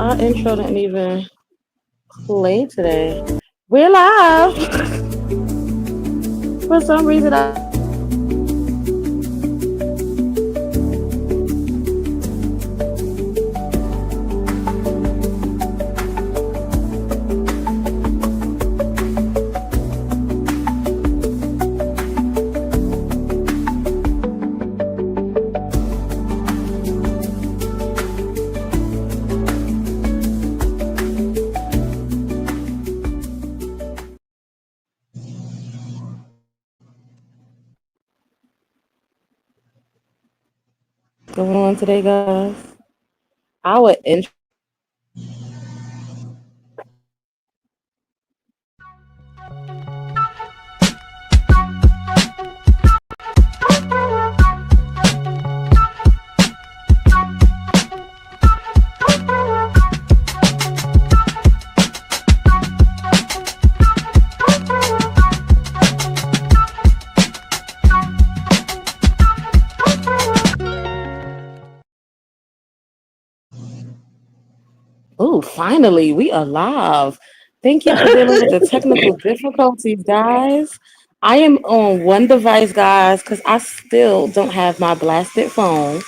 Our intro didn't even play today. We're live. For some reason, I don't know why our intro didn't even going on today, guys. Our intro didn't even Oh, finally, we are live. Thank you for dealing with the technical difficulties, guys. I am on one device, guys, because I still don't have my blasted phone.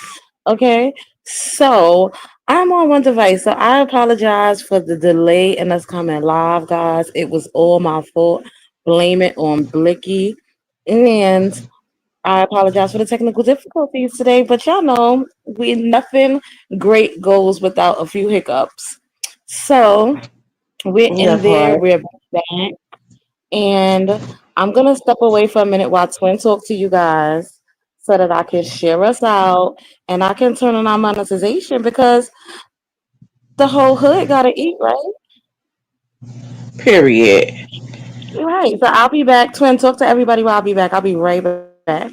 Okay, so I'm on one device, so I apologize for the delay in us coming live, guys. It was all my fault. Blame it on Blicky. And I apologize for the technical difficulties today, but y'all know we nothing great goes without a few hiccups. So we're in That there, part. we're back, and I'm gonna step away for a minute while Twin talk to you guys so that I can share us out and I can turn on our monetization because the whole hood gotta eat, right? Period. Right. So I'll be back. Twin, talk to everybody while I'll be back. I'll be right back.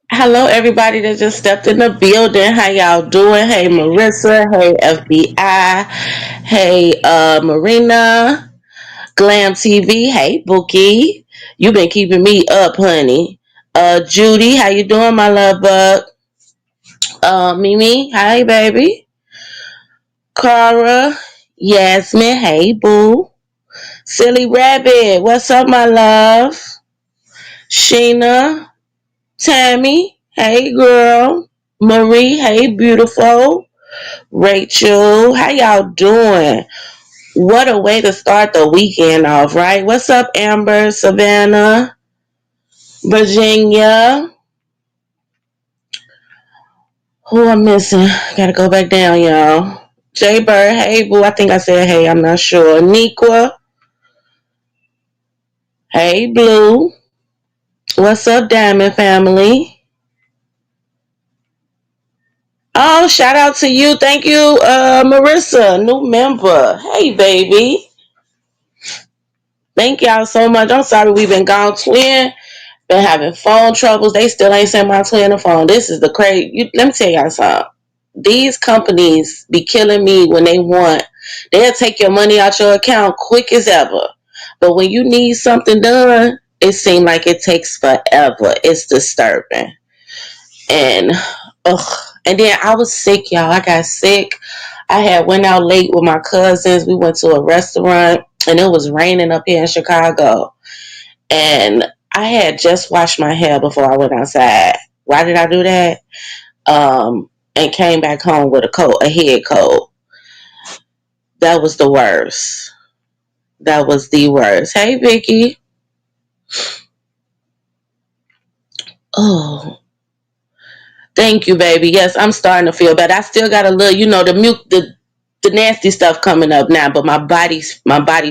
Hello, everybody that just stepped in the building. How y'all doing? Hey, Marissa. Hey, FBI. Hey, Marina. Glam TV. Hey, Bookie. You been keeping me up, honey. Judy, how you doing, my love bug? Mimi. Hi, baby. Cara. Yasmin. Hey, boo. Silly Rabbit. What's up, my love? Sheena. Tammy, hey girl. Marie, hey beautiful. Rachel, how y'all doing? What a way to start the weekend off, right? What's up, Amber, Savannah, Virginia? Who I'm missing? Gotta go back down, y'all. Jay Bird, hey boo. I think I said hey, I'm not sure. Niqua, hey Blue. What's up, Diamond family? Oh, shout out to you. Thank you, Marissa, new member. Hey, baby. Thank y'all so much. I'm sorry we've been gone. Twin been having phone troubles. They still ain't sent my twin a phone. This is the crazy. Let me tell y'all something. These companies be killing me when they want. They'll take your money out your account quick as ever. But when you need something done, it seems like it takes forever. It's disturbing. And ugh. And then I was sick, y'all. I got sick. I had went out late with my cousins. We went to a restaurant and it was raining up here in Chicago. And I had just washed my hair before I went outside. Why did I do that? And came back home with a head cold. That was the worst. That was the worst. Hey, Vicky. Oh, thank you, baby. Yes, I'm starting to feel better. I still got a little, the nasty stuff coming up now, but my body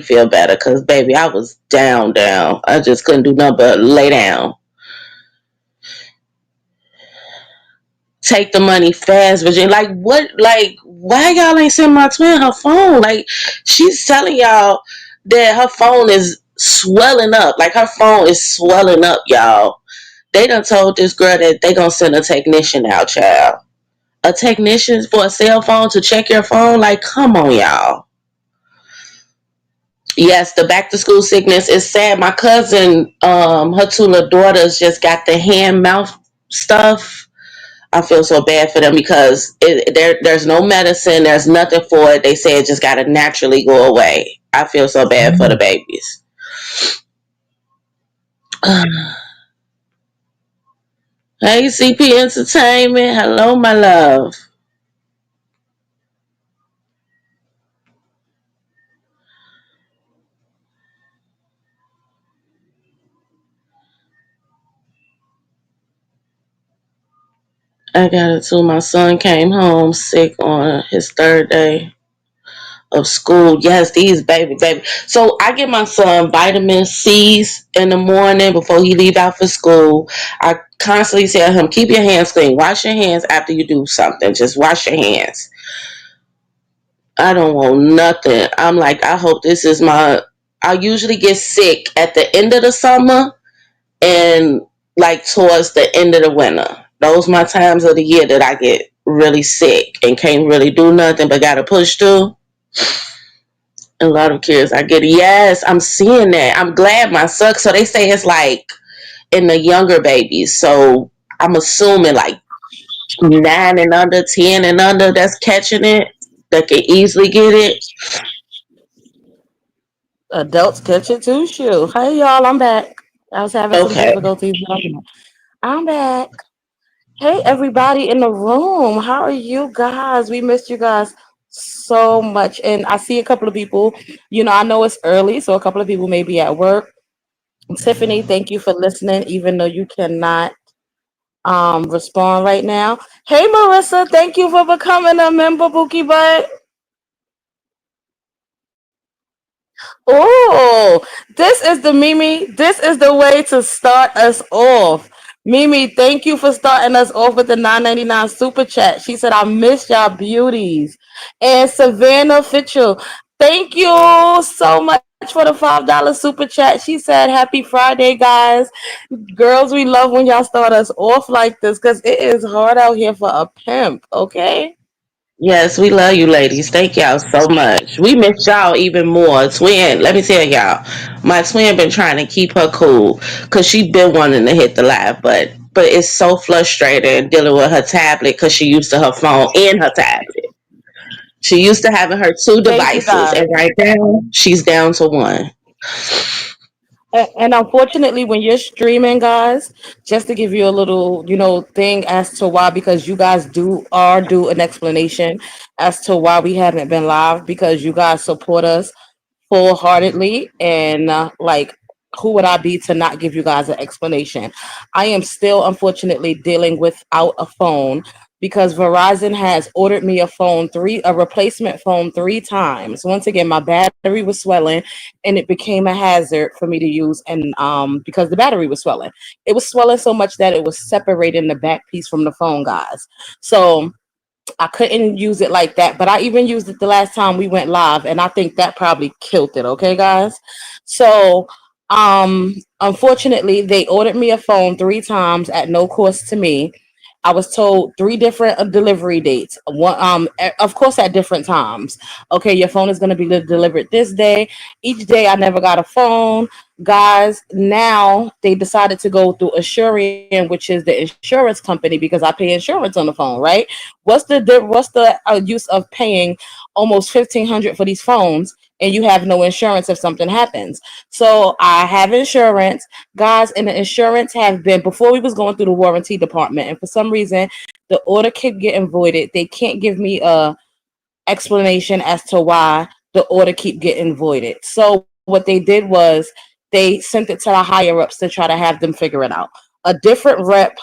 feel better because, baby, I was down. I just couldn't do nothing but lay down. Take the money fast, Virginia. Like what? Like why y'all ain't send my twin her phone? Like she's telling y'all that her phone is swelling up. Like her phone is swelling up, y'all. They done told this girl that they gonna send a technician out, child. A technician for a cell phone to check your phone. Like, come on, y'all. Yes, the back to school sickness is sad. My cousin, her two little daughters just got the hand mouth stuff. I feel so bad for them because there's no medicine, there's nothing for it. They say it just got to naturally go away. I feel so bad for the babies. Hey, CP Entertainment. Hello, my love. I got it too. My son came home sick on his third day of school. Yes, these baby. So I give my son vitamin C's in the morning before he leave out for school. I constantly tell him, keep your hands clean. Wash your hands after you do something. Just wash your hands. I don't want nothing. I'm like, I hope this is my. I usually get sick at the end of the summer and like towards the end of the winter. Those my times of the year that I get really sick and can't really do nothing but gotta push through. A lot of kids I get, yes, I'm seeing that. I'm glad my son. So they say it's like in the younger babies. So I'm assuming like 9 and under, 10 and under that's catching it. That can easily get it. Adults catch it too. Shoot. Hey y'all, I'm back. I was having some Okay. difficulties. But I'm back. Hey everybody in the room. How are you guys? We missed you guys so much. And I see a couple of people. I know it's early, so a couple of people may be at work. Tiffany, thank you for listening, even though you cannot respond right now. Hey Marissa, thank you for becoming a member, Bookie Butt. Oh, this is the Mimi. This is the way to start us off. Mimi, thank you for starting us off with the 9.99 super chat. She said, I miss y'all beauties. And Savannah Fitchell, thank you so much for the $5 super chat. She said, Happy Friday, guys. Girls, we love when y'all start us off like this because it is hard out here for a pimp, okay? Yes, we love you ladies. Thank y'all so much. We miss y'all even more. Twin, let me tell y'all, my twin been trying to keep her cool because she been wanting to hit the live, but it's so frustrating dealing with her tablet because she used to her phone and her tablet. She used to having her two Thank you, devices, guys. and right now she's down to one. And unfortunately, when you're streaming, guys, just to give you a little, thing as to why, because you guys do an explanation as to why we haven't been live, because you guys support us full heartedly, and like, who would I be to not give you guys an explanation? I am still unfortunately dealing without a phone because Verizon has ordered me a replacement phone 3 times. Once again, my battery was swelling and it became a hazard for me to use, and because the battery was swelling. It was swelling so much that it was separating the back piece from the phone, guys. So I couldn't use it like that, but I even used it the last time we went live, and I think that probably killed it. Okay, guys. So, unfortunately, they ordered me a phone 3 times at no cost to me. I was told 3 different delivery dates. One, of course, at different times. Okay, your phone is going to be delivered this day. Each day, I never got a phone, guys. Now they decided to go through Assurian, which is the insurance company, because I pay insurance on the phone, right? What's the use of paying almost 1,500 for these phones and you have no insurance if something happens? So I have insurance, guys, and the insurance have been, before we was going through the warranty department, and for some reason the order kept getting voided. They can't give me a explanation as to why the order keep getting voided. So what they did was they sent it to the higher ups to try to have them figure it out. A different rep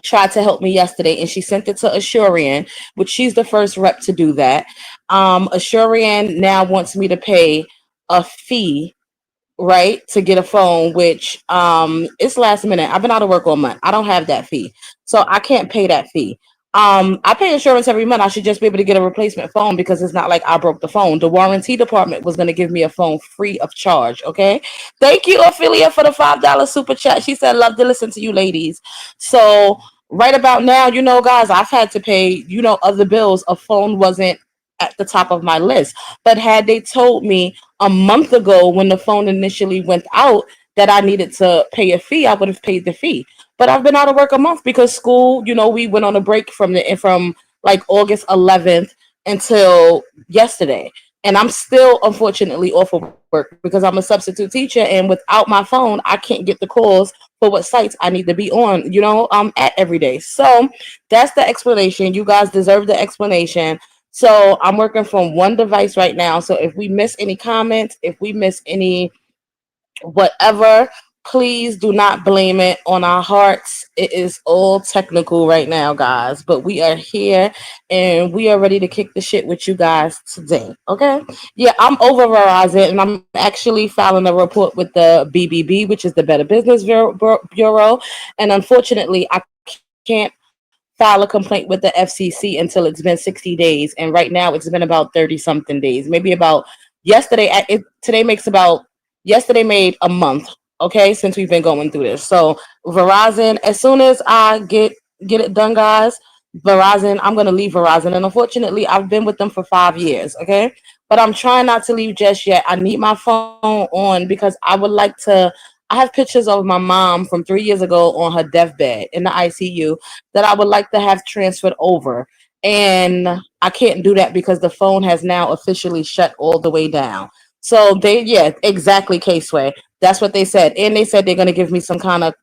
tried to help me yesterday and she sent it to Assurian, which she's the first rep to do that. Assurian now wants me to pay a fee, right, to get a phone, which it's last minute. I've been out of work all month. I don't have that fee. So I can't pay that fee. I pay insurance every month. I should just be able to get a replacement phone because it's not like I broke the phone. The warranty department was going to give me a phone free of charge. Okay. Thank you, Ophelia, for the $5 super chat. She said, love to listen to you ladies. So right about now, guys, I've had to pay, other bills. A phone wasn't at the top of my list. But had they told me a month ago when the phone initially went out that I needed to pay a fee, I would have paid the fee. But I've been out of work a month because school, we went on a break from like August 11th until yesterday. And I'm still unfortunately off of work because I'm a substitute teacher, and without my phone, I can't get the calls for what sites I need to be on, at every day. So that's the explanation. You guys deserve the explanation. So I'm working from one device right now. So if we miss any comments, if we miss any whatever, please do not blame it on our hearts. It is all technical right now, guys. But we are here and we are ready to kick the shit with you guys today. Okay? Yeah, I'm over Verizon and I'm actually filing a report with the BBB, which is the Better Business Bureau. And unfortunately, I can't file a complaint with the FCC until it's been 60 days. And right now it's been about 30 something days. Maybe about today makes about yesterday made a month, okay, since we've been going through this. So Verizon, as soon as I get it done, guys, Verizon, I'm gonna leave Verizon. And unfortunately, I've been with them for 5 years, okay? But I'm trying not to leave just yet. I need my phone on because I would like to. I have pictures of my mom from 3 years ago on her deathbed in the ICU that I would like to have transferred over. And I can't do that because the phone has now officially shut all the way down. So yeah, exactly, Caseway. That's what they said. And they said they're going to give me some kind of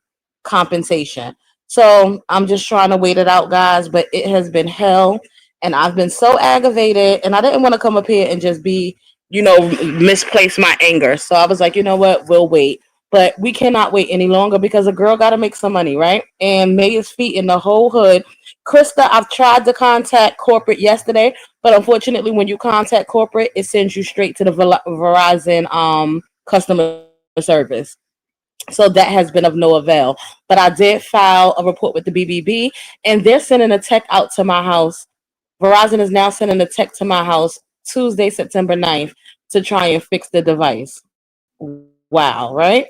compensation. So I'm just trying to wait it out, guys. But it has been hell. And I've been so aggravated. And I didn't want to come up here and just misplace my anger. So I was like, you know what? We'll wait. But we cannot wait any longer because a girl got to make some money, right? And May is feet in the whole hood. Krista, I've tried to contact corporate yesterday, but unfortunately, when you contact corporate, it sends you straight to the Verizon customer service. So that has been of no avail. But I did file a report with the BBB, and they're sending a tech out to my house. Verizon is now sending a tech to my house Tuesday, September 9th, to try and fix the device. Wow, right?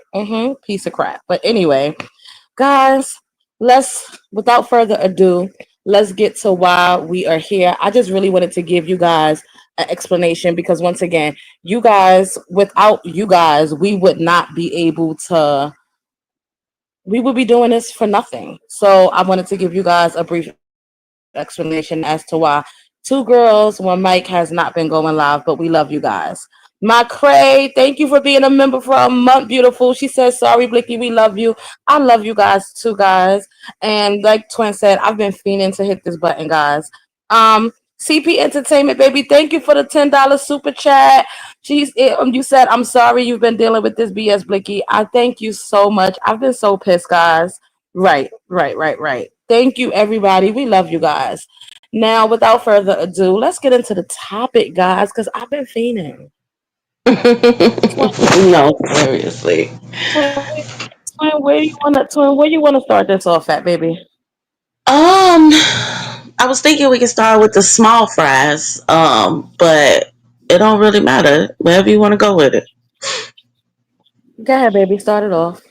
Piece of crap. But anyway, guys, without further ado, let's get to why we are here. I just really wanted to give you guys an explanation because once again, without you guys, we would be doing this for nothing. So I wanted to give you guys a brief explanation as to why two girls, one mic has not been going live, but we love you guys. My Cray, thank you for being a member for a month, beautiful. She says, sorry, Blicky, we love you. I love you guys too, guys. And like Twin said, I've been fiending to hit this button, guys. CP Entertainment, baby, thank you for the $10 super chat. You said, I'm sorry you've been dealing with this BS, Blicky. I thank you so much. I've been so pissed, guys. Right, right, right, right. Thank you, everybody. We love you guys. Now, without further ado, let's get into the topic, guys, because I've been fiending. No, seriously. Twin, where you wanna start this off at, baby? I was thinking we could start with the small fries, but it don't really matter. Wherever you want to go with it. Go ahead, baby. Start it off.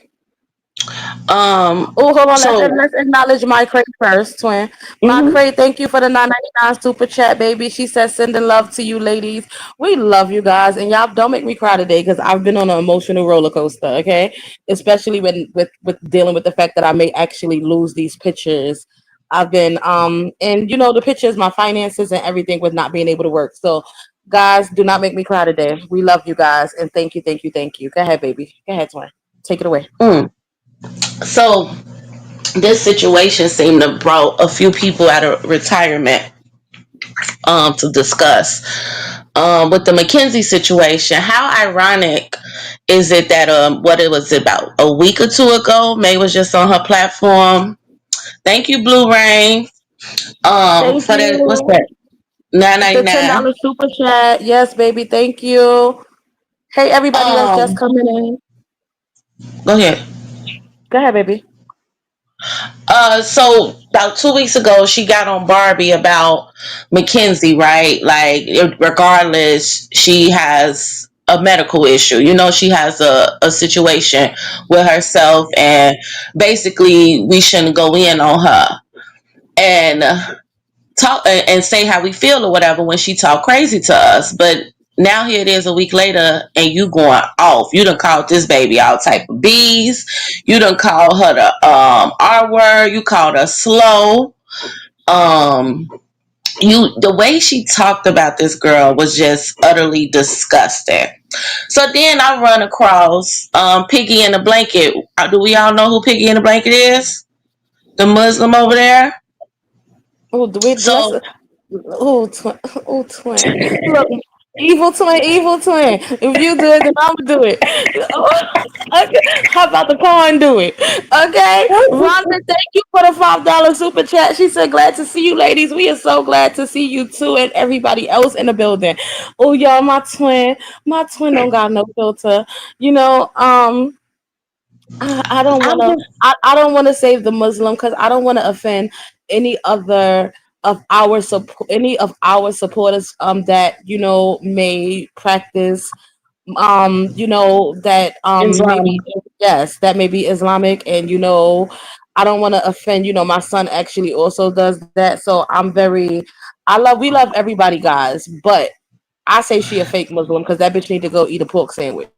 Um, Oh, hold on. so Let's acknowledge my Cray first, twin. My mhm. Cray, thank you for the 9.99 super chat, baby. She says, sending love to you, ladies. We love you guys, and y'all don't make me cry today because I've been on an emotional roller coaster. Okay, especially with dealing with the fact that I may actually lose these pictures. I've been and the pictures, my finances, and everything with not being able to work. So, guys, do not make me cry today. We love you guys, and thank you, thank you, thank you. Go ahead, baby. Go ahead, twin. Take it away. Mm. So this situation seemed to brought a few people out of retirement to discuss. With the McKenzie situation, how ironic is it that what it was about a week or two ago, May was just on her platform. Thank you, Blue Rain. Thank For that, what's you. that? Nine ninety The ten nine. dollars super chat. Yes, baby. Thank you. Hey, everybody that's just Um, coming in. Go ahead. Go ahead, baby. So about 2 weeks ago, she got on Barbie about McKenzie, right? Like, regardless, she has a medical issue. She has a situation with herself, and basically, we shouldn't go in on her and talk and say how we feel or whatever when she talk crazy to us. But Now here it is a week later, and you going off. You done called this baby all type of B's. You done called her the R word. You called her slow. Um, the way she talked about this girl was just utterly disgusting. So then I run across Piggy in the Blanket. Do we all know who Piggy in the Blanket is? The Muslim over there. Oh, do we let's So oh twin oh twin. Look, evil twin. If you do it, then I'm gonna do it. Okay. How about the corn do it? Okay. Rhonda, thank you for the $5 super chat. She said, glad to see you ladies. We are so glad to see you too and everybody else in the building. Oh y'all, my twin don't got no filter. You know, I don't I'm want to. just I don't want to save the Muslim because I don't want to offend any other of our support, any of our supporters. That may practice. That maybe Islam. yes, that may be Islamic, and I don't want to offend. My son actually also does that, so I'm very. We love everybody, guys, but I say she a fake Muslim because that bitch need to go eat a pork sandwich.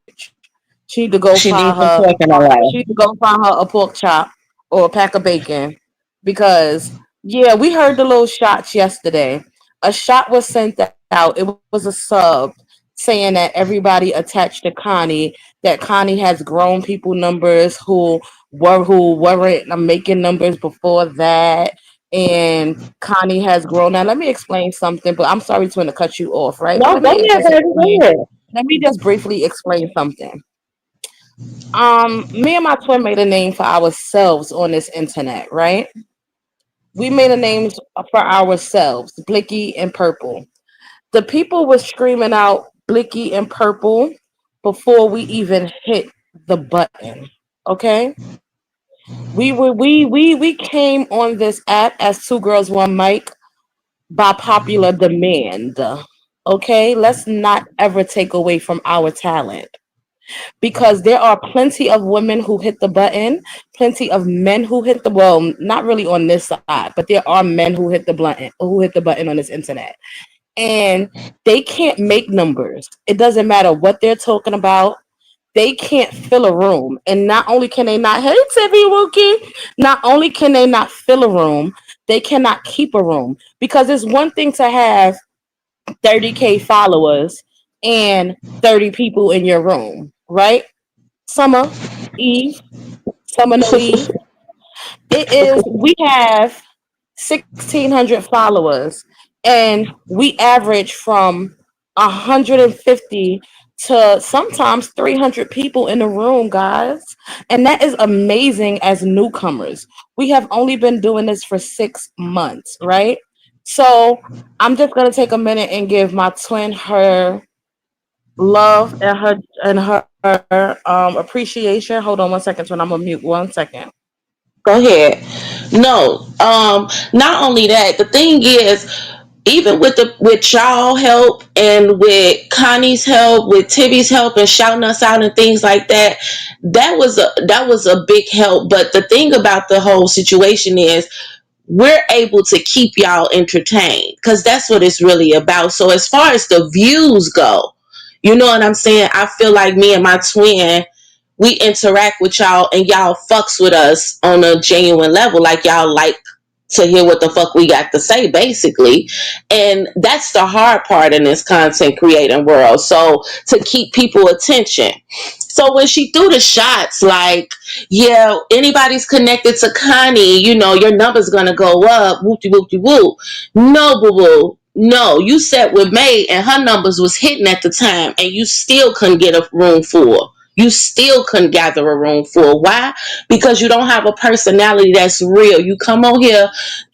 She need to go She find needs her. some pork in her She life. need to go find her a pork chop or a pack of bacon, because yeah, we heard the little shots yesterday. A shot was sent out. It was a sub saying that everybody attached to Connie, that Connie has grown people numbers who weren't making numbers before that, and Connie has grown. Now let me explain something, but I'm sorry to cut you off, right? But No, let go me ahead, just baby. Go explain. ahead. Let me just briefly explain something. Me and my twin made a name for ourselves on this internet, right? We made a name for ourselves, Blicky and Purple. The people were screaming out Blicky and Purple before we even hit the button. Okay? We came on this app as Two Girls One Mic by popular demand. Okay? Let's not ever take away from our talent, because there are plenty of women who hit the button, plenty of men who hit the well, not really on this side, but there are men who hit the button on this internet, and they can't make numbers. It doesn't matter what they're talking about. They can't fill a room, and not only can they not, hey Tiffy Wookie, not only can they not fill a room, they cannot keep a room, because it's one thing to have 30K followers and 30 people in your room, right? Summer, Eve, Summer No Eve. It is, we have 1,600 followers, and we average from 150 to sometimes 300 people in the room, guys. And that is amazing as newcomers. We have only been doing this for 6 months, right? So I'm just going to take a minute and give my twin her love and her appreciation. Hold on 1 second, twin. I'm gonna mute 1 second. Go ahead. No, not only that, the thing is, even with y'all help and with Connie's help, with Tivy's help and shouting us out and things like that, that was a big help. But the thing about the whole situation is we're able to keep y'all entertained, because that's what it's really about. So as far as the views go, you know what I'm saying? I feel like me and my twin, we interact with y'all and y'all fucks with us on a genuine level. Like y'all like to hear what the fuck we got to say, basically. And that's the hard part in this content creating world. So to keep people attention. So when she threw the shots, like, yeah, anybody's connected to Connie, your number's gonna go up, whoop de whoop de whoop. No, boo boo. No, you sat with May and her numbers was hitting at the time, and you still couldn't get a room full. You still couldn't gather a room full. Why? Because you don't have a personality that's real. You come on here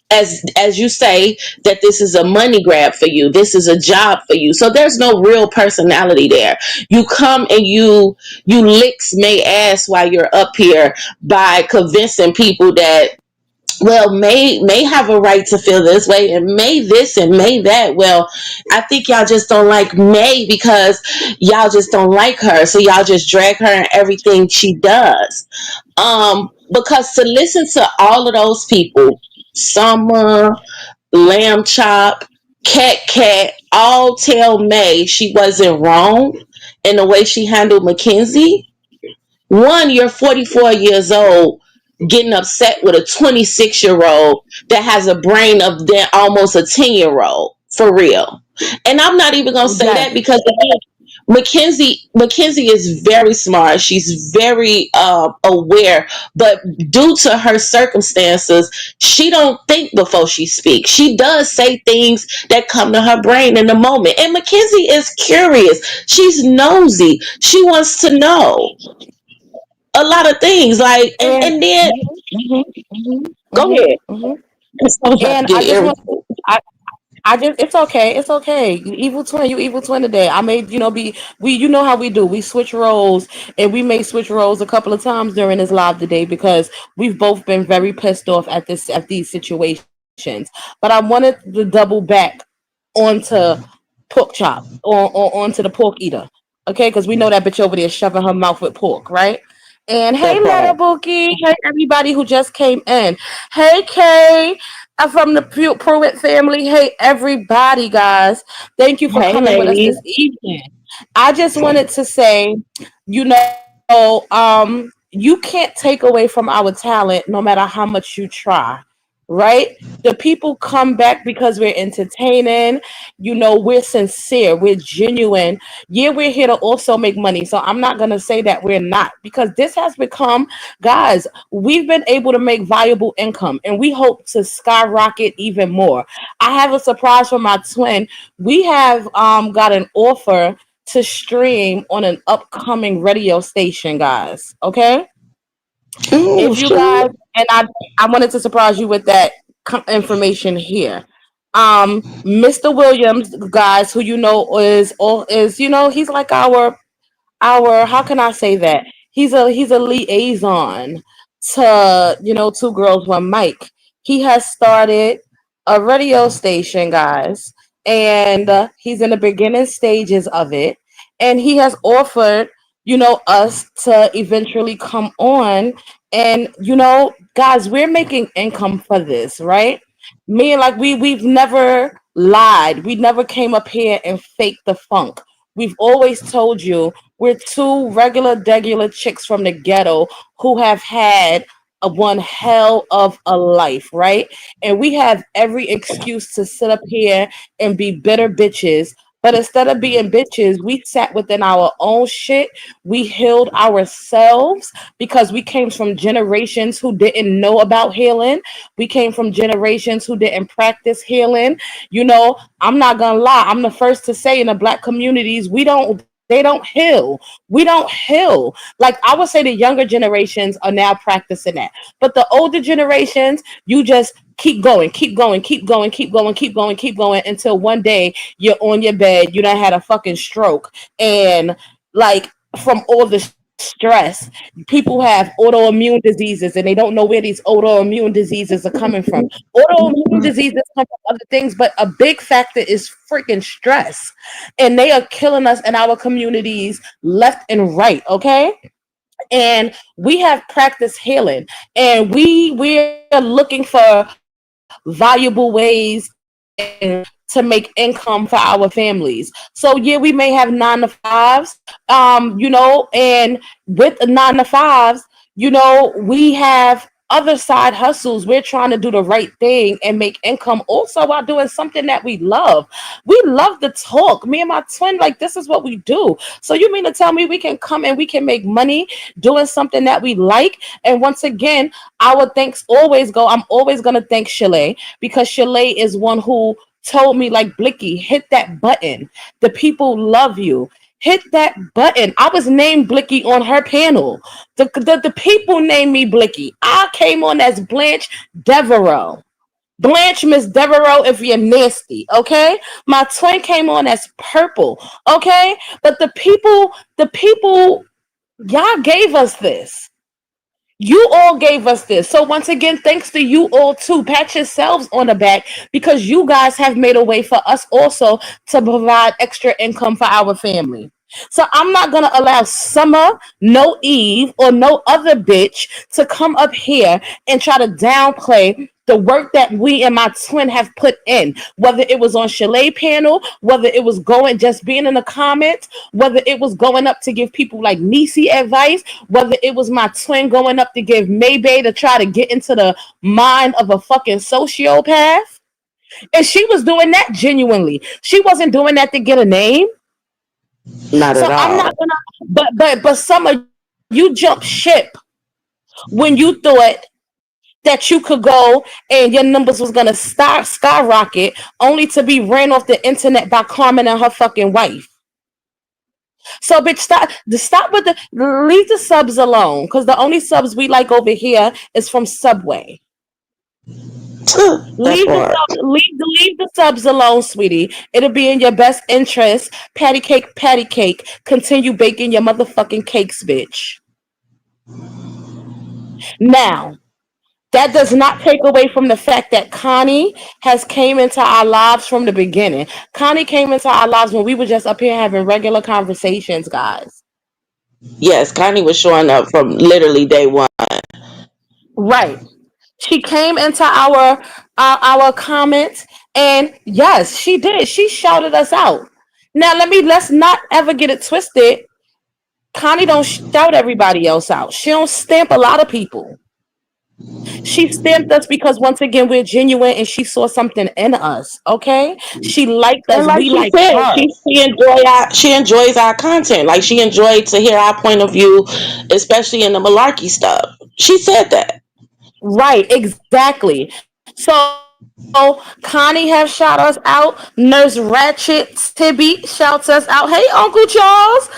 as you say that this is a money grab for you. This is a job for you. So there's no real personality there. You come and you licks May ass while you're up here by convincing people that, well, may have a right to feel this way, and may this and may that. Well, I think y'all just don't like May because y'all just don't like her, so y'all just drag her and everything she does. Because to listen to all of those people, Summer, Lamb Chop, Cat, all tell May she wasn't wrong in the way she handled McKenzie. One, you're 44 years old getting upset with a 26-year-old that has a brain of almost a 10-year-old, for real. And I'm not even going to say that Yes. because again, McKenzie is very smart. She's very aware, but due to her circumstances, she don't think before she speaks. She does say things that come to her brain in the moment. And McKenzie is curious. She's nosy. She wants to know a lot of things. Like, and And and then mhm, mhm, go mhm, ahead. mhm. I was about to And I get just want, irritated. I just, it's okay, it's okay. You evil twin today. I made, be we, you know how we do. We switch roles, and we may switch roles a couple of times during this live today because we've both been very pissed off at these situations. But I wanted to double back onto pork chop, or onto the pork eater, okay? Because we know that bitch over there shoving her mouth with pork, right? And hey, That Letter part. Bookie. Hey, everybody who just came in. Hey, Kay, from the Pruitt family. Hey, everybody, guys. Thank you for Hey, coming with us ladies. this evening. I just wanted to say, you can't take away from our talent no matter how much you try, right? The people come back because we're entertaining. We're sincere, we're genuine. Yeah, we're here to also make money. So I'm not going to say that we're not, because this has become, guys, we've been able to make viable income, and we hope to skyrocket even more. I have a surprise for my twin. We have got an offer to stream on an upcoming radio station, guys. Okay? Oh, If you shoot. guys, and I wanted to surprise you with that information here. Mr. Williams, guys, who is he's like our how can I say that? He's a liaison to Two Girls One Mic. He has started a radio station, guys, and he's in the beginning stages of it, and he has offered us to eventually come on, and guys, we're making income for this, right? Me and like we've never lied. We never came up here and faked the funk. We've always told you we're two regular chicks from the ghetto who have had one hell of a life, right? And we have every excuse to sit up here and be bitter bitches. But instead of being bitches, we sat within our own shit. We healed ourselves because we came from generations who didn't know about healing. We came from generations who didn't practice healing. I'm not gonna lie. I'm the first to say in the black communities, they don't heal. We don't heal. Like, I would say the younger generations are now practicing that. But the older generations, you just keep going, keep going, keep going, keep going, keep going, keep going until one day you're on your bed, you done had a fucking stroke. And like, from all the stress, people have autoimmune diseases and they don't know where these autoimmune diseases are coming from. Autoimmune diseases come from other things, but a big factor is freaking stress. And they are killing us in our communities left and right, okay? And we have practiced healing, and we're looking for valuable ways to make income for our families. So yeah, we may have 9 to 5s, and with the 9 to 5s, we have other side hustles. We're trying to do the right thing and make income also while doing something that we love. We love to talk. Me and my twin, like, this is what we do. So you mean to tell me we can come and we can make money doing something that we like? And once again, our thanks always go. I'm always gonna thank Chalet, because Chalet is one who told me, like, Blicky, hit that button. The people love you. Hit that button. I was named Blicky on her panel. The people named me Blicky. I came on as Blanche Devereaux. Blanche Miss Devereaux, if you're nasty, okay? My twin came on as Purple, okay? But the people, y'all gave us this. You all gave us this. So once again, thanks to you all too. Pat yourselves on the back, because you guys have made a way for us also to provide extra income for our family. So I'm not gonna allow Summer, no Eve, or no other bitch to come up here and try to downplay the work that we and my twin have put in, whether it was on Chalet panel, whether it was going just being in the comments, whether it was going up to give people like Nisi advice, whether it was my twin going up to give Maybay to try to get into the mind of a fucking sociopath. And she was doing that genuinely. She wasn't doing that to get a name. Not So at I'm not all. gonna but some of you jumped ship when you thought that you could go and your numbers was gonna skyrocket only to be ran off the internet by Carmen and her fucking wife. So bitch, stop with the leave the subs alone. Cause the only subs we like over here is from Subway. That part. Leave the subs alone, sweetie. It'll be in your best interest. Patty cake, patty cake. Continue baking your motherfucking cakes, bitch. Now, that does not take away from the fact that Connie has came into our lives from the beginning. Connie came into our lives when we were just up here having regular conversations, guys. Yes, Connie was showing up from literally day one. Right. She came into our comments, and yes, she did. She shouted us out. Now let's not ever get it twisted. Connie don't shout everybody else out. She don't stamp a lot of people. She stamped us because once again we're genuine and she saw something in us. Okay, she liked And us. like We she liked said, her. she enjoys our content. Like she enjoyed to hear our point of view, especially in the malarkey stuff. She said that. Right, exactly. So Connie have shot us out. Nurse Ratchet Tibby shouts us out. Hey, Uncle Charles,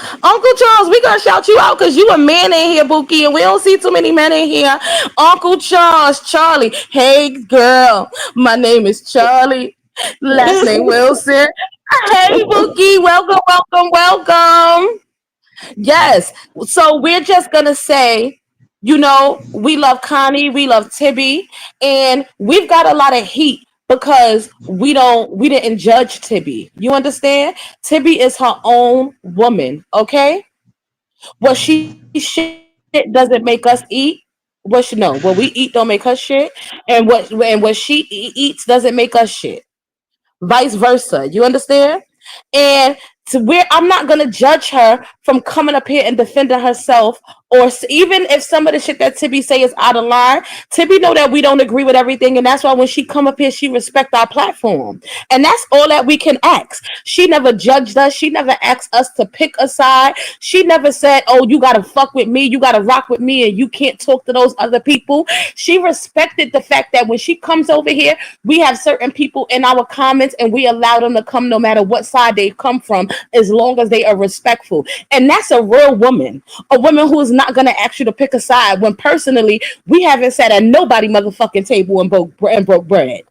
we gonna shout you out because you a man in here, Bookie, and we don't see too many men in here. Uncle Charles, Charlie. Hey, girl, my name is Charlie. Last name Wilson. Hey, Bookie, welcome, welcome, welcome. Yes. So we're just gonna say, we love Connie, we love Tibby, and we've got a lot of heat because we didn't judge Tibby. You understand? Tibby is her own woman, okay? What she shit doesn't make us eat. What we eat don't make us shit, and what eats doesn't make us shit. Vice versa. You understand? And I'm not gonna judge her from coming up here and defending herself, or even if some of the shit that Tibby say is out of line. Tibby know that we don't agree with everything, and that's why when she come up here, she respect our platform, and that's all that we can ask. She never judged us. She never asked us to pick a side. She never said, "Oh, you gotta fuck with me, you gotta rock with me, and you can't talk to those other people." She respected the fact that when she comes over here, we have certain people in our comments, and we allow them to come no matter what side they come from, as long as they are respectful. And that's a real woman, a woman who is not going to ask you to pick a side when personally we haven't sat at nobody motherfucking table and broke bread.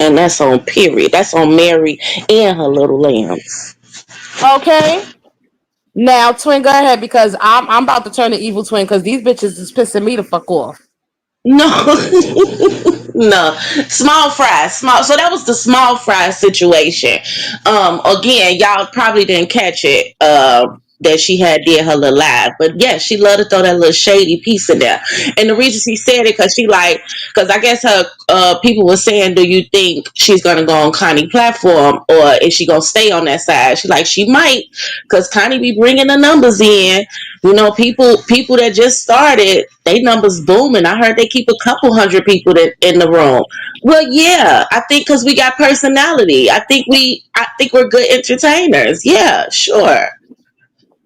And that's on period. That's on Mary and her little lambs. Okay? Now, twin, go ahead because I'm about to turn the evil twin because these bitches is pissing me the fuck off. No, no, small fries, small. So that was the small fry situation. Again, y'all probably didn't catch it. That she had did her little live, but yeah, she loved to throw that little shady piece in there. And the reason she said it because because I guess her people were saying, do you think she's gonna go on Connie platform or is she gonna stay on that side? She might, because Connie be bringing the numbers in. People that just started, they numbers booming. I heard they keep a couple hundred people that in the room. Well, yeah, I think because we got personality. I think we're good entertainers. Yeah, sure.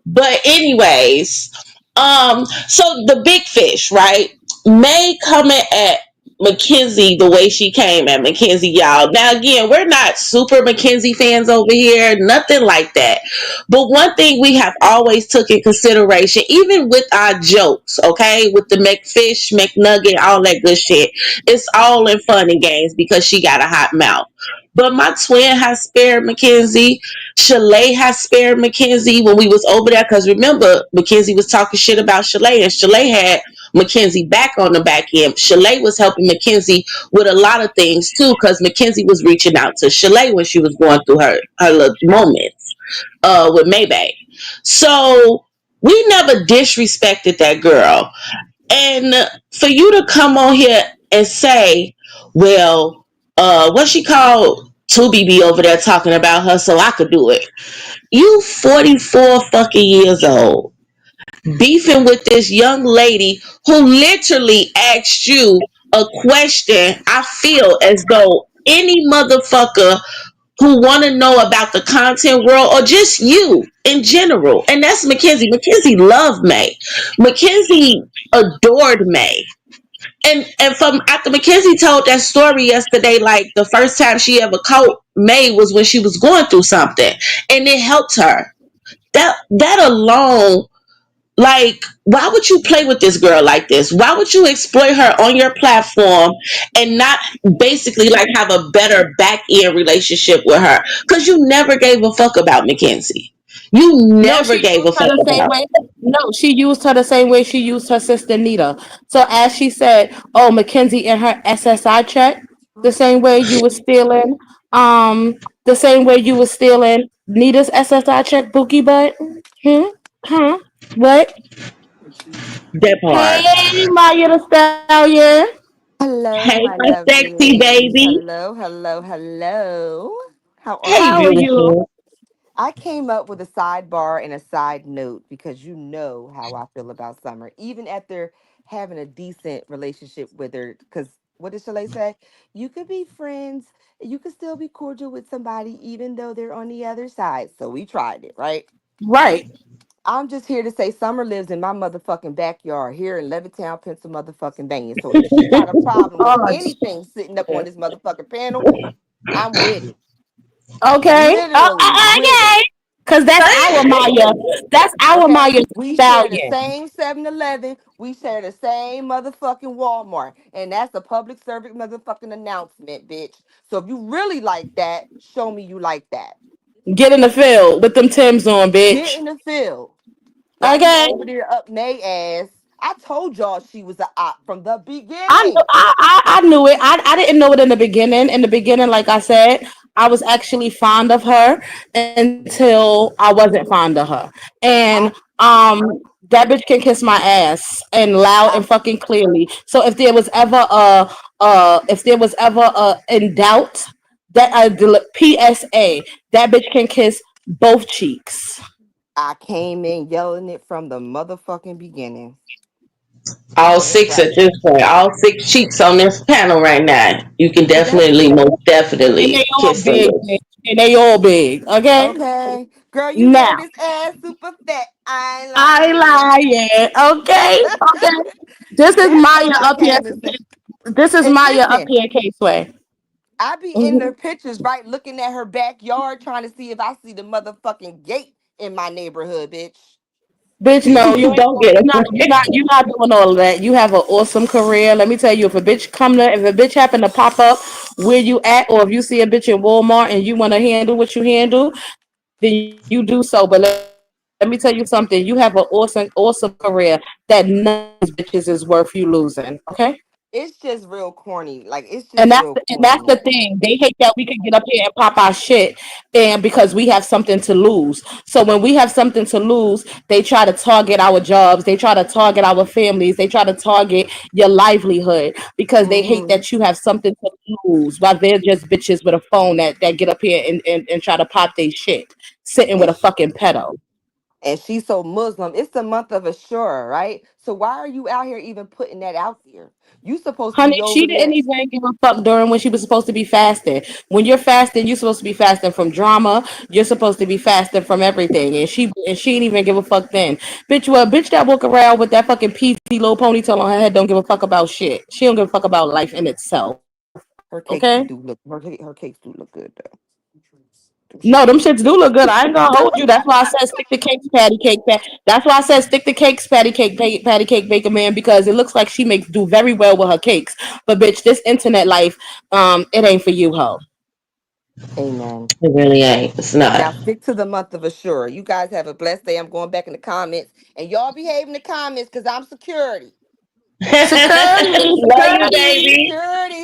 But anyways, so the big fish, right? May coming at McKenzie the way she came at McKenzie, y'all. Now again, we're not super McKenzie fans over here, nothing like that. But one thing we have always took in consideration, even with our jokes, okay, with the McFish, McNugget, all that good shit, it's all in fun and games because she got a hot mouth. But my twin has spared McKenzie. Chalet has spared McKenzie when we was over there. Because remember, McKenzie was talking shit about Chalet, and Chalet had McKenzie back on the back end. Chalet was helping McKenzie with a lot of things too, because McKenzie was reaching out to Chalet when she was going through her little moments with Maybach. So We never disrespected that girl. And for you to come on here and say, well, what she called Tubi be over there talking about her so I could do it. You 44 fucking years old, beefing with this young lady who literally asked you a question. I feel as though any motherfucker who want to know about the content world or just you in general, and that's McKenzie. McKenzie loved May. McKenzie adored May. And from after McKenzie told that story yesterday, like the first time she ever caught May was when she was going through something, and it helped her. That alone, like, why would you play with this girl like this? Why would you exploit her on your platform and not basically like have a better back end relationship with her? Because you never gave a fuck about McKenzie. You No, never she gave a used her fuck the same about way. No, she used her the same way she used her sister Nita. So as she said, "Oh, Mackenzie and her SSI check," the same way you was stealing, the same way you was stealing Nita's SSI check, Bookie butt. Hmm? Huh? What? that Hey, part. Maya the Stallion. Hello, Hey, my my sexy lovelies. baby. Hello, hello, hello. How are Hey, How are you? you? beautiful. I came up with a sidebar and a side note because you know how I feel about Summer, even after having a decent relationship with her. Because what did Shalay say? You could be friends, you could still be cordial with somebody, even though they're on the other side. So we tried it, right? Right. I'm just here to say Summer lives in my motherfucking backyard here in Levittown, Pennsylvania. So if she got a problem with Oh, anything sitting up on shit. this motherfucking panel, I'm with it. Okay. Literally with Okay. it. Cause that's our Maya. That's our Okay? Maya We share the Stallion. same 7-Eleven. We share the same motherfucking Walmart. And that's a public service motherfucking announcement, bitch. So if you really like that, show me you like that. Get in the field with them Tims on, Get bitch. in the field. Why you Okay. over there up Nay ass? I told y'all she was a op from the I knew, beginning. I knew it. I didn't know it in the beginning. In the beginning, like I said, I was actually fond of her until I wasn't fond of her. And I that bitch can kiss my ass and loud and I fucking clearly. So if there was ever in doubt that PSA, that bitch can kiss both cheeks. I came in yelling it from the motherfucking beginning. I All know that's six right. at this point, all six cheeks on this panel right now. You can Is that definitely, most And they definitely all kiss them big, lips. bitch. And they all big. Okay? okay? Girl, you know Now. this ass super fat. I I ain't lying. Okay, lying. okay. This is That's Maya what I up here. came to say. This is And Maya up listen, here, Caseway. I be in the Mhm. pictures, right, looking at her backyard, trying to see if I see the motherfucking gate in my neighborhood, bitch. Bitch, no, you ain't. Don't get You're not. You're it. not. You're not doing all of that. You have an awesome career. Let me tell you, if a bitch happen to pop up where you at, or if you see a bitch in Walmart and you want to handle what you handle, then you do so. But let me tell you something. You have an awesome career that none of these bitches is worth you losing. Okay? It's just real corny. Like it's And just that's real and that's corny. the thing. They hate that we can get up here and pop our shit, and because we have something to lose. So when we have something to lose, they try to target our jobs. They try to target our families. They try to target your livelihood because they hate Hmm. that you have something to lose. While they're just bitches with a phone that get up here and try to pop their shit, sitting with And a fucking pedo. she's so Muslim. It's the month of Ashura, right? So why are you out here even putting that out there? You supposed to Honey, be over she didn't there. even give a fuck during when she was supposed to be fasting. When you're fasting, you're supposed to be fasting from drama. You're supposed to be fasting from everything. And she didn't even give a fuck then. Bitch, well, bitch that walk around with that fucking peasy little ponytail on her head don't give a fuck about shit. She don't give a fuck about life in itself. Her Okay? cakes do look her cakes do look good though. Them No, shits them do look shits do good. look good. I ain't gonna hold you. That's why I said stick to cakes, patty cake, That's why I said stick to cakes, patty cake, baker man, because it looks like she makes do very well with her cakes. But bitch, this internet life, it ain't for you, hoe. Amen. It really ain't. It's Now not. stick to the month of Ashura. You guys have a blessed day. I'm going back in the comments. And y'all behave in the comments because I'm security. Security, Love you, security. baby.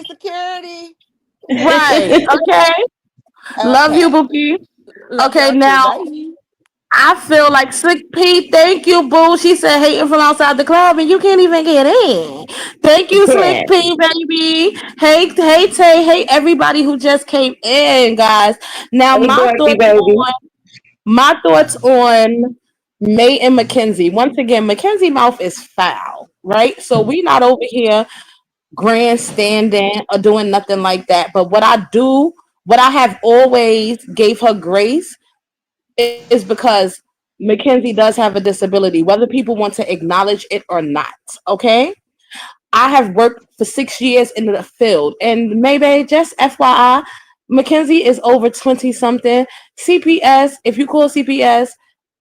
Security. Right. Okay. Love you, Okay. Bookie. Love Okay, y'all too. now Bye. I feel like Slick P. Thank you, boo. She said hating from outside the club and you can't even get in. Thank you, Yeah. Slick P, baby. Hey, Tay. Hey, everybody who just came in, guys. Now, Hey, Dorothy, baby. my thoughts on May and McKenzie. Once again, McKenzie mouth is foul, right? So we not over here grandstanding or doing nothing like that. But what I have always gave her grace is because Mackenzie does have a disability, whether people want to acknowledge it or not. Okay. I have worked for 6 years in the field, and maybe just FYI, Mackenzie is over 20 something. CPS, if you call CPS,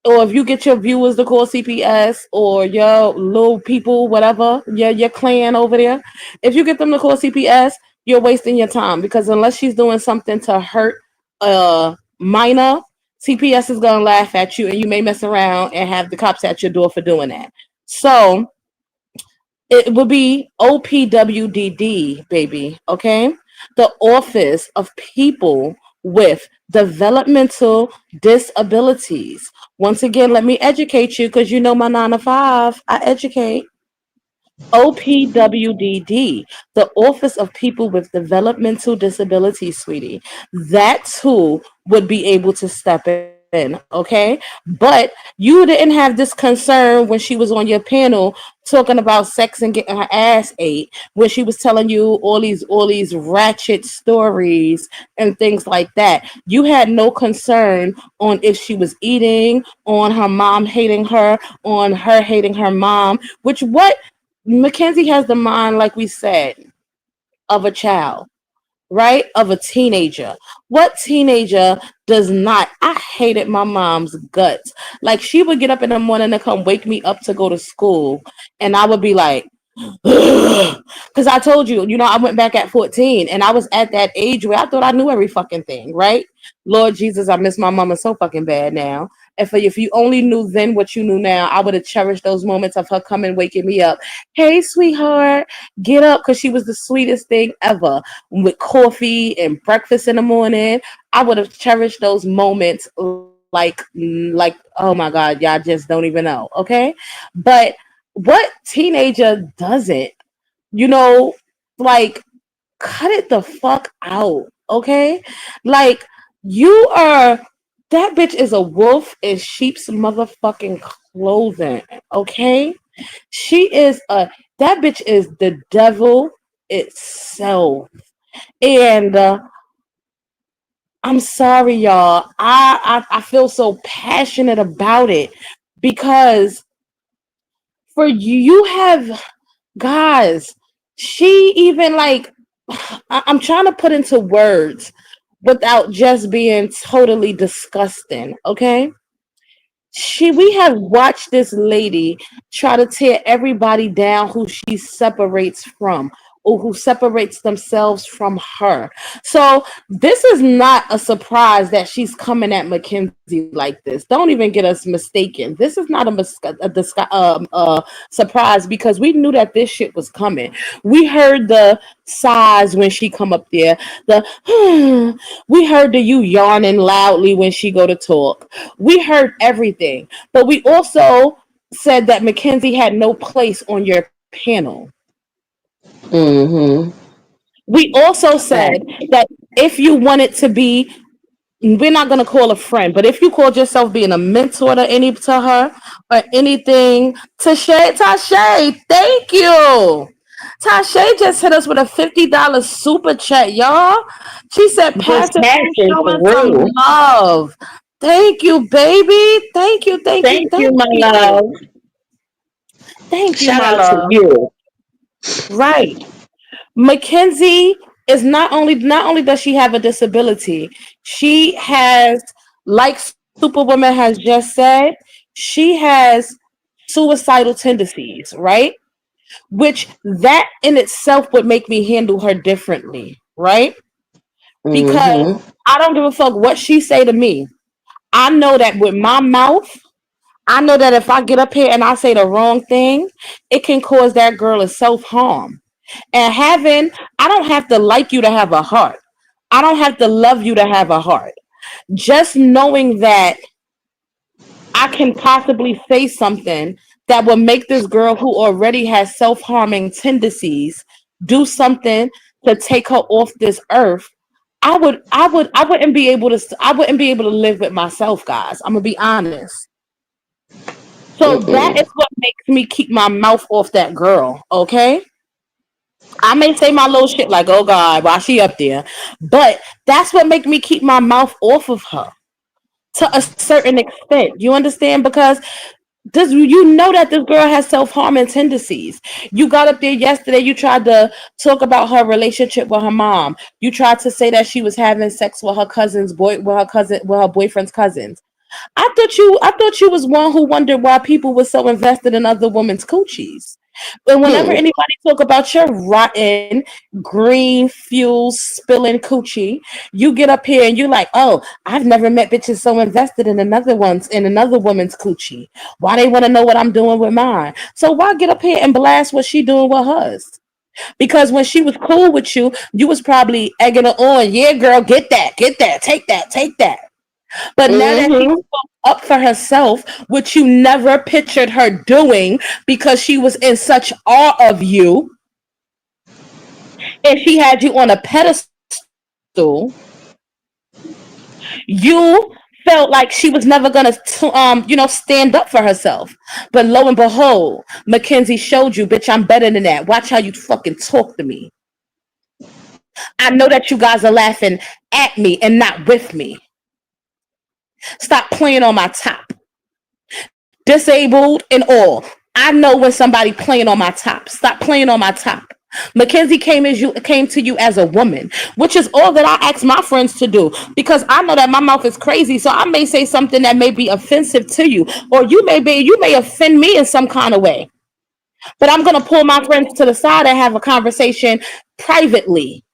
or if you get your viewers to call CPS or your little people, whatever, your clan over there, if you get them to call CPS, you're wasting your time because unless she's doing something to hurt a minor, CPS is gonna laugh at you and you may mess around and have the cops at your door for doing that. So it will be OPWDD, baby. Okay, the Office of People with Developmental Disabilities. Once again, let me educate you because you know my 9 to 5. I educate. OPWDD, the Office of People with Developmental Disabilities, sweetie. That's who would be able to step in, okay? But you didn't have this concern when she was on your panel talking about sex and getting her ass ate, when she was telling you all these ratchet stories and things like that. You had no concern on if she was eating, on her mom hating her, on her hating her mom, which what Mackenzie has the mind, like we said, of a child, right? Of a teenager. What teenager does not? I hated my mom's guts. Like she would get up in the morning to come wake me up to go to school, and I would be like, because I told you, I went back at 14 and I was at that age where I thought I knew every fucking thing, right? Lord Jesus, I miss my mama so fucking bad now. If you only knew then what you knew now, I would have cherished those moments of her coming waking me up. Hey, sweetheart, get up, because she was the sweetest thing ever with coffee and breakfast in the morning. I would have cherished those moments like oh my god, y'all just don't even know, okay? But what teenager doesn't? You know, like cut it the fuck out, okay? Like you are that bitch is a wolf in sheep's motherfucking clothing, okay? She is a that bitch is the devil itself. And I'm sorry, y'all. I feel so passionate about it because for you have guys, she even like I'm trying to put into words without just being totally disgusting, okay? We have watched this lady try to tear everybody down who she separates from or who separates themselves from her. So this is not a surprise that she's coming at Mackenzie like this. Don't even get us mistaken. This is not a surprise because we knew that this shit was coming. We heard the sighs when she come up there. We heard the you yawning loudly when she go to talk. We heard everything, but we also said that Mackenzie had no place on your panel. Mm-hmm. We also said Right. that if you wanted to be, we're not going to call a friend, but if you called yourself being a mentor to her or anything, Tashay, thank you. Tashay just hit us with a $50 super chat, y'all. She said, Just "Pastor, passion for showing some real. love." Thank you, baby. Thank you, Thank my you. love. Thank you, Shout my out to love. you. Right. Mackenzie is not only does she have a disability, she has, like Superwoman has just said, she has suicidal tendencies, right? Which that in itself would make me handle her differently, right? Because Mm-hmm. I don't give a fuck what she say to me. I know that with my mouth, I know that if I get up here and I say the wrong thing, it can cause that girl a self harm. And I don't have to like you to have a heart. I don't have to love you to have a heart. Just knowing that I can possibly say something that will make this girl who already has self-harming tendencies do something to take her off this earth. I wouldn't be able to I wouldn't be able to live with myself, guys. I'm gonna be honest. So that is Mm-mm. what makes me keep my mouth off that girl, okay? I may say my little shit like, oh God, why she up there? But that's what make me keep my mouth off of her to a certain extent. You understand? Because this, you know that this girl has self-harming tendencies. You got up there yesterday, you tried to talk about her relationship with her mom. You tried to say that she was having sex with her cousin's boy, with her boyfriend's cousins. I thought you was one who wondered why people were so invested in other women's coochies. But whenever Hmm. anybody talk about your rotten green fuel spilling coochie, you get up here and you're like, oh, I've never met bitches so invested in another woman's coochie. Why they want to know what I'm doing with mine? So why get up here and blast what she doing with hers? Because when she was cool with you was probably egging her on. Yeah, girl, get that, take that. But now that she Hmm. spoke up for herself, which you never pictured her doing because she was in such awe of you and she had you on a pedestal, you felt like she was never gonna, stand up for herself. But lo and behold, Mackenzie showed you, bitch, I'm better than that. Watch how you fucking talk to me. I know that you guys are laughing at me and not with me. Stop playing on my top. Disabled and all. I know when somebody playing on my top. Stop playing on my top. Mackenzie came to you as a woman, which is all that I ask my friends to do because I know that my mouth is crazy. So I may say something that may be offensive to you, or you may offend me in some kind of way. But I'm gonna pull my friends to the side and have a conversation privately,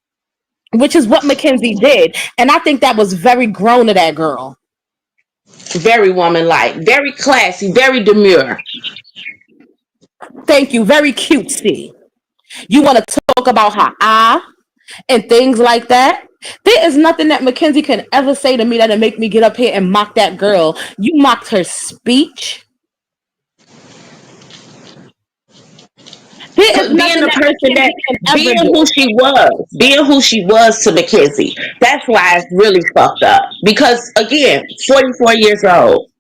which is what Mackenzie did, and I think that was very grown of that girl. Very woman-like, very classy, very demure. Thank you, very cutesy. You want to talk about how and things like that. There is nothing that Mackenzie can ever say to me that'll make me get up here and mock that girl. You mocked her speech. There is Being nothing the that person that Mackenzie can ever do. being who she was to Mackenzie. That's why it's really fucked up. Because again, 44 years old,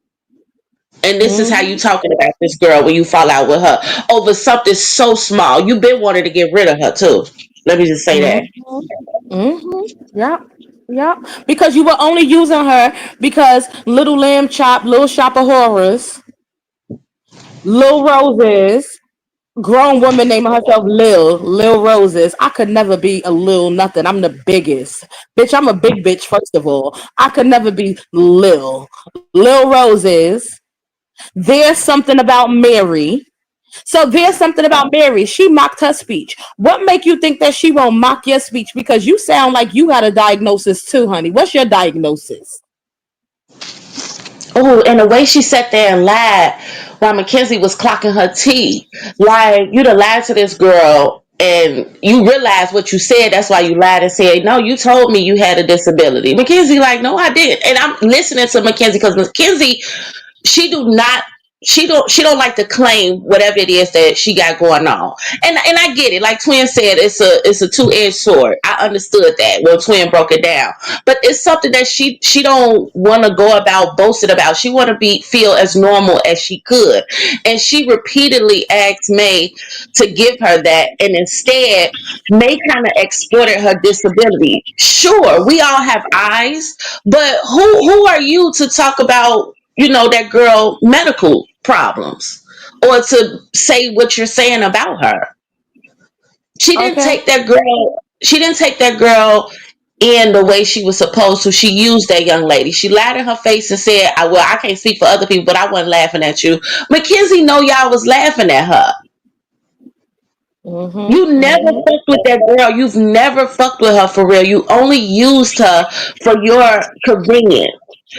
and this is how you Mm-hmm. talking about this girl when you fall out with her over something so small. You've been wanting to get rid of her too. Let me just say that. Mm-hmm. Mm-hmm. Yeah. Yeah. Because you were only using her because Little Lamb Chop, Little Shop of Horrors, Little Roses, grown woman naming herself Lil Roses. I could never be a Lil nothing. I'm the biggest. Bitch, I'm a big bitch, first of all. I could never be Lil Roses. There's something about Mary. So there's something about Mary. She mocked her speech. What make you think that she won't mock your speech? Because you sound like you got a diagnosis too, honey. What's your diagnosis? Oh, and the way she sat there and lied while Mackenzie was clocking her tea. Like, you'd have lied to this girl and you realized what you said. That's why you lied and said, no, you told me you had a disability. Mackenzie, like, no, I didn't. And I'm listening to Mackenzie because Mackenzie, she do not she don't like to claim whatever it is that she got going on. And I get it. Like Twin said, it's a two-edged sword. I understood that when Twin broke it down. But it's something that she don't want to go about boasting about. She want to be feel as normal as she could. And she repeatedly asked May to give her that, and instead May kind of exploited her disability. Sure, we all have eyes, but who are you to talk about, that girl medical problems or to say what you're saying about her? She didn't Okay. take that girl. She didn't take that girl in the way she was supposed to. She used that young lady. She lied in her face and said, "Well, I can't speak for other people, but I wasn't laughing at you." Mackenzie know y'all was laughing at her. Mm-hmm. You never Mm-hmm. fucked with that girl. You've never fucked with her for real. You only used her for your convenience.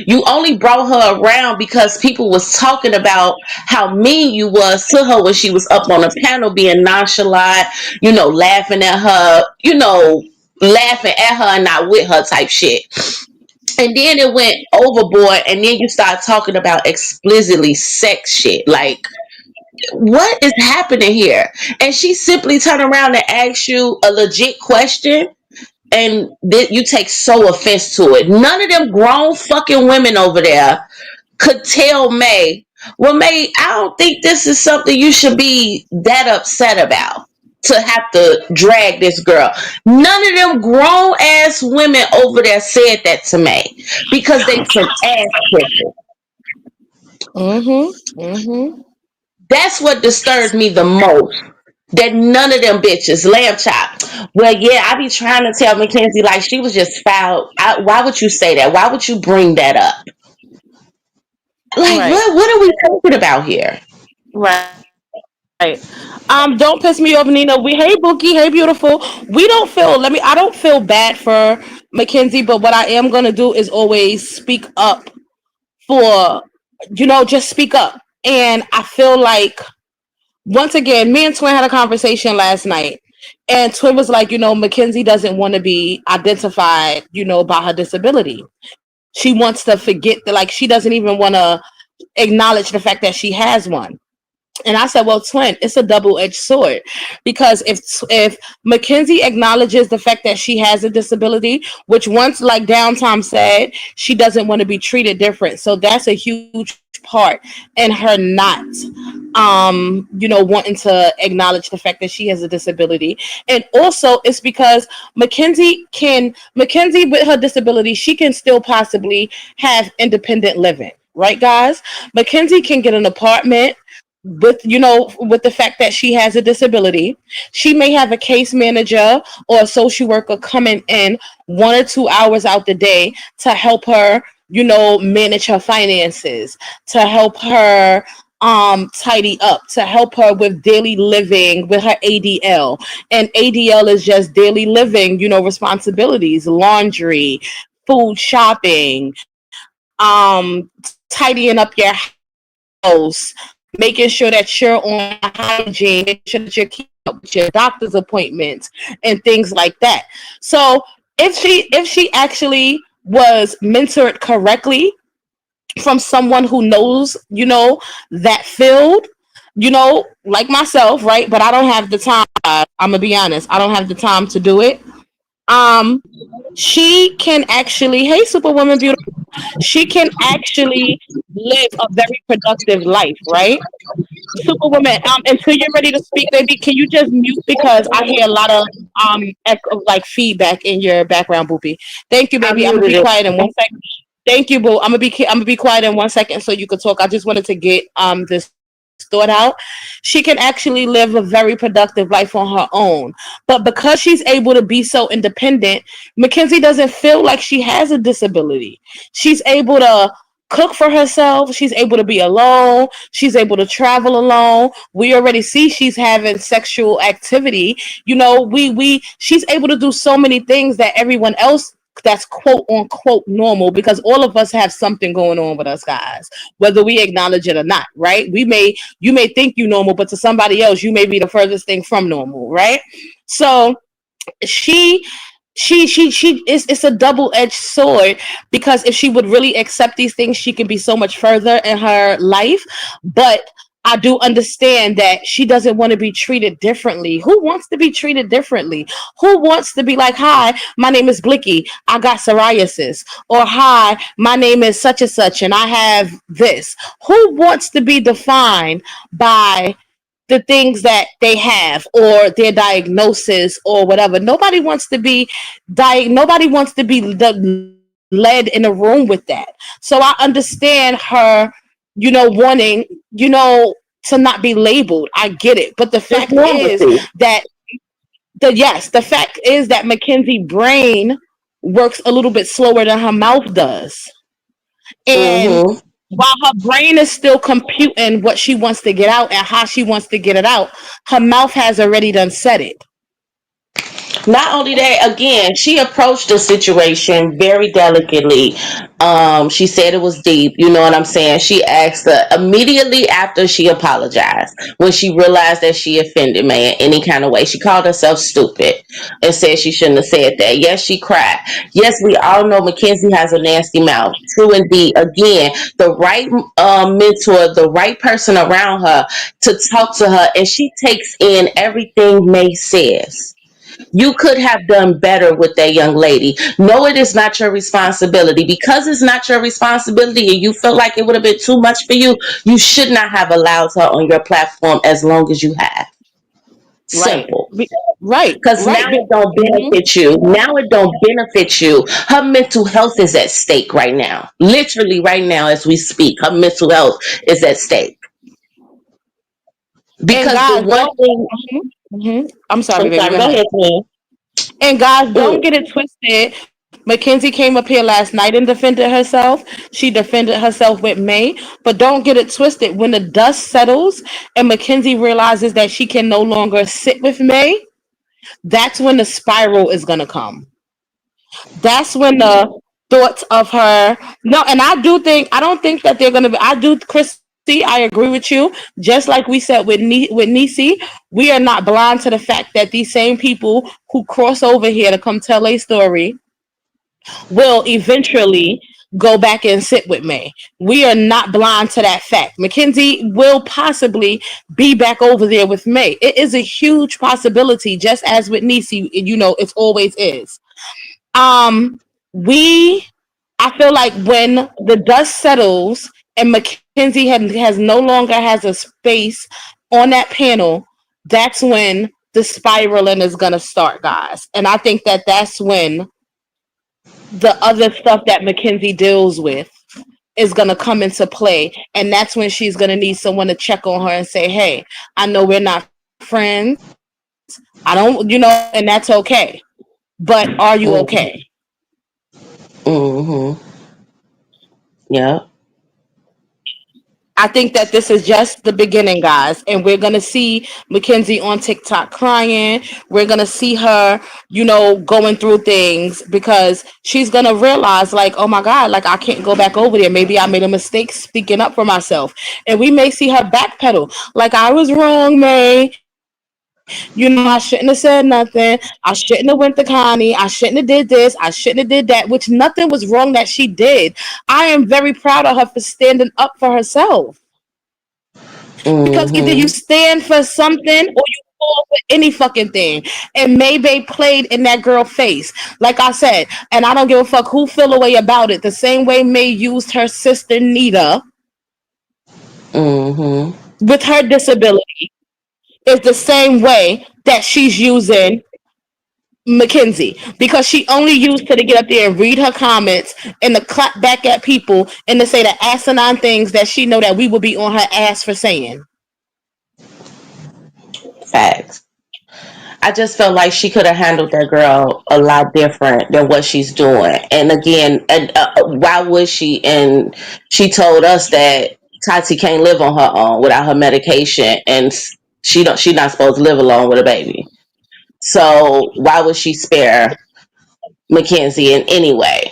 You only brought her around because people was talking about how mean you was to her when she was up on a panel being nonchalant, laughing at her, laughing at her and not with her type shit. And then it went overboard, and then you start talking about explicitly sex shit. Like, what is happening here? And she simply turned around and asked you a legit question, and you take so offense to it. None of them grown fucking women over there could tell May, well, May, I don't think this is something you should be that upset about to have to drag this girl. None of them grown ass women over there said that to May because they some ass kissing. Mhm. Mhm. That's what disturbed me the most. That none of them bitches lamb chop. Well, yeah, I be trying to tell McKenzie like she was just foul. Why would you say that? Why would you bring that up? Like, Right. what are we talking about here? Right. Don't piss me off, Nina. Hey Bookie, hey beautiful. We don't feel I don't feel bad for Mackenzie, but what I am gonna do is always speak up for just speak up. And I feel like once again, me and Twin had a conversation last night. And Twin was like, Mackenzie doesn't want to be identified, by her disability. She wants to forget that, like, she doesn't even want to acknowledge the fact that she has one. And I said, well, Twin, it's a double-edged sword, because if Mackenzie acknowledges the fact that she has a disability, which once, like Downtime said, she doesn't want to be treated different. So that's a huge part in her not wanting to acknowledge the fact that she has a disability. And also it's because Mackenzie with her disability, she can still possibly have independent living, right, guys? Mackenzie can get an apartment with the fact that she has a disability. She may have a case manager or a social worker coming in 1 or 2 hours out the day to help her, manage her finances, to help her tidy up, to help her with daily living with her ADL. And ADL is just daily living, responsibilities, laundry, food, shopping, tidying up your house, making sure that you're on hygiene, making sure that you're keeping up with your doctor's appointments and things like that. So if she actually was mentored correctly from someone who knows, that field, like myself, right? But I don't have the time. I'm gonna be honest. I don't have the time to do it. Um, she can actually, hey, Superwoman, beautiful. She can actually live a very productive life, right? Superwoman, until you're ready to speak, baby, can you just mute, because I hear a lot of like feedback in your background, Boopy. Thank you, I baby. I'm gonna muted be it. quiet in 1 second. Thank you, boo. I'm gonna be quiet in 1 second so you can talk. I just wanted to get this thought out. She can actually live a very productive life on her own, but because she's able to be so independent, Mackenzie doesn't feel like she has a disability. She's able to cook for herself. She's able to be alone. She's able to travel alone. We already see she's having sexual activity. She's able to do so many things that everyone else that's quote unquote normal, because all of us have something going on with us, guys, whether we acknowledge it or not, right? You may think you normal, but to somebody else you may be the furthest thing from normal, right? So she it's a double-edged sword, because if she would really accept these things, she can be so much further in her life. But I do understand that she doesn't want to be treated differently. Who wants to be treated differently? Who wants to be like, hi, my name is Blicky, I got psoriasis, or hi, my name is such and such and I have this? Who wants to be defined by the things that they have or their diagnosis or whatever? Nobody wants to be led in a room with that. So I understand her, wanting, to not be labeled. I get it. But the It's fact is normalcy. that the fact is that Mackenzie brain works a little bit slower than her mouth does. And Mm-hmm. while her brain is still computing what she wants to get out and how she wants to get it out, her mouth has already done said it. Not only that, again, she approached the situation very delicately. She said it was deep. You know what I'm saying? She asked her immediately after she apologized, when she realized that she offended me in any kind of way. She called herself stupid and said she shouldn't have said that. Yes, she cried. Yes, we all know McKenzie has a nasty mouth. True indeed. Again, the right mentor, the right person around her to talk to her, and she takes in everything May says. You could have done better with that young lady. No, it is not your responsibility. Because it's not your responsibility and you felt like it would have been too much for you, you should not have allowed her on your platform as long as you have. Right. Simple. Right. Because now Right. it don't Mhm. benefit you. Now it don't benefit you. Her mental health is at stake right now. Literally right now as we speak, her mental health is at stake. And Because the guys, one don't. thing, I'm sorry, I'm baby. sorry, Go go ahead. ahead, man. And guys, don't Mm, get it twisted. Mackenzie came up here last night and defended herself. She defended herself with May. But don't get it twisted. When the dust settles and Mackenzie realizes that she can no longer sit with May, that's when the spiral is gonna come. That's when the thoughts of her. No, and I don't think that they're gonna be. I do, Chrissy. I agree with you. Just like we said with with Nisi, we are not blind to the fact that these same people who cross over here to come tell a story will eventually go back and sit with me. We are not blind to that fact. Mackenzie will possibly be back over there with May. It is a huge possibility, just as with Nisi, it always is. We I feel like when the dust settles and Mackenzie has no longer has a space on that panel, that's when the spiraling is gonna start, guys. And I think that that's when the other stuff that Mackenzie deals with is gonna come into play, and that's when she's gonna need someone to check on her and say, "Hey, I know we're not friends. I don't, and that's okay. But are you okay?" mm, mm-hmm. Yeah. I think that this is just the beginning, guys, and we're gonna see Mackenzie on TikTok crying. We're gonna see her, going through things because she's gonna realize, like, oh my God, like I can't go back over there. Maybe I made a mistake speaking up for myself, and we may see her backpedal. Like I was wrong, May. I shouldn't have said nothing. I shouldn't have went to Connie. I shouldn't have did this. I shouldn't have did that. Which nothing was wrong that she did. I am very proud of her for standing up for herself. Because either you Mm-hmm. stand for something or you fall for any fucking thing. And Maybe played in that girl face. Like I said, and I don't give a fuck who feel a way about it. The same way May used her sister Nita Mm-hmm. with her disability is the same way that she's using Mackenzie, because she only used her to get up there and read her comments and to clap back at people and to say the asinine things that she know that we will be on her ass for saying. Facts. I just felt like she could have handled that girl a lot different than what she's doing. And again, why would she? And she told us that Tati can't live on her own without her medication, and she not supposed to live alone with a baby. So why would she spare Mackenzie in any way?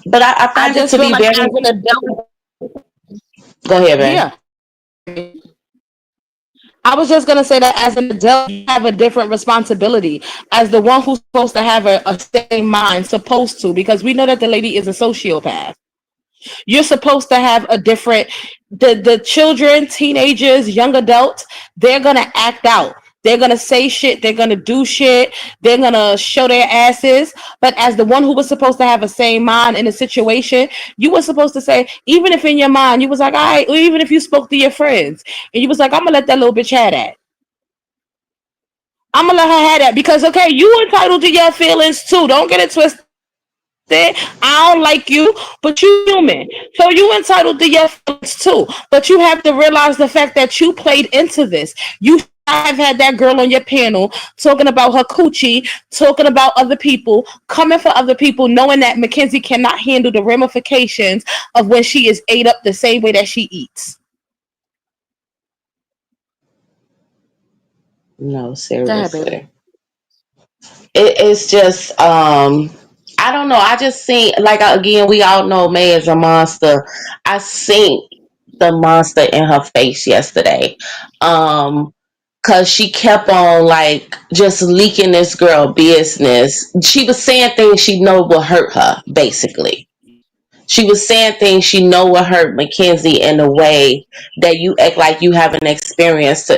But I I find it just to feel be like very. as an adult, Go ahead, man. yeah. I was just gonna say that as an adult, you have a different responsibility as the one who's supposed to have a sane mind, supposed to, because we know that the lady is a sociopath. You're supposed to have a different. The children, teenagers, young adults, they're gonna act out. They're gonna say shit. They're gonna do shit. They're gonna show their asses. But as the one who was supposed to have a sane mind in a situation, you were supposed to say, even if in your mind you was like, all right, or even if you spoke to your friends and you was like, I'm gonna let that little bitch have that. I'm gonna let her have that because okay, you entitled to your feelings too. Don't get it twisted. I don't like you, but you human, so you entitled to your feelings too. But you have to realize the fact that you played into this. You should not have had that girl on your panel talking about her coochie, talking about other people, coming for other people, knowing that Mackenzie cannot handle the ramifications of when she is ate up the same way that she eats. No, Go ahead, baby. seriously. it's just I don't know. I just seen, like, again, we all know May is a monster. I seen the monster in her face yesterday. Um Cause she kept on like just leaking this girl business. She was saying things she know will hurt her, basically. She was saying things she know will hurt McKenzie in a way that you act like you haven't experienced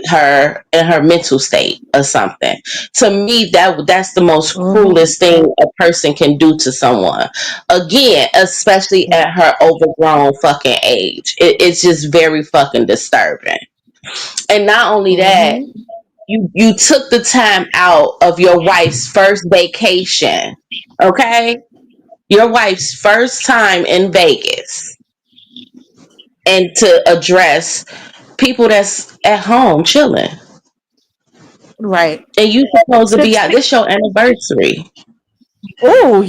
her in her mental state or something. To me, that's the most Mm-hmm. cruelest thing a person can do to someone. Again, especially at her overgrown fucking age. It's just very fucking disturbing. And not only that, Mm-hmm. you took the time out of your wife's first vacation. Okay? Your wife's first time in Vegas, and to address people that's at home chilling. Right. And you supposed to be Six out. This your anniversary. Oh,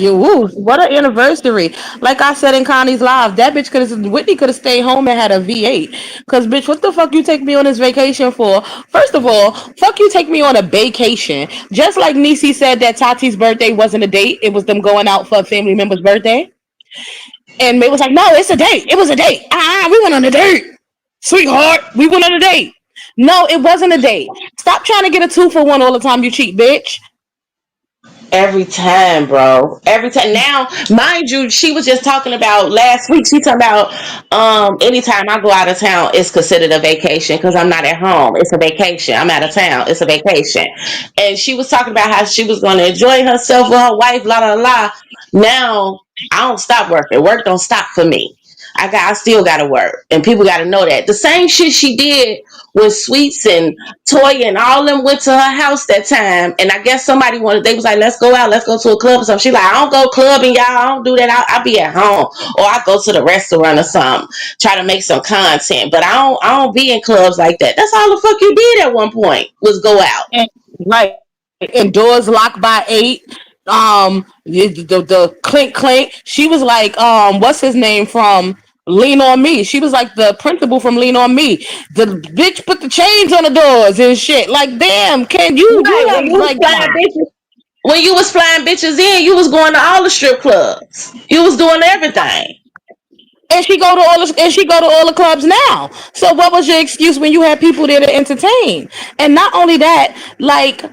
what an anniversary. Like I said in Connie's live, that bitch could have Whitney could have stayed home and had a V8. Cause bitch, what the fuck you take me on this vacation for? First of all, fuck you take me on a vacation. Just like Nisi said that Tati's birthday wasn't a date, it was them going out for a family member's birthday. And May was like, no, it's a date. It was a date. We went on a date. Sweetheart, we went on a date. No, it wasn't a date. Stop trying to get a 2 for 1 all the time, you cheap bitch. Every time, bro. Every time. Now, mind you, she was just talking about last week. She talking about anytime I go out of town, it's considered a vacation because I'm not at home. It's a vacation. I'm out of town. It's a vacation. And she was talking about how she was going to enjoy herself with her wife. La la la. Now I don't stop working. Work don't stop for me. I still gotta work, and people gotta know that. The same shit she did when Sweets and Toya and all them went to her house that time, and I guess somebody wanted. They was like, "Let's go out, let's go to a club or something." She like, "I don't go clubbing, y'all. I don't do that. I be at home, or I go to the restaurant or something, try to make some content. But I don't be in clubs like that. That's all the fuck you did at one point was go out." And right, and doors locked by 8. The clink clink. She was like, what's his name from Lean on Me? She was like the principal from Lean on Me. The bitch put the chains on the doors and shit. Like, damn, can you Right, have like when you was flying bitches in, you was going to all the strip clubs. You was doing everything. and she go to all the clubs now. So what was your excuse when you had people there to entertain? And not only that, like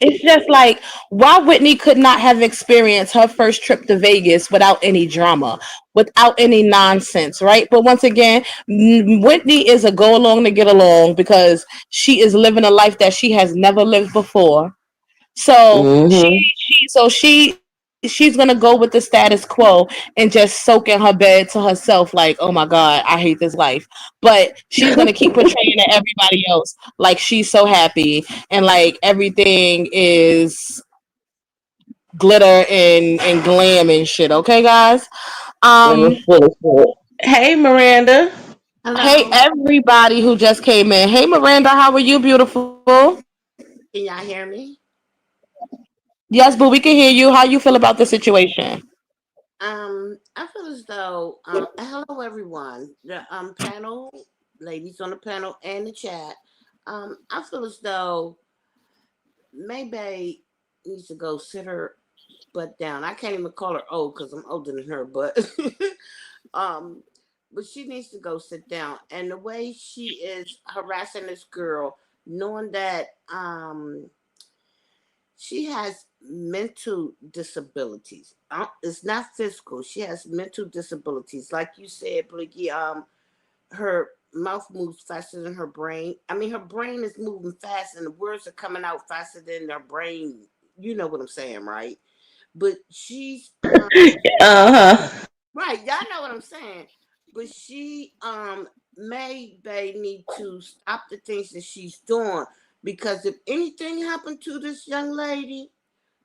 it's just like why Whitney could not have experienced her first trip to Vegas without any drama, without any nonsense, right? But once again, Whitney is a go along to get along because she is living a life that she has never lived before. So Mm-hmm. she's gonna go with the status quo and just soak in her bed to herself, like, oh my god, I hate this life. But she's gonna keep portraying to everybody else like she's so happy and like everything is glitter and glam and shit. Okay, guys. And Um, it's full of shit. Hey, Miranda. hey Hello. everybody who just came in. Hey Miranda, how are you, beautiful? Can y'all hear me? Yes, but we can hear you. How you feel about the situation? I feel as though hello everyone. The panel, ladies on the panel and the chat. I feel as though maybe needs to go sit her butt down. I can't even call her old because I'm older than her, but um but she needs to go sit down. And the way she is harassing this girl, knowing that she has mental disabilities. It's not physical. She has mental disabilities. Like you said, Blicky, her mouth moves faster than her brain. I mean, her brain is moving fast and the words are coming out faster than her brain. You know what I'm saying, right? But she's Uh-huh. right, y'all know what I'm saying. But she may need to stop the things that she's doing because if anything happened to this young lady,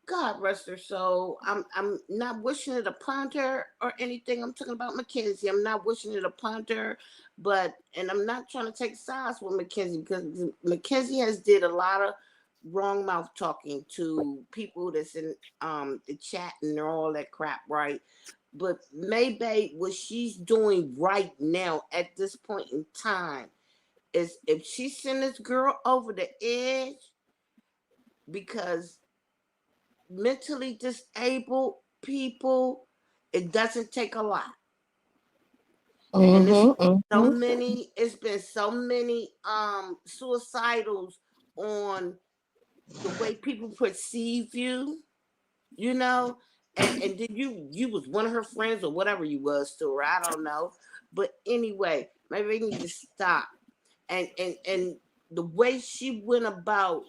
God rest her soul. I'm not wishing it upon her or anything. I'm talking about McKenzie. I'm not wishing it upon her, but and I'm not trying to take sides with McKenzie because McKenzie has did a lot of wrong mouth talking to people that's in the chat and all that crap, right? But maybe what she's doing right now at this point in time is if she send this girl over the edge, because mentally disabled people, it doesn't take a lot. And Mm-hmm. Mm-hmm. it's been so many suicidals on the way people perceive you, you know. And then you was one of her friends or whatever you was to her, I don't know. But anyway, maybe they need to stop. And the way she went about,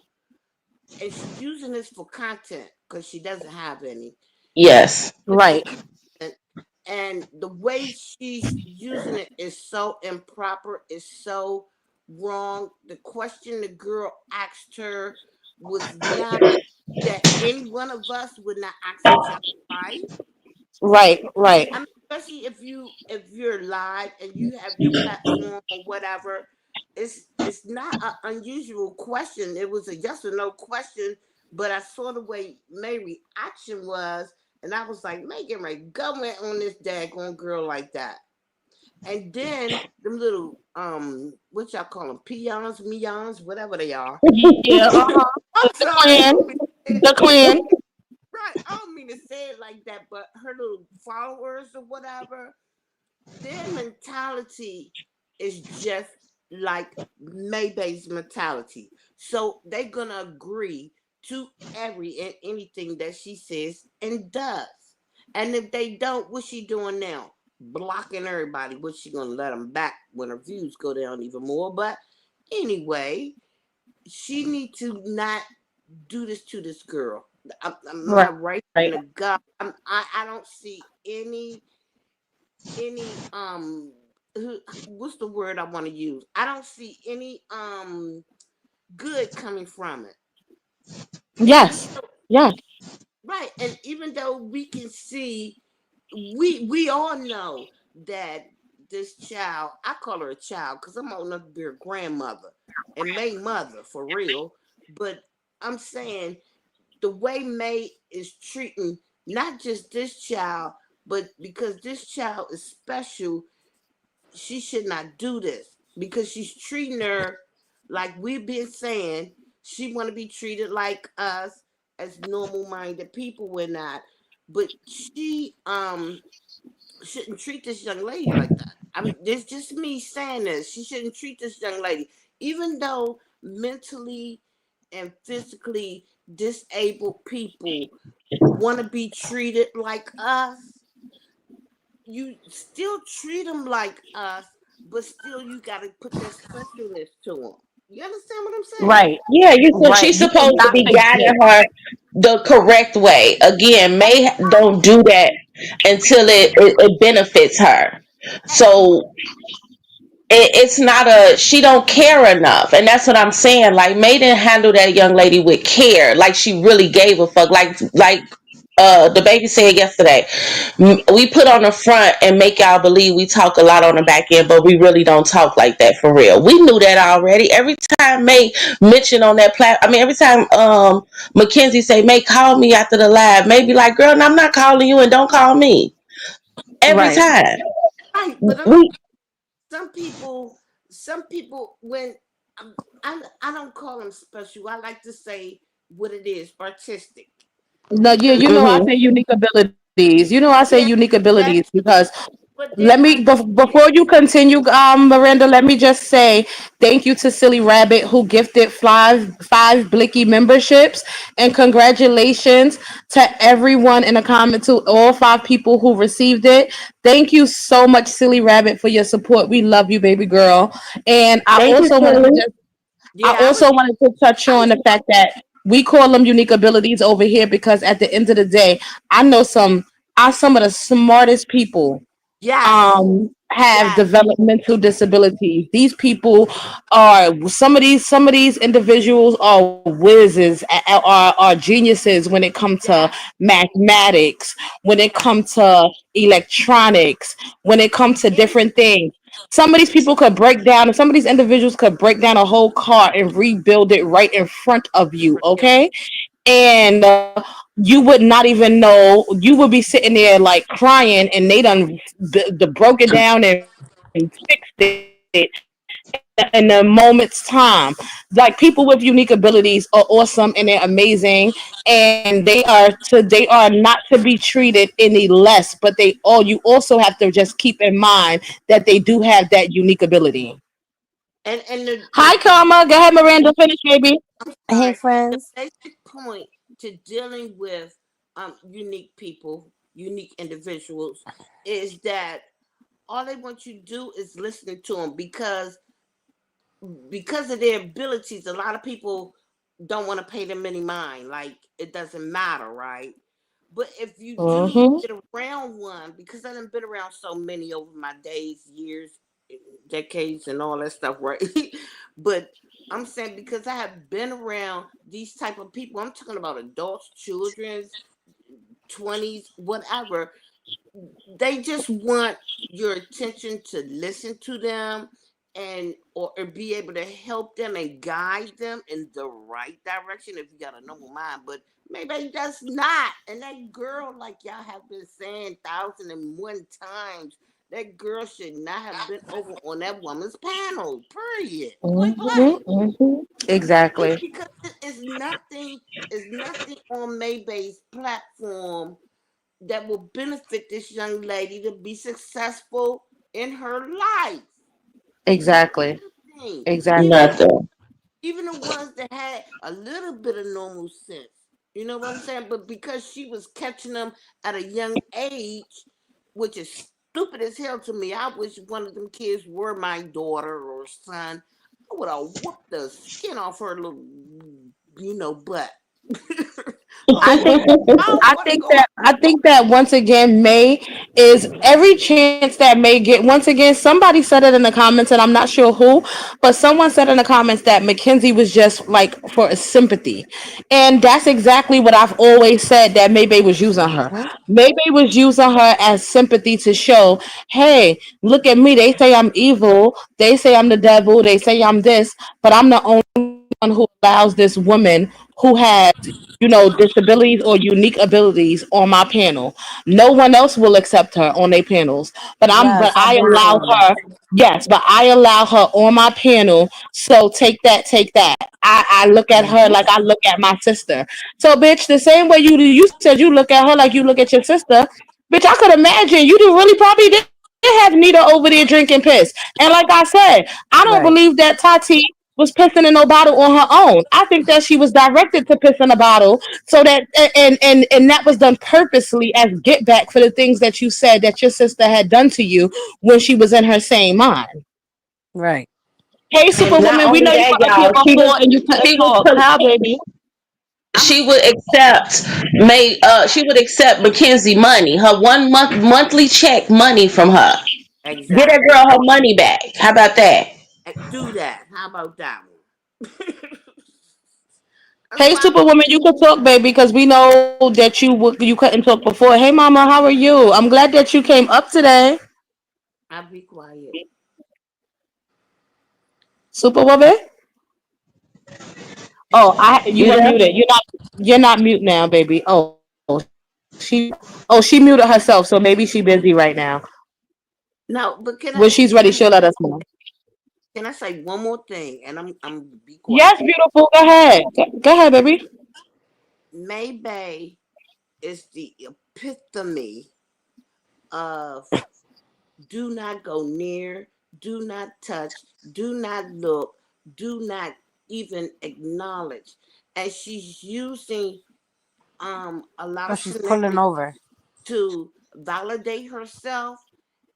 and she's using this for content because she doesn't have any. She's Yes. using it for Right. content, and the way she's using it is so improper, is so wrong. The question the girl asked her was not that any one of us would not ask each other, right? Right. Right. I mean, especially if you're live and you have your platform or whatever, it's not an unusual question. It was a yes or no question, but I saw the way May reaction was, and I was like, Megan, right, go on this daggone girl like that. And then them little what y'all call them, peons, meons, whatever they are. Yeah. Uh-huh. I'm The sorry, I clan. don't mean to say it The like that. clan. Right, I don't mean to say it like that, but her little followers or whatever, their mentality is just like Maybay's mentality. So they're gonna agree to every and anything that she says and does. And if they don't, what's she doing now? Blocking everybody. What's she gonna let them back when her views go down even more? But anyway, she need to not do this to this girl. My Right. right in the gut. I don't see any what's the word I want to use? I don't see any good coming from it. Even Yes. though, Yes. right, and even though we can see, we all know that this child, I call her a child because I'm old enough to be her grandmother and May mother for real. But I'm saying the way May is treating not just this child, but because this child is special, she should not do this because she's treating her like we've been saying. She want to be treated like us as normal minded people. We're not, but she shouldn't treat this young lady like that. I mean, it's just me saying this. She shouldn't treat this young lady, even though mentally and physically disabled people want to be treated like us. You still treat them like us, but still you got to put that specialness to them. You understand what I'm saying? Right. Yeah, Right. she's You supposed to cannot be guiding forget. her the correct way. Again, May don't do that until it benefits her. So it's not a she don't care enough, and that's what I'm saying. Like May didn't handle that young lady with care, like she really gave a fuck. Like the baby said yesterday, we put on the front and make y'all believe we talk a lot on the back end, but we really don't talk like that for real. We knew that already. Every time May mentioned on that platform, I mean, every time McKenzie say, May, call me after the live, May be like, girl, I'm not calling you and don't call me. Every Right. time. Right, but We some people, some people, when I don't call them special. I like to say what it is, artistic, No, yeah, because I say hmm unique abilities. I say unique yeah, abilities because but let they me are before you continue, Miranda. Let me just say thank you to Silly Rabbit who gifted five Blicky memberships, and congratulations to everyone in the comment to all five people who received it. Thank you so much, Silly Rabbit, for your support. We love you, baby girl. And thank you, Silly. I yeah. also wanted to touch I on was the fact that we call them unique abilities over here because at the end of the day, I know some of the smartest people yes, have yes, developmental disabilities. These people are some of these individuals are whizzes, are geniuses when it comes to yes, mathematics, when it yes. comes to electronics, when it comes to Any different things. Some of these people could break down, some of these individuals could break down a whole car and rebuild it right in front of you, yes, okay? And you would not even know. You would be sitting there like crying, and they done broke it down and fixed it, and you don't even know. in a moment's time. Like people with unique abilities are awesome and they're amazing, and they are not to be treated any less. But you also have to just keep in mind that they do have that unique ability. And Hi, Karma. Go ahead, Miranda. Finish, baby. I'm Hey, sorry. The friends. basic point to dealing with unique people, unique individuals, is that all they want you to do is listen to them because of their abilities. A lot of people don't want to pay them any mind. Like it doesn't matter, right? But if you do Mm-hmm. get around one, because I've been around so many over my days, years, decades, and all that stuff, right? But I'm saying because I have been around these type of people, I'm talking about adults, children's, 20s, whatever. They just want your attention to listen to them or be able to help them and guide them in the right direction if you got a normal mind. But maybe it does not. And that girl, like y'all have been saying 1,001 times, that girl should not have been over on that woman's panel. Period. Point Mm-hmm. blank. Mm-hmm. Exactly. Because it's nothing on Maybay's platform that will benefit this young lady to be successful in her life. Exactly. Nothing. Even Exactly. Nothing. even the ones that had a little bit of normal sense. You know what I'm saying? But because she was catching them at a young age, which is stupid as hell to me. I wish one of them kids were my daughter or son. I would have whooped the skin off her little, butt. I Oh, think I don't want to go. I think that once again May is every chance that May get. Once again, somebody said it in the comments, and I'm not sure who, but someone said in the comments that McKenzie was just like for a sympathy, and that's exactly what I've always said that Maybay was using her. Mhm. Maybay was using her as sympathy to show, hey, look at me. They say I'm evil. They say I'm the devil. They say I'm this, but I'm the only one who allows this woman who has disabilities or unique abilities on my panel. No one else will accept her on their panels. But Yes, I've I been allow saying that. her, yes, but I allow her on my panel. So take that. I look at her Mhm. like I look at my sister. So bitch, the same way you said you look at her like you look at your sister, bitch, I could imagine you do really probably did have Nita over there drinking piss. And like I said, I don't believe Right. that Tati was pissing in no bottle on her own. I think that she was directed to piss in a bottle so that and that was done purposely as get back for the things that you said that your sister had done to you when she was in her sane mind. Right. Hey, And not Superwoman, we only know you that, were up here y'all, before and you couldn't talk. How, baby? I'm she would accept she would accept McKenzie money, her monthly check money from her. Get that exactly. girl her money back. How about that? Do that. How about that one? That's Hey, why Superwoman, you could talk, baby, because we know that you couldn't talk before. Hey, Mama, how are you? I'm glad that you came up today. I'll be quiet. Superwoman. Oh, you You were there? muted. You're not mute now, baby. She muted herself, so maybe she busy right now. No, but When she's ready, she'll let us know. can I say one more thing? And I'm be Yes, quiet. beautiful. Go ahead. Go ahead, baby. Maybay is the epitome of do not go near, do not touch, do not look, do not even acknowledge. And she's using a lot Oh, of she's pulling shenanigans over. to validate herself,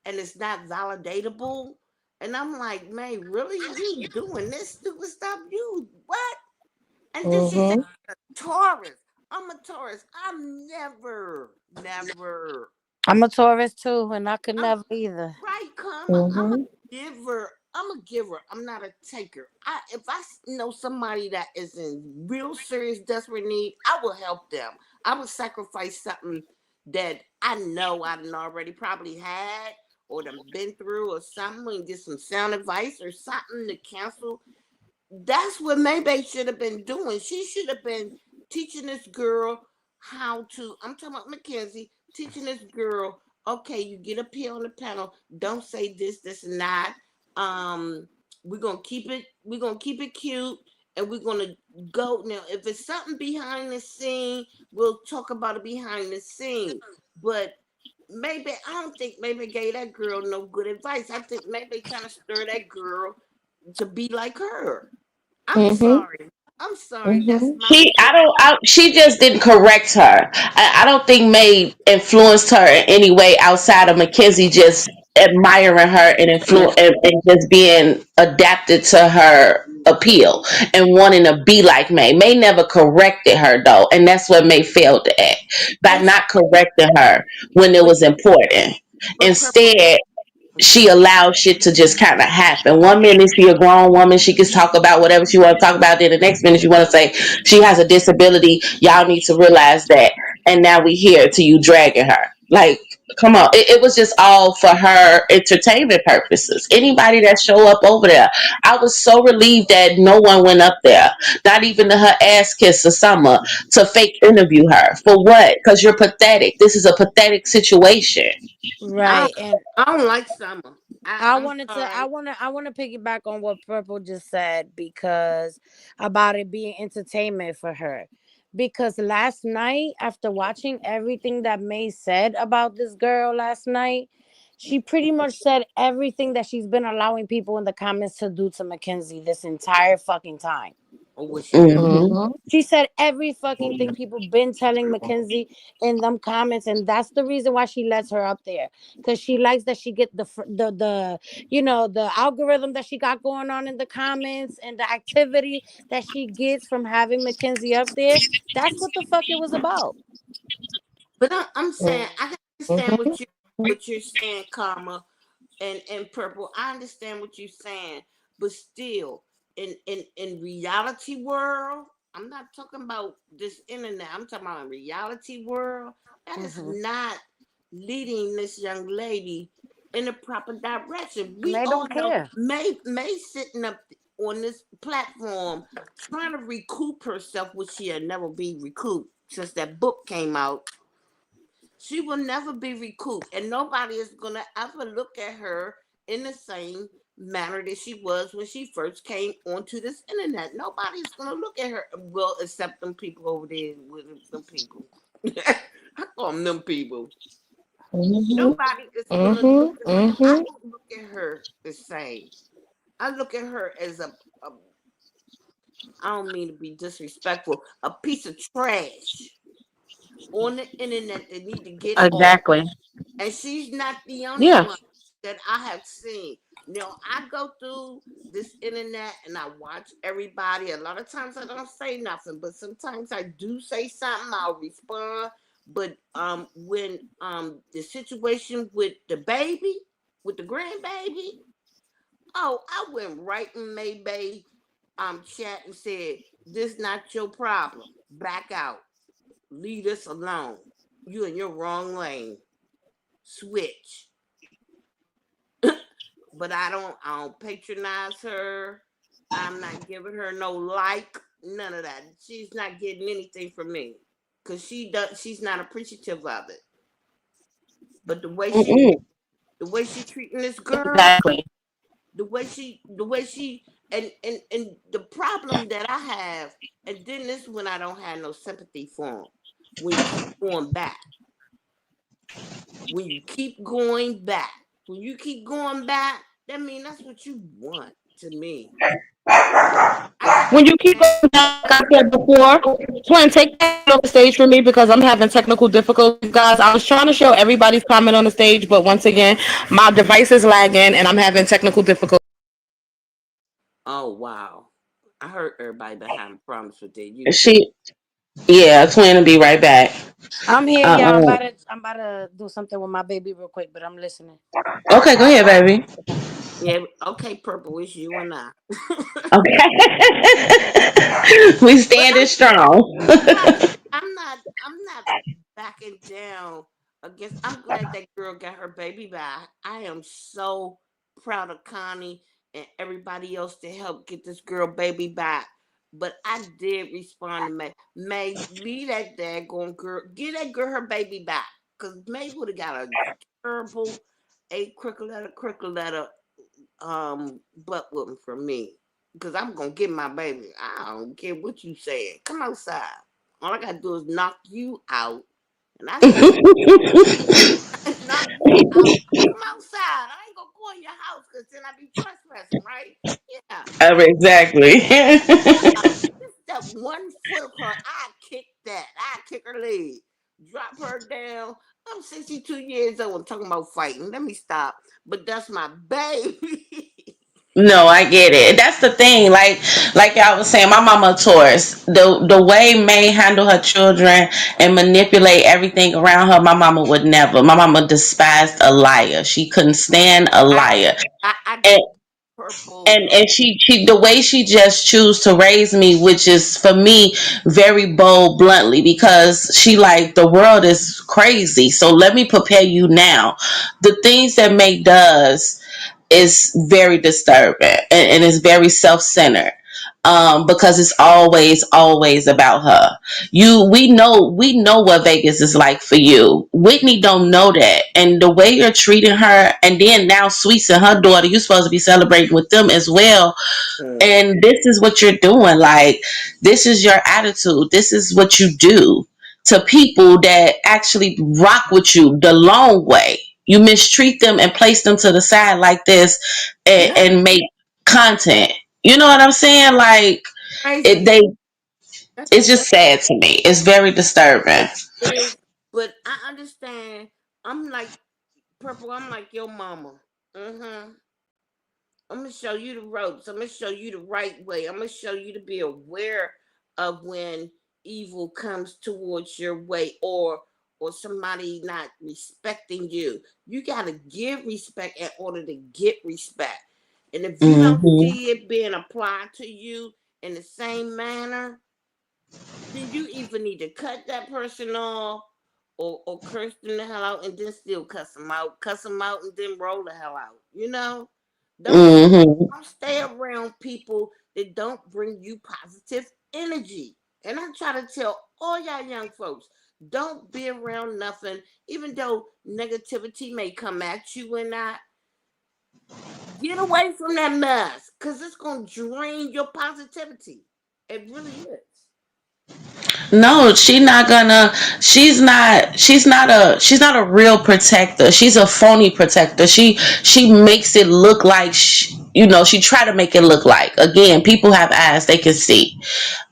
and it's not validatable. And I'm like, man, really? You doing this stupid stuff? You what? And then she said, Mm-hmm. Taurus. I'm a Taurus. I'm never. I'm a Taurus too, and I could I'm never either. right, karma. I'm a Mm-hmm. giver. I'm a giver. I'm not a taker. If I know somebody that is in real serious desperate need, I will help them. I would sacrifice something that I know I done already probably had or done been through or something and get some sound advice or something to cancel. That's what Maybach should have been doing. She should have been teaching this girl how to. I'm talking about McKenzie teaching this girl. Okay, you get up here on the panel. Don't say this, and that. Um, We're gonna keep it cute, and we're gonna go now. If it's something behind the scene, we'll talk about it behind the scene. But maybe I don't think maybe gave that girl no good advice. I think maybe trying to stir that girl to be like her. I'm Mhm. sorry. I'm sorry. That's Mhm. my She just didn't correct her. I don't think May influenced her in any way outside of McKenzie just admiring her and and just being adapted to her appeal and wanting to be like May. May never corrected her though, and that's what May failed at by and not correcting her when it but was important. but purple. Instead, she allows shit to just kind of happen. One minute she a grown woman, she can talk about whatever she want to talk about. Then the next minute she want to say she has a disability. Y'all need to realize that. And now we here to you dragging her. Like, come on. It was just all for her entertainment purposes. Anybody that show up over there, I was so relieved that no one went up there, not even to her ass kiss of Summer to fake interview her. For what? Because you're pathetic. This is a pathetic situation. I Right. And I don't like summer. I I'm wanted to sorry. I want to piggyback on what Purple just said because about it being entertainment for her. Because last night, after watching everything that May said about this girl last night, she pretty much said everything that she's been allowing people in the comments to do to Mackenzie this entire fucking time. Or what she do? Hmm. Mhm. She said every fucking thing people been telling Mackenzie in them comments, and that's the reason why she lets her up there, because she likes that she get the the algorithm that she got going on in the comments and the activity that she gets from having Mackenzie up there. That's what the fuck it was about. But I'm saying I can understand Mhm. what you're saying, karma and purple. I understand what you're saying, but still, in reality world, I'm not talking about this internet. I'm talking about in reality world. That is Hmm. not leading this young lady in the proper direction. We They all don't know care. May sitting up on this platform trying to recoup herself, which she'll never be recouped since that book came out. She will never be recouped, and nobody is gonna ever look at her in the same manner that she was when she first came onto this internet. Nobody's gonna look at her well, except them people over there with them people. I call them people. Mhm. Nobody is gonna look Mhm. at her. I Mhm. don't look at her the same. I look at her as a I don't mean to be disrespectful, a piece of trash on the internet that need to get off. Exactly. And she's not the only Yeah. one that I have seen. Now I go through this internet and I watch everybody. A lot of times I don't say nothing, but sometimes I do say something. I'll respond. But when the situation with the baby, with the grandbaby, oh, I went right in Maybay chat and said, "This not your problem. Back out. Leave us alone. You in your wrong lane. Switch." But I don't patronize her. I'm not giving her no like, none of that. She's not getting anything from me. Cause she's not appreciative of it. But Mm-mm. the way she treating this girl, Exactly. the way she and the problem that I have, and then this is when I don't have no sympathy for him. When you keep going back. When you keep going back. When you keep going back, that means that's what you want to me. I can When you keep understand. going down, like I said before, Twin, take that off the stage for me because I'm having technical difficulties, guys. I was trying to show everybody's comment on the stage, but once again, my device is lagging and I'm having technical difficulties. Oh wow. I heard everybody been having problems with their YouTube. She, yeah, twin will be right back. I'm here, y'all. Uh-uh. I'm about to do something with my baby real quick, but I'm listening. Okay, go ahead, baby. Yeah, okay, purple, it's you and I. Okay. We But standing strong. right. I'm not backing down against I'm glad that girl got her baby back. I am so proud of Connie and everybody else to help get this girl baby back. But I did respond to May. May, leave that daggone girl. Get that girl her baby back. Because May would have got a terrible a crickle letter butt whooping from me. Because I'm gonna get my baby. I don't care what you said. Come outside. All I gotta do is knock you out. And I know knock you out. Come outside. I ain't gonna go in your house because then I be trespassing, right? Yeah. Exactly. Just that 1 foot across. I kick that. I kick her leg. Drop her down. I'm 62 years old and talking about fighting. Let me stop. But that's my baby. No, I get it. That's the thing. Like I was saying, my mama a Taurus. The way May handle her children and manipulate everything around her, my mama would never. My mama despised a liar. She couldn't stand a I liar. I And get purple. and she the way she just choose to raise me, which is for me very bold, bluntly, because she like the world is crazy. So let me prepare you now. The things that May does is very disturbing, and it's very self-centered, because it's always about her. We know what Vegas is like for you. Whitney don't know that, and the way you're treating her, and then now Sweets and her daughter, you're supposed to be celebrating with them as well, Mm. and this is what you're doing. Like, this is your attitude. This is what you do to people that actually rock with you the long way. You mistreat them and place them to the side like this, Yeah, and make content. You know what I'm saying? Like, it crazy. they That's it's that's just sad to me. It's very disturbing. it is. But I understand. I'm like purple. I'm like your mama. Mm-hmm. I'm gonna show you the ropes. I'm gonna show you the right way. I'm gonna show you to be aware of when evil comes towards your way, or somebody not respecting you. You gotta give respect in order to get respect. And if you don't Hmm. see it being applied to you in the same manner, then you either need to cut that person off, or curse them the hell out and then still cuss them out and then roll the hell out. Don't Hmm. don't stay around people that don't bring you positive energy. And I try to tell all y'all young folks, don't be around nothing, even though negativity may come at you and not. Get away from that mess, because it's gonna drain your positivity. It really is. No, she's not a real protector. She's a phony protector. She makes it look like she try to make it look like, again, people have eyes, they can see.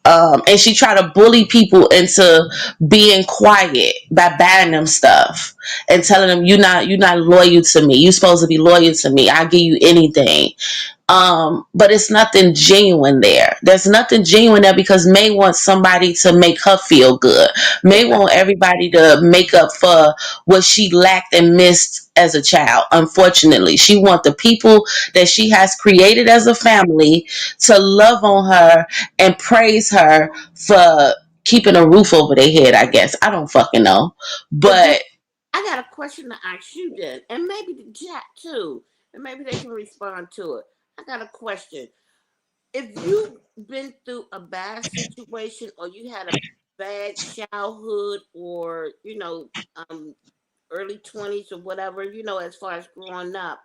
And she try to bully people into being quiet by buying them stuff and telling them, you're not loyal to me. You're supposed to be loyal to me. I'll give you anything. But it's nothing genuine there. There's nothing genuine there because May wants somebody to make her feel good. May want everybody to make up for what she lacked and missed as a child. Unfortunately, she wants the people that she has created as a family to love on her and praise her for keeping a roof over their head. I guess I don't fucking know, But then but I got a question to ask you then, and maybe the chat too, and maybe they can respond to it. I got a question. If you've been through a bad situation, or you had a bad childhood, or early 20s or whatever, as far as growing up,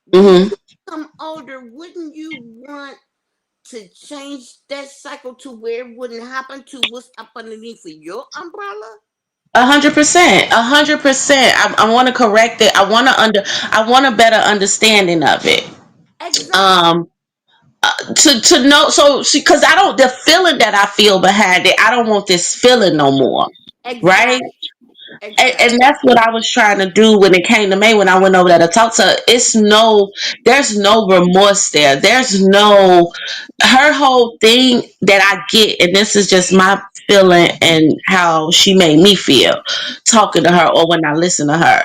when mhm. you become older, wouldn't you want to change that cycle to where it wouldn't happen to what's up underneath of your umbrella? 100%, 100%. I want to correct it. I want a better understanding of it. Exactly. Um, to know, so because I don't, the feeling that I feel behind it, I don't want this feeling no more. Right? Exactly. And Exactly. that's what I was trying to do when it came to May, when I went over there to talk to her. There's no remorse there. There's no, her whole thing that I get, and this is just my feeling and how she made me feel talking to her or when I listen to her.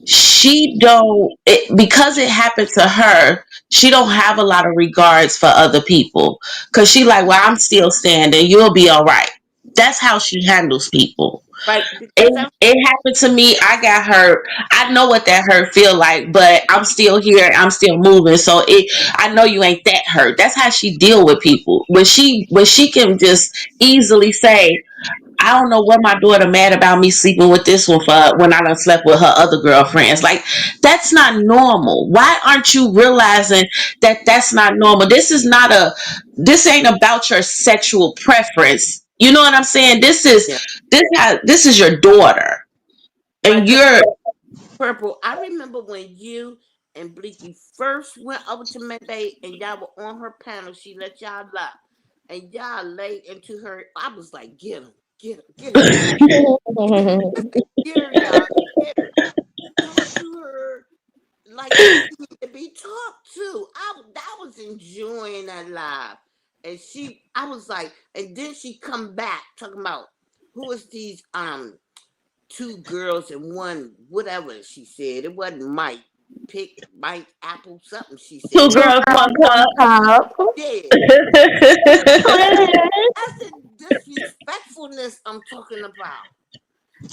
She don't, because it happened to her, she don't have a lot of regards for other people. Cause she like, well, I'm still standing, you'll be all right. That's how she handles people. Right. it, Because that's it happened to me. I got hurt. I know what that hurt feel like, but I'm still here. I'm still moving. So I know you ain't that hurt. That's how she deal with people. When she can just easily say, I don't know what my daughter mad about me sleeping with this one for when I done slept with her other girlfriends. Like, that's not normal. Why aren't you realizing that that's not normal? This ain't about your sexual preference. You know what I'm saying? Yeah. This is your daughter, and Right. you're Purple, I remember when you and Bleaky first went over to Mayday and y'all were on her panel. She let y'all laugh. And y'all laid into her. I was like, get her, y'all. Get her, y'all. Get her. Talk to her like she needed to be talked to. I was enjoying that live. And I was like, and then she come back talking about who is these two girls and one whatever she said. It wasn't Mike Apple something she two said. Two girls, one girls, one cup. cup. Yeah. That's the disrespectfulness I'm talking about.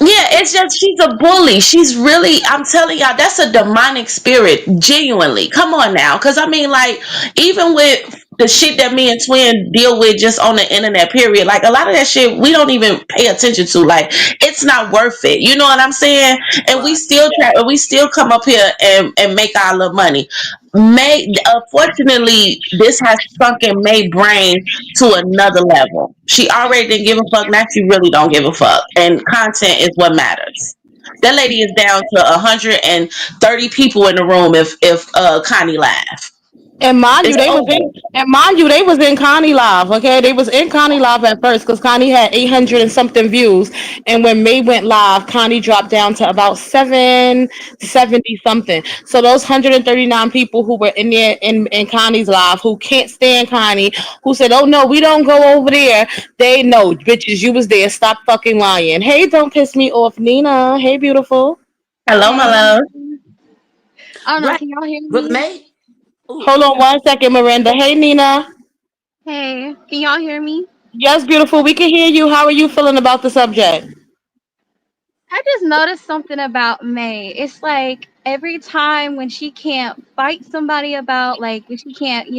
Yeah, it's just she's a bully. She's really, I'm telling y'all, that's a demonic spirit, genuinely. Come on now. Cause I mean, like, even with the shit that me and Twin deal with just on the internet, period, like a lot of that shit we don't even pay attention to. Like, it's not worth it. You know what I'm saying? And Right. we still come up here and make our little money. May unfortunately this has shrunken May brain to another level. She already didn't give a fuck. Now she really don't give a fuck. And content is what matters. That lady is down to 130 people in the room if Connie laugh. And mind you, It's they was in. over. And mind you, they was in Connie Live. Okay, they was in Connie Live at first because Connie had 800 and something views, and when May went live, Connie dropped down to about 770 something. So those 139 people who were in there in Connie's live, who can't stand Connie, who said, "Oh no, we don't go over there," they know, bitches, you was there. Stop fucking lying. Hey, don't piss me off, Nina. Hey, beautiful. Hello, my Hey, love. I don't know. Right. Can y'all hear But me? May, oh, Hold on one second, Miranda. Hey, Nina. Hey, can y'all hear me? Yes, beautiful. We can hear you. How are you feeling about the subject? I just noticed something about May. It's like every time when she can't fight somebody about like when she can't,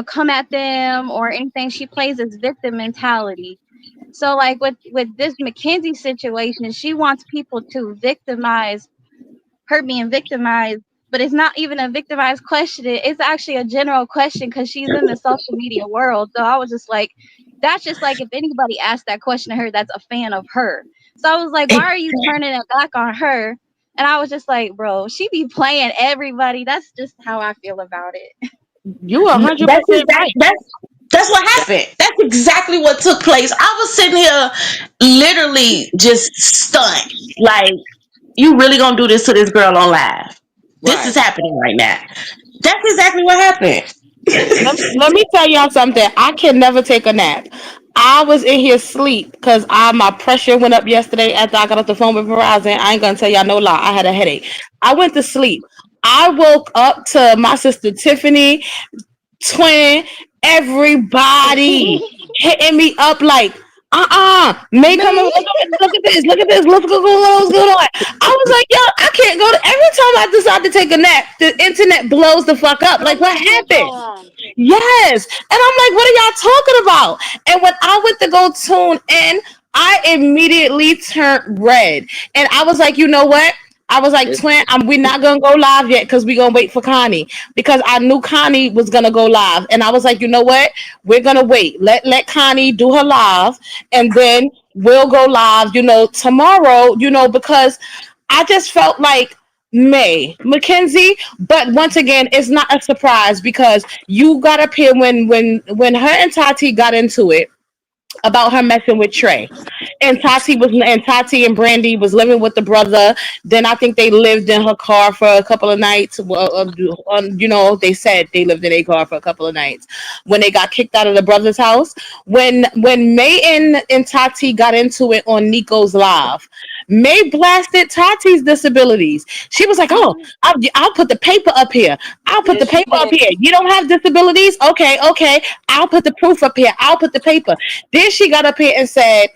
come at them or anything, she plays this victim mentality. So like with this McKenzie situation, she wants people to victimize her being victimized, but it's not even a victimized question. It's actually a general question because she's in the social media world. So I was just like, that's just like if anybody asked that question to her, that's a fan of her. So I was like, why are you turning it back on her? And I was just like, bro, she be playing everybody. That's just how I feel about it. You a hundred That's percent exact. right. That's what happened. That's exactly what took place. I was sitting here, literally just stunned. Like, you really gonna do this to this girl on live? This is right. happening right now. That's exactly what happened. Let me tell y'all something. I can never take a nap. I was in here sleep because my pressure went up yesterday after I got off the phone with Verizon. I ain't gonna tell y'all no lie. I had a headache. I went to sleep. I woke up to my sister Tiffany, Twin, everybody hitting me up like, May come over, Me? look at this, look at this, look what's going on. I was like, yo, I can't go to every time I decide to take a nap, the internet blows the fuck up. Like, what Something go happened? on. Yes. And I'm like, what are y'all talking about? And when I went to go tune in, I immediately turned red. And I was like, you know what? I was like, It's twin, we're not gonna go live yet because we're gonna wait for Connie. Because I knew Connie was gonna go live. And I was like, you know what? We're gonna wait. Let Connie do her live and then we'll go live, tomorrow, because I just felt like May McKenzie, but once again, it's not a surprise because you got up here when her and Tati got into it about her messing with Trey. And Tati and Brandy was living with the brother. Then I think they lived in her car for a couple of nights. Well, they said they lived in a car for a couple of nights when they got kicked out of the brother's house. When May and Tati got into it on Nico's live, May blasted Tati's disabilities. She was like, "Oh, I'll put the paper up here. I'll put yes, the she paper up did. here. You don't have disabilities? Okay, okay. I'll put the proof up here. I'll put the paper." Then she got up here and said,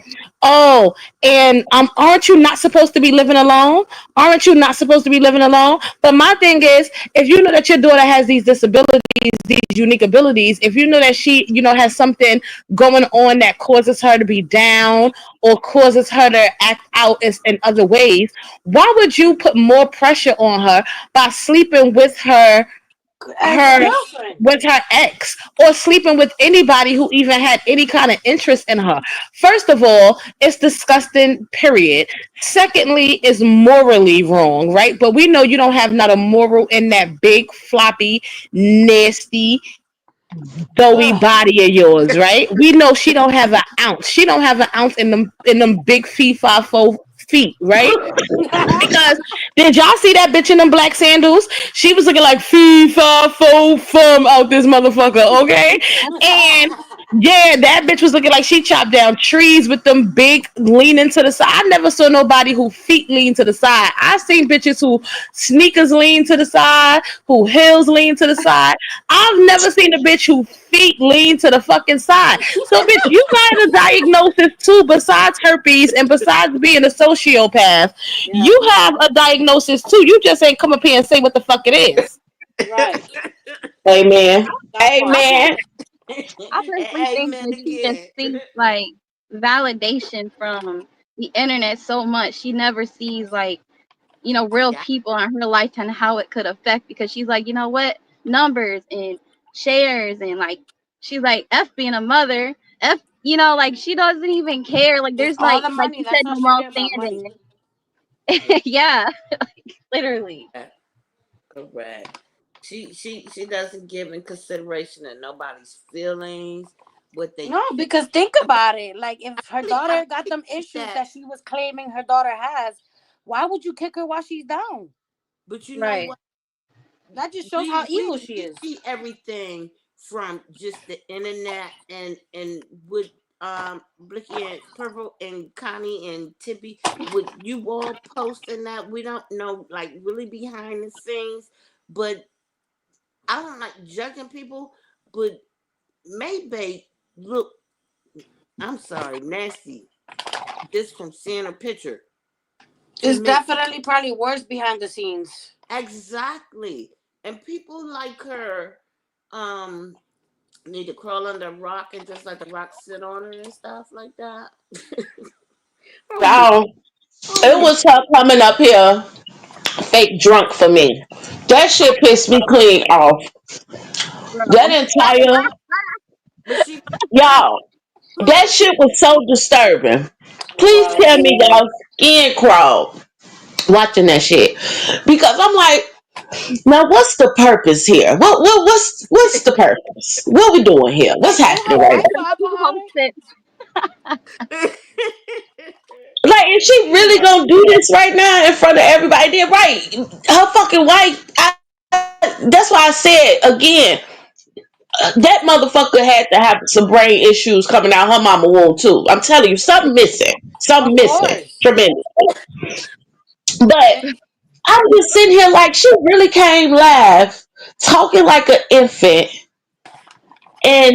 Oh, and aren't you not supposed to be living alone? Aren't you not supposed to be living alone? But my thing is, if you know that your daughter has these disabilities, these unique abilities, if you know that she, has something going on that causes her to be down or causes her to act out in other ways, why would you put more pressure on her by sleeping with Ex her girlfriend. with her ex or sleeping with anybody who even had any kind of interest in her? First of all, it's disgusting, period. Secondly, it's morally wrong, right? But we know you don't have not a moral in that big, floppy, nasty, doughy Ugh. body of yours, right? We know she don't have an ounce. She don't have an ounce in them big fee fi fo feet, right? Because did y'all see that bitch in them black sandals? She was looking like fee fi fo fum out this motherfucker, okay? And yeah, that bitch was looking like she chopped down trees with them big leaning to the side. I never saw nobody who feet lean to the side. I seen bitches who sneakers lean to the side, who heels lean to the side. I've never seen a bitch who feet lean to the fucking side. So, bitch, you got a diagnosis too, besides herpes and besides being a sociopath. Yeah. You have a diagnosis too. You just ain't come up here and say what the fuck it is. Right. Amen. That part. Amen. I personally think Amen that she just again. seeks like validation from the internet so much. She never sees like, real Yeah. people in her life and how it could affect, because she's like, you know what? Numbers and shares and like she's like F being a mother. F, like she doesn't even care. Like It's there's all like the like money. you That's said, all no she moral care about, money. standing. Yeah, literally. Yeah, correct. She doesn't give in consideration to nobody's feelings, what they No, think. because think about it. Like, if her I daughter got really them think issues that, that she was claiming her daughter has, why would you kick her while she's down? but you know Right. what? That just shows how we evil we she we is. see everything from just the internet and with Blicky and Purple and Connie and Tippy, with you all posting that, we don't know like really behind the scenes. But I don't like judging people, but maybe look, I'm sorry, nasty, just from seeing a picture to It's me. definitely probably worse behind the scenes. Exactly. And people like her um need to crawl under a rock and just let the rock sit on her and stuff like that. I don't be, No, I don't it be, was her coming up here fake drunk for me. That shit pissed me clean off. That Bro. entire but she don't y'all, that shit was so disturbing. It Please was. tell me y'all skin crawl watching that shit. Because I'm like, now what's the purpose here? What's the purpose? What we doing here? What's Like, ain't happening her right wife now? You alcoholic? hosted. Like, is she really gonna do this right now in front of everybody? Then right, her fucking wife. That's why I said again, that motherfucker had to have some brain issues coming out her mama womb too. I'm telling you, something missing, something Of missing, course. tremendous. But And I'm just sitting here like she really came live, talking like an infant and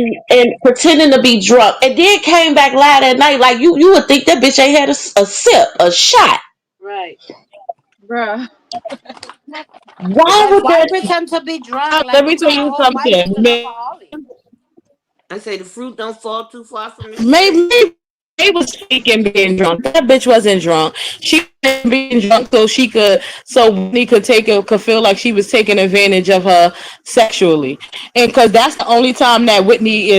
pretending to be drunk, and then came back live at night like you would think that bitch ain't had a sip, a shot. right. Bro. Why Like, would why that? pretend to be drunk? Let Like, me you tell know, her you whole wife is something. an alcoholic. I say the fruit don't fall too far from the tree. Maybe they was faking being drunk. That bitch wasn't drunk. She was being drunk so Whitney could feel like she was taking advantage of her sexually, and because that's the only time that Whitney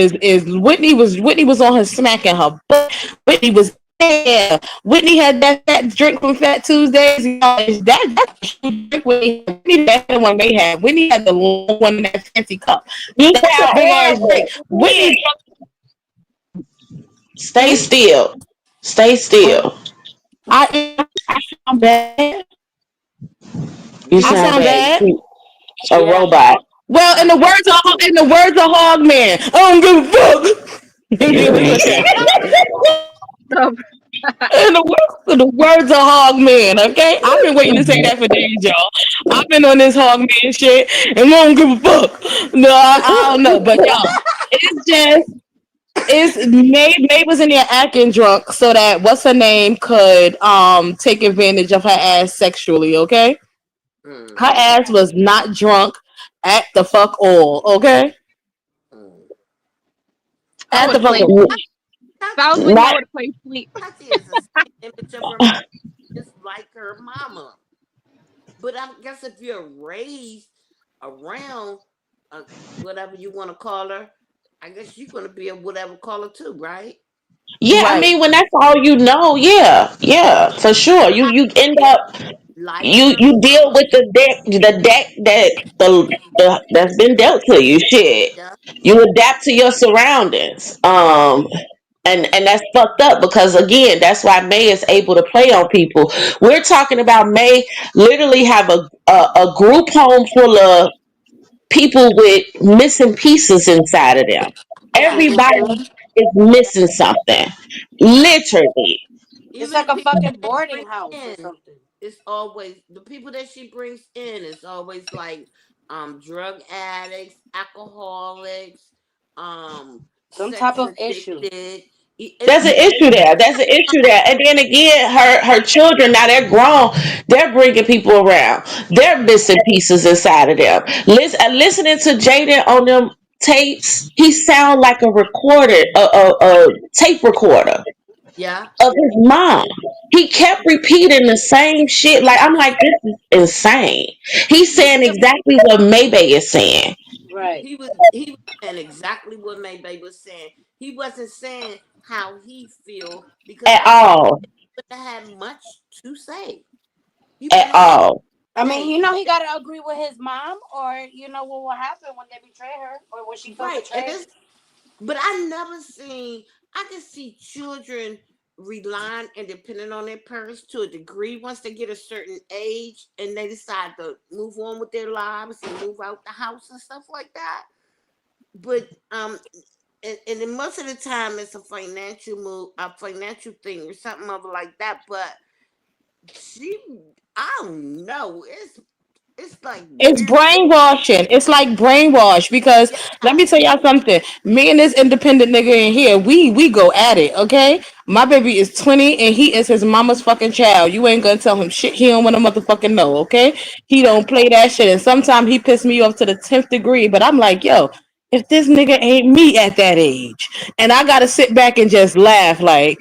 was on her smacking her butt. Whitney was there. Whitney had that drink from Fat Tuesdays. That's a huge drink. Whitney that one they had. Whitney had the long one in that fancy cup. You That's a sound big ass drink. horrible. Whitney. Stay Hmm? still. Stay still. I sound bad. You I Yeah, sound sound bad. bad. You a Yeah. robot. Well, in Right. the words of Hogman, I don't give a fuck. Listen, So, in the words of Hogman, okay? I've been waiting to say that for days, y'all. I've been on this Hogman shit, and I don't give a fuck. No, I don't know, but y'all, it's just Is May was in there acting drunk so that what's her name could take advantage of her ass sexually, okay? Her Mm, ass was not drunk at the fuck all, okay? mm. I At would the have fuck played all. sleep. If I Tati was is with him, I Not would have played sleep. Tati is the same image of her mom, just like her mama. But I guess if you're raised around whatever you want to call her, I guess you're gonna be a whatever call her too, right? yeah, I Right. mean when that's all you know, yeah, yeah, for sure. You end Yeah, up like you her you deal mama. with the deck that's been dealt to you. Shit, Yeah, you adapt to your surroundings. And that's fucked up because again, that's why May is able to play on people. We're talking about May literally have a group home full of people with missing pieces inside of them. yeah. Everybody is Yeah. missing something, literally. It's Even the like a people that fucking they bring boarding house or in, something. it's always the people that she brings in. It's always like drug addicts, alcoholics, Some sex type of issue. addicted. There's It's an issue there. There's an issue there. And then again, her children now they're grown. They're bringing people around. They're missing pieces inside of them. Listening to Jaden on them tapes, he sound like a tape recorder yeah. of his mom. He kept repeating the same shit. Like I'm like, this is insane. He's He saying exactly what Maybay is saying. Right. he was saying exactly what Maybay was saying. He wasn't saying how he feel because At I bet all. he wouldn't have had much to say. He At wouldn't have had all. I mean, say. you know, he got to agree with his mom, or you know what will happen when they betray her, or when she feel Right. And betrayed. this but I never seen I can see children relying and depending on their parents to a degree once they get a certain age and they decide to move on with their lives and move out the house and stuff like that. But and then most of the time it's a financial move, a financial thing or something of like that. But she, I don't know. It's like It's weird. brainwashing. It's like brainwash because let Yeah, me tell y'all something. Me and this independent nigga in here, we go at it, okay? My baby is 20 and he is his mama's fucking child. You ain't gonna tell him shit he don't want to motherfucking know, okay? He don't play that shit. And sometimes he piss me off to the 10th degree, but I'm like, yo, if this nigga ain't me at that age, and I gotta sit back and just laugh like,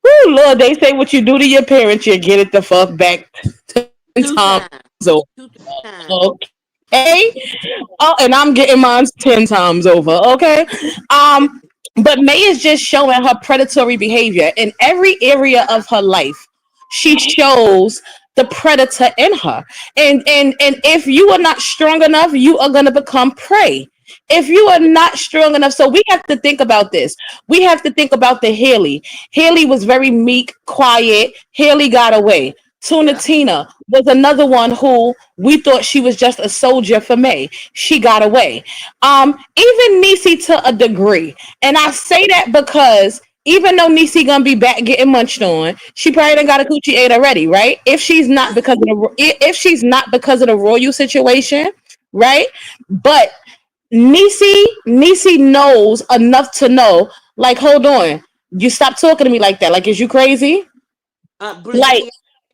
whoo, Lord, they say what you do to your parents, you get it the fuck back 10 two times times, over. 2 3 times. Okay. Oh, and I'm getting mine 10 times over. Okay. But May is just showing her predatory behavior in every area Yeah, of her life. She shows the predator in her. And if you are not strong enough, you are gonna become prey. If you are not strong enough, so we have to think about this. We have to think about the Haley. Haley was very meek, quiet. Haley got away. Tuna yeah. Tina was another one who we thought she was just a soldier for May. She got away. Even Niecy to a degree. And I say that because even though Niecy gonna be back getting munched on, she probably done got a coochie ate already, right? If she's not because of the royal situation, right? But Niecy knows enough to know, like, hold on, you stop talking to me like that. Like, is you crazy? But Like,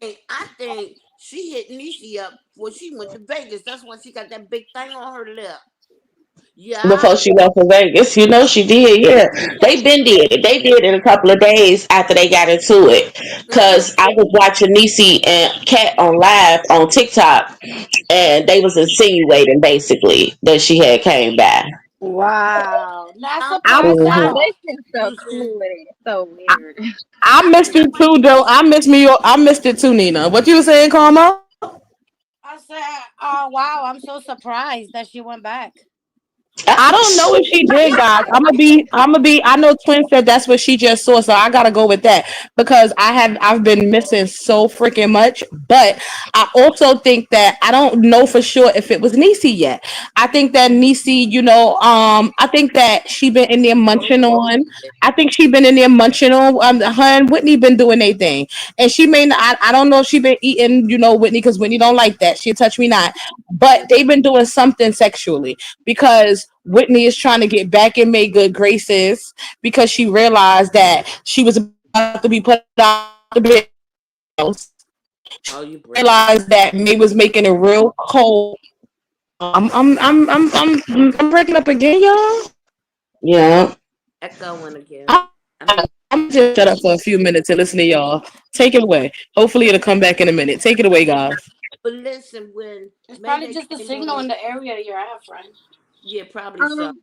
see, I think she hit Niecy up when she went to Vegas. That's why she got that big thing on her lip. Yeah, Before she left for Vegas. You know she did, yeah. yeah. They been did. They did in a couple of days after they got into it. Mm-hmm. Cause I was watching Niecy and Kat on live on TikTok and they was insinuating basically that she had came back. Wow. Not I'm I'm surprised at Hmm. This all. is so using. clueless. So weird. I I missed think it too, though. I missed it too, Nina. What you saying, Karma? I said, wow, I'm so surprised that she went back. I don't know if she did, guys. I know Twin said that's what she just saw, so I gotta go with that because I've been missing so freaking much. But I also think that I don't know for sure if it was Niecy yet. I think that Niecy, I think that she been in there munching on. I think she been in there munching on. Her and Whitney been doing their thing, and she may not. I don't know if she been eating, Whitney, because Whitney don't like that. She touch me not, but they've been doing something sexually because Whitney is trying to get back in May good graces because she realized that she was about to be put out the house. She Oh, you breaking up. realized that May was making it real cold. I'm breaking up again, y'all. Yeah. Echoing again. I'm I mean, I'm just shut up for a few minutes and listen to y'all. Take it away. Hopefully it'll come back in a minute. Take it away, guys. but listen, when It's probably Mayday just the came signal on, in the area you're at, friend. yeah, probably so. Um,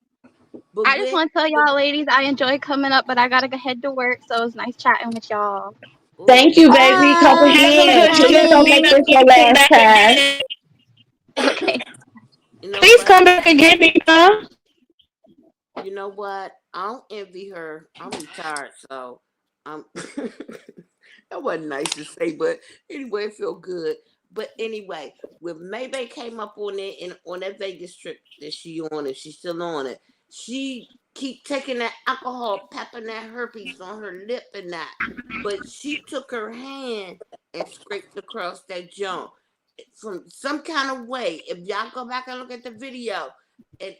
But I just when, want to tell y'all, ladies, I enjoy coming up, but I gotta go head to work. So it's nice chatting with y'all. Thank oh, you, baby. Come Have a again. good Bye. Please show, don't me. make this your Come last back time. again. Okay. you know Please what? come back again, Mika. You know what? I don't envy her. I'm retired, so I'm. That wasn't nice to say, but anyway, it felt good. But anyway, when Maybay came up on it and on that Vegas trip that she on, and she's still on it, she keep taking that alcohol, tapping that herpes on her lip and that. But she took her hand and scraped across that junk from some kind of way. If y'all go back and look at the video, and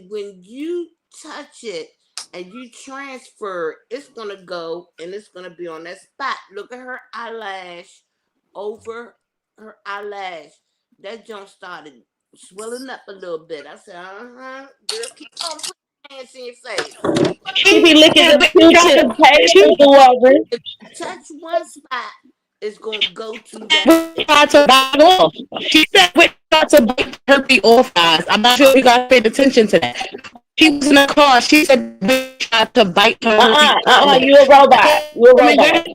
when you touch it and you transfer, it's gonna go and it's gonna be on that spot. Look at her eyelash over her eyelash. That junk started swelling up a little bit. I said, girl, keep on putting your hands in your face. She be licking Yeah, them we tried Q-tips. to, Hey, she Superwoman. If you touch one spot, it's gonna go to that we spot. tried to bite off. She said we tried to bite herpes off, guys. I'm not sure if you guys paid attention to that. She was in the car. She said we tried to bite her herpes off. I'm like, You a robot. okay, You a woman, go robot. ahead.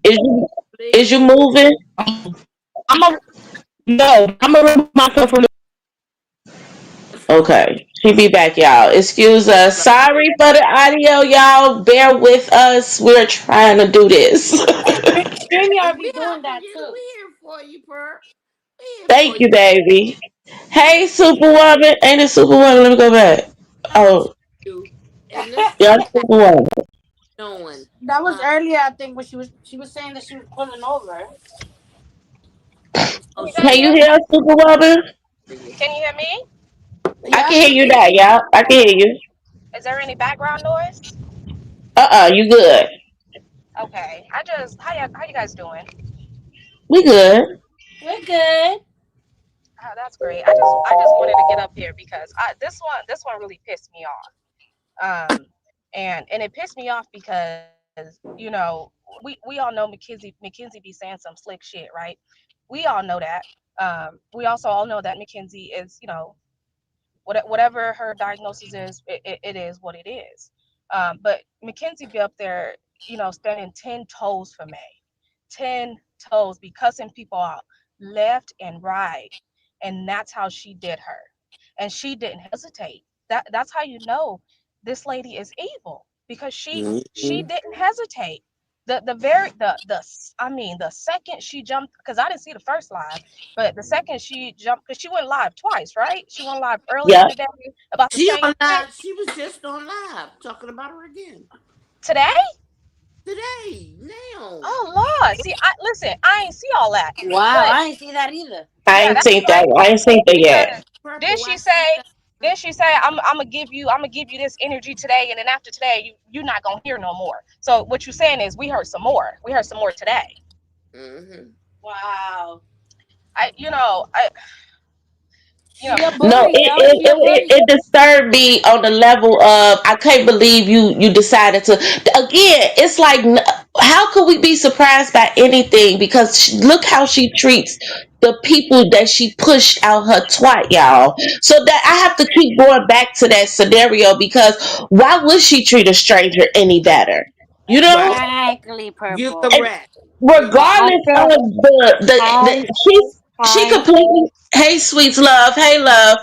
Is you Please. moving? I'm a no. I'm gonna remove myself from the. Okay. She be back, y'all. Excuse us. Right. Sorry for the audio, y'all. Bear with us. We're trying to do this. StreamYard We be doing helping that you. too. We here for you, Per. We here for Thank you. you, baby. Hey, Superwoman. Ain't it Superwoman? Let me go back. That's Oh, you. And this yeah, thing that Superwoman. knowing. That was Uh, earlier, I think, when she was saying that she was pulling over. oh, Can you she guys Can can't you hear me? hear us, Superwoman? hear you. Can you hear me? I Yep. can hear you now, y'all. I can hear you. Is there any background noise? You good. Okay. How you guys doing? We good. We're good. Oh, that's great. I just wanted to get up here because this one really pissed me off. And it pissed me off because we all know McKenzie be saying some slick shit, right? We all know that. We also all know that McKenzie is whatever her diagnosis is, it is what it is. But Mackenzie be up there, spending 10 toes for May. 10 toes, be cussing people out left and right. And that's how she did her. And she didn't hesitate. That's how you know this lady is evil, because she Mm-hmm. didn't hesitate. The very I mean, the second she jumped, because I didn't see the first live, but the second she jumped, because she went live twice, right? She went live earlier Yeah. today about the She same on thing. live. She was just on live talking about her again Today. today. Now, Oh Lord, see, I ain't see all that, Wow, but I ain't see that either. I yeah, ain't that's seen that. crazy I ain't seen that because yet. then purple. I she see say, that. I'm gonna give you this energy today, and then after today, you're not gonna hear no more. So what you're saying is we heard some more. We heard some more today. Mm-hmm. Wow. I, you know, I, you know, She a No, bully, yo. She a it bully. disturbed me on the level of I can't believe you decided to. Again, it's like how could we be surprised by anything? Because look how she treats the people that she pushed out her twat, y'all. So that I have to keep going back to that scenario because why would she treat a stranger any better? You know, Right. Exactly, You're purple. and correct. You're right. I regardless feel of the hi, she hi. completely, hey sweets love, hey love,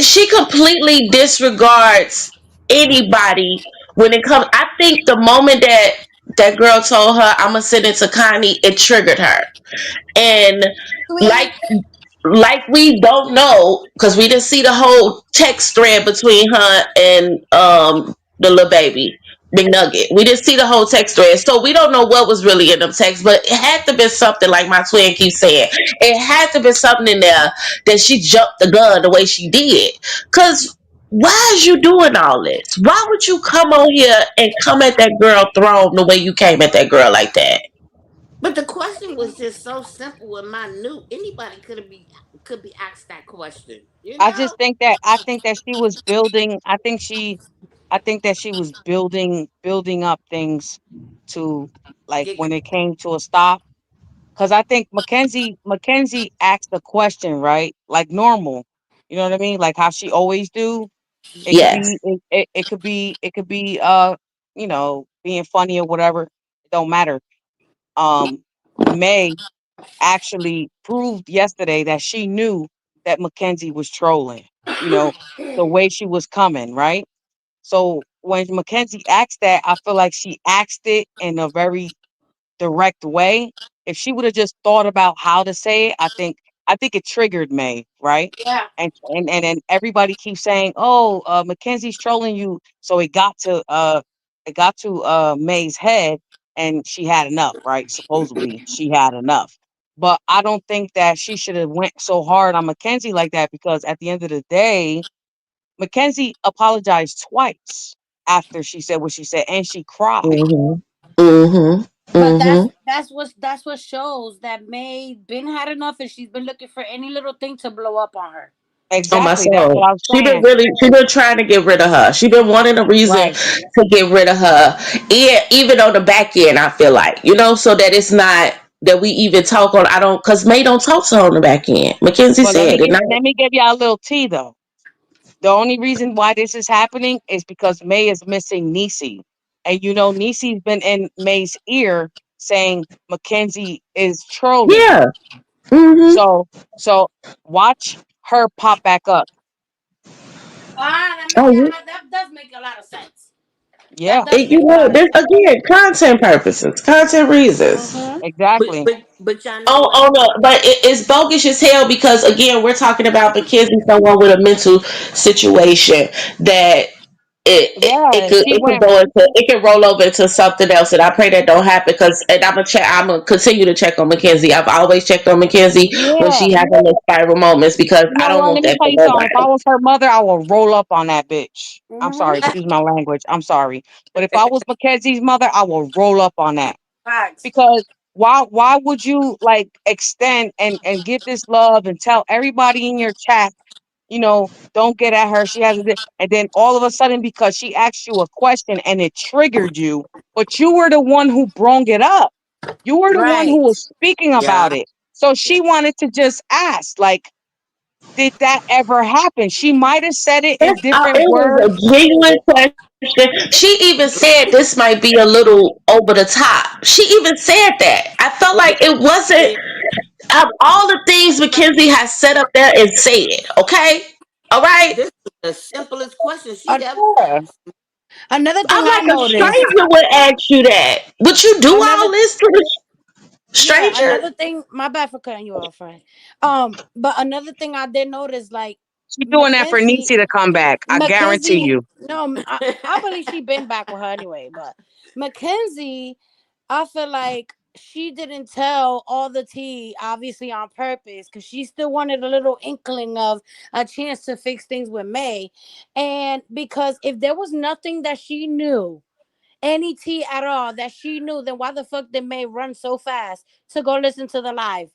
she completely disregards anybody when it comes. I think the moment that girl told her I'm gonna send it to Connie, it triggered her. And like Sweet. we don't know because we didn't see the whole text thread between her and the little baby McNugget. We didn't see the whole text thread, so we don't know what was really in them texts. But it had to be something like my twin keeps saying. It had to be something in there that she jumped the gun the way she did. Cause why is you doing all this? Why would you come on here and come at that girl throne the way you came at that girl like that? But the question was just so simple and minute. Anybody could be asked that question. You I know, just think that she was building. I think that she was building up things to, like, get when it came to a stop. Because I think Mackenzie asked the question, right, like normal. You know what I mean? Like how she always do. It could Yes. be it could be being funny or whatever. It don't matter. Um, May actually proved yesterday that she knew that Mackenzie was trolling. You know, the way she was coming, right? So when Mackenzie asked that, I feel like she asked it in a very direct way. If she would have just thought about how to say it, I think it triggered May, right? yeah. And then everybody keeps saying, "Oh, Mackenzie's trolling you." So it got to May's head, and she had enough, right? Supposedly she had enough. But I don't think that she should have went so hard on Mackenzie like that, because at the end of the day, Mackenzie apologized twice after she said what she said, and she cried. Mhm. Mhm. But Mhm. that's what shows that May been had enough, and she's been looking for any little thing to blow up on her. On my Exactly. That's soul. what I'm saying. She been trying to get rid of her. She been wanting a reason Right. to get rid of her. Yeah, even on the back end, I feel like, so that it's not that we even talk on, I don't, cause May don't talk to her on the back end. Mackenzie But said it. let me give y'all a little tea though. The only reason why this is happening is because May is missing Niecy. And Niecy's been in May's ear saying Mackenzie is trolling. Yeah. Mhm. So watch her pop back up. Oh, yeah. That does make a lot of sense. That Yeah, does make a lot of This sense. again, content purposes, content reasons. Mm-hmm. exactly. But y'all know Oh, what? oh no, but it's bogus as hell because again, we're talking about Mackenzie, someone with a mental situation that it Yeah, could she went. it could roll over into something else, and I pray that don't happen. Because and I'm gonna continue to check on Mackenzie. I've always checked on Mackenzie when Yeah. she has her little spiral moments because You I know don't what? want Let me that tell for you something. If I nobody. was her mother, I would roll up on that bitch. I'm Mm-hmm. sorry, excuse my language. I'm sorry. But if I was Mackenzie's mother, I would roll up on that. Facts. Because why would you, like, extend and give this love and tell everybody in your chat, don't get at her, she has a and then all of a sudden, because she asked you a question and it triggered you, but you were the one who brung it up, you were the one who Right. was speaking Yeah, about it, so yeah. she wanted to just ask, like, did that ever happen? She might have said it in different It was words. a genuine question. She even said this might be a little over the top. She even said that. I felt like Yeah, it wasn't yeah. of all the things Mackenzie has set up there and said. Okay, all right. This is the simplest question she An- ever Yeah, asked. Another I'm thing I like a noticed. stranger would ask you that. Would you do all Another this to the Yeah, stranger? another thing. My bad for cutting you off, friend. But another thing I did notice, like she doing that for Mackenzie, Niecy to come back, I guarantee Mackenzie. you. No, I believe she been back with her anyway. But Mackenzie, I feel like she didn't tell all the tea, obviously on purpose, because she still wanted a little inkling of a chance to fix things with May, and because if there was nothing that she knew, any tea at all that she knew, then why the fuck did May run so fast to go listen to the live?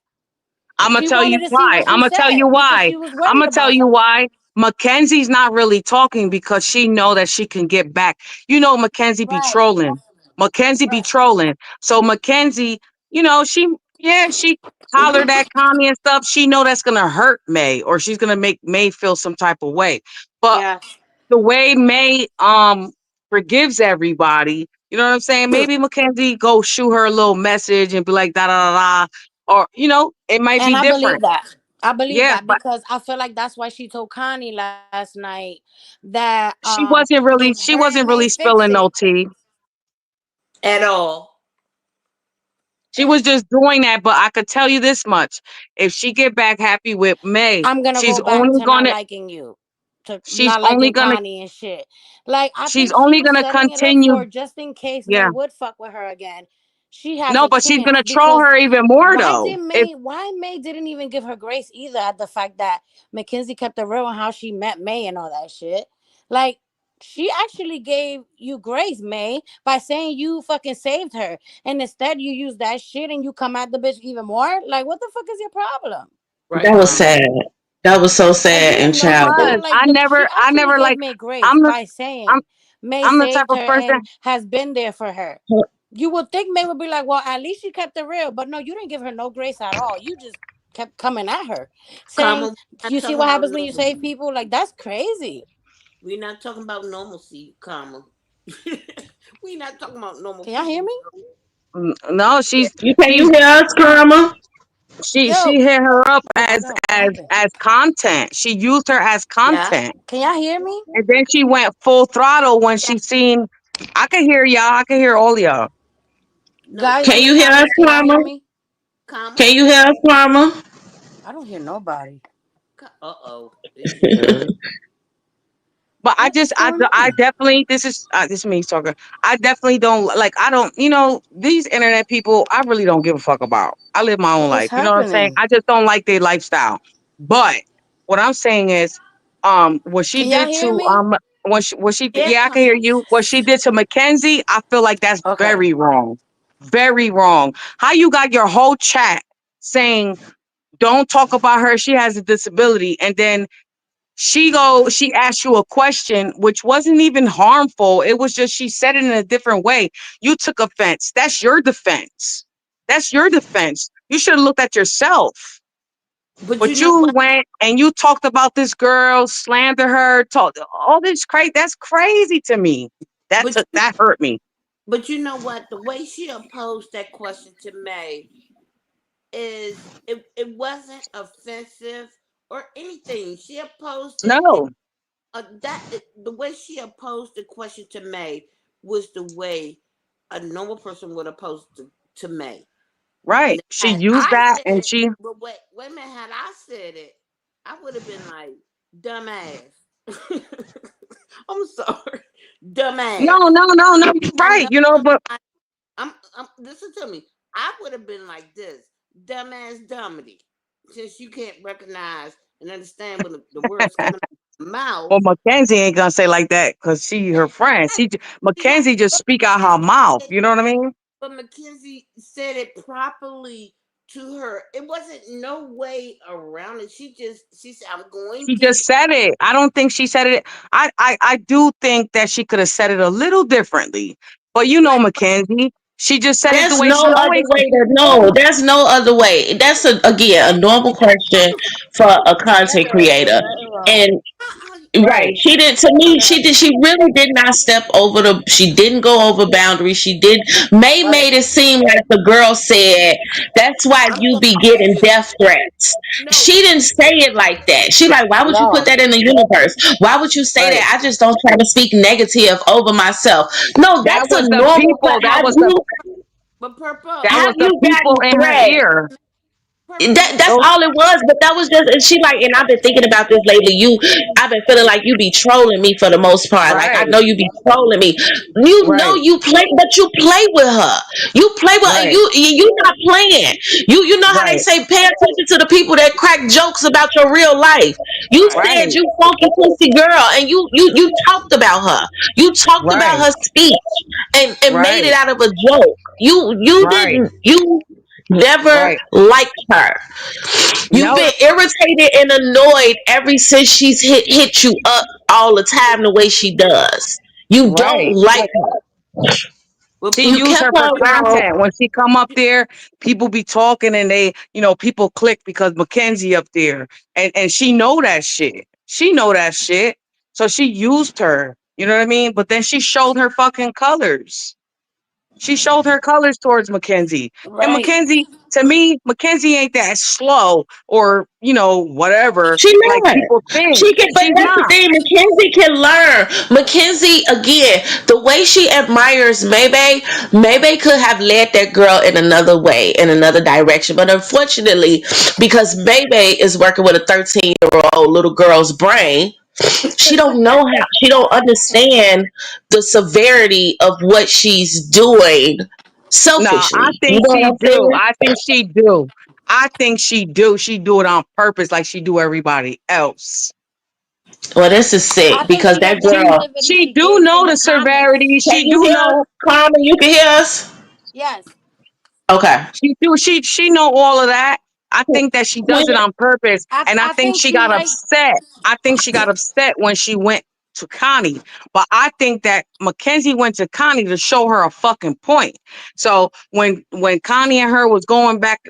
I'm gonna She tell you wanted to see why. what she said because she was I'm worried gonna tell about you something. why. Mackenzie's not really talking because she know that she can get back. Mackenzie be Right, trolling. Mackenzie be right. trolling. So Mackenzie, she hollered at Connie and stuff. She know that's gonna hurt May, or she's gonna make May feel some type of way. But Yeah. the way May forgives everybody, you know what I'm saying? Maybe Mackenzie go shoot her a little message and be like da da da da, or it might And be I believe different. that. I believe Yeah, that but because I feel like that's why she told Connie last night that if she her and wasn't May really fix spilling it, no tea. At all. She was just doing that, but I could tell you this much: if she get back happy with May, I'm gonna go back to not liking you, to she's not only liking gonna Connie and shit. Like I she's think she only was gonna setting it up continue. for just in case May Yeah, would fuck with her again. She has no, a but she's chance gonna troll because her even more though. If Why May didn't even give her grace either at the fact that Mackenzie kept it real on how she met May and all that shit. Like, she actually gave you grace, May, by saying you fucking saved her. And instead you use that shit and you come at the bitch even more. Like, what the fuck is your problem? That Right, was Karma. sad. That was so Like, you sad and didn't know It she childish. was. didn't like the she I actually never gave like. May grace I'm the. by I'm. saying May I'm the type saved her of person. and has been there for her. You would think May would be like, well, at least she kept it real. But no, you didn't give her no grace at all. You just kept coming at her. Karma, Saying, we're not you see talking what about happens when you save normalcy. people? Like, that's crazy. We're not talking about normalcy, Karma. We're not talking about normal Can y'all hear people. me? No, Can you she's hear us, Karma? she Yo, hit her up yo, what happened? as content. She used her as Yeah. content. Can y'all hear me? And then she went full throttle when she seen. I can hear y'all. I can hear all y'all. No, Guys, Can in the you hear us, comments, can y'all Karma? hear me? Karma. Can you hear us, Karma? I don't hear nobody. Uh oh. Is it me? But What is going I on? definitely, this is me talking. I definitely don't like, I don't, these internet people, I really don't give a fuck about. I live my own What is life. You know what I'm saying? happening? I just don't like their lifestyle. But what I'm saying is, what she Can y'all did hear to, me? Yeah, yeah, I can hear Karma. you. What she did to Mackenzie, I feel like that's Okay. very wrong. Very wrong. How you got your whole chat saying, don't talk about her. She has a disability. And then she asked you a question which wasn't even harmful. It was just she said it in a different way. You took offense. That's your defense. That's your defense. You should have looked at yourself. But you But know you what? went and you talked about this girl, slander her, talk all this crazy. That's crazy to me. But That hurt me. but you know what? The way she posed that question to May is it wasn't offensive or anything. She posed it No, the way she posed the question to May was the way a normal person would have posed to May. right. Now, She had used I that said and it, she but wait a minute, had I said it, I would have been like, dumbass. I'm sorry, no, dumbass. no, no, no, you're I right. know But I'm listen to me. I would have been like this, dumbass dummity. Since you can't recognize and understand when the words coming out of my well, mouth. Mackenzie ain't gonna say like that because she her friend. Yeah, Mackenzie just but speak out her mouth. You know what I mean? McKenzie said it properly to her. It wasn't no way around it. She said, I'm going She to just said it. I don't think she said it. I do think that she could have said it a little differently. But like Mackenzie, she just said it the There's way no she other always. way to know. There's no other way. That's again a normal question for a content creator. And right, Right, she did to me. She did. She really did not step over the. She didn't go over boundaries. She did. May Right. made it seem like the girl said. That's why I'm you going be to getting you. death threats. No, She didn't say it like that. She like, why would you put no, that in the universe? Why would you say right. that? I just don't try to speak negative over myself. No, That that's was a the normal. people. but Purple, That Have was the you people gotten in her threats? ear. Purple, That's Those, all it was, but that was just and she like and I've been thinking about this lately. I've been feeling like you be trolling me for the most part. Like I right, know you be trolling me. You know right, you play, but you play with her. You play with and right, you not playing. You know how they right, say pay attention to the people that crack jokes about your real life. You right, said right, you funky pussy girl and you talked about her. You talked about right, her speech and made it right, out of a joke. You right, didn't you never right. liked her. You've No, been irritated and annoyed ever since she's hit you up all the time the way she does. You don't right. like her. but She You used kept her for her around. content. When she come up there, people be talking and people click because Mackenzie up there. And she know that shit. She know that shit. So she used her. You know what I mean? But then she showed her fucking colors. She showed her colors towards Mackenzie. And Right. Mackenzie, to me, Mackenzie ain't that slow or, whatever, She like not. people think. She can, but She's that's the not. thing. Mackenzie can learn. Mackenzie, again, the way she admires Maybe could have led that girl in another way, in another direction. But unfortunately, because Maybe is working with a 13-year-old little girl's brain, she don't know how. She don't understand the severity of what she's doing No, I selfishly. You think know what she I'm do. saying? I think she do. I think she do. She do it on purpose like she do everybody else. Well, this is sick I think because she that got the She girl. sensitivity she she do gave know in the the severity. comments. Can She you do hear us, know. Carmen? You can hear us. Yes. Okay. She know all of that. I think that she does it Quinn, on purpose, and I I think think she she got like upset. I think she got upset when she went to Connie. But I think that Mackenzie went to Connie to show her a fucking point. So when Connie and her was going back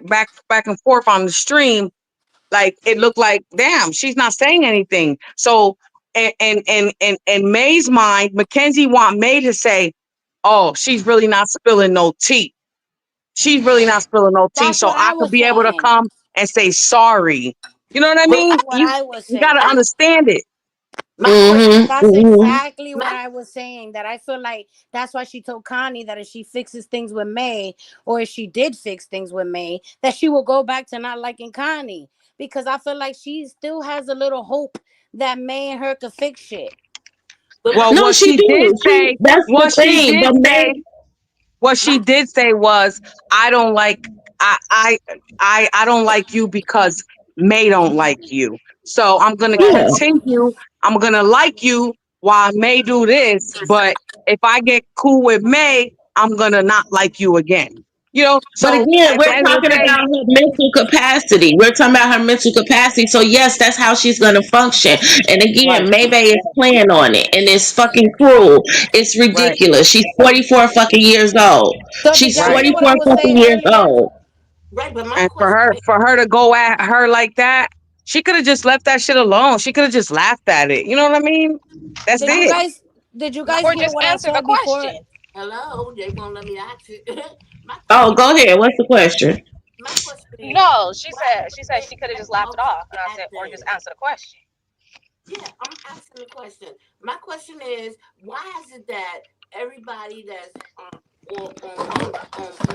and forth on the stream, like it looked like, damn, she's not saying anything. So in May's mind, Mackenzie want May to say, "Oh, she's really not spilling no tea. She's really not spilling no tea, that's so what I I could was be able to saying. come and say sorry." You know what I But mean? That's what You I was you gotta saying. understand it. my question, That's Mm-hmm. exactly what my I was saying. That I feel like that's why she told Connie that if she fixes things with May, or if she did fix things with May, that she will go back to not liking Connie. Because I feel like she still has a little hope that May and her could fix shit. but my Well, No, she do. She. That's the what she thing. did But say, Meg. what my she did say was, I don't like I I I don't like you because May don't like you. So I'm gonna Yeah. Right. continue. I'm gonna like you while May do this, but if I get cool with May, I'm gonna not like you again. You know, But so again, at the we're end of the talking day, about her mental capacity. We're talking about her mental capacity. So yes, that's how she's gonna function. And right, again, maybe is playing on it, and it's fucking cruel. It's right, ridiculous. She's 44 fucking years old. So did She's y'all right. hear what 44 I was fucking saying years earlier? old. right, but my And question is, for her to go at her like that, she could have just left that shit alone. She could have just laughed at it. You know what I mean? That's Did my you it. question, guys did you my guys Or hear just what I answer the said before? question. hello, they won't let me ask it. my Oh, question, go ahead. What's the question? my question is, No, why she would said they she could have act just laughed it off off. And I that said, or just thing? answer the question. Yeah, I'm asking the question. My question is, why is it that everybody that's on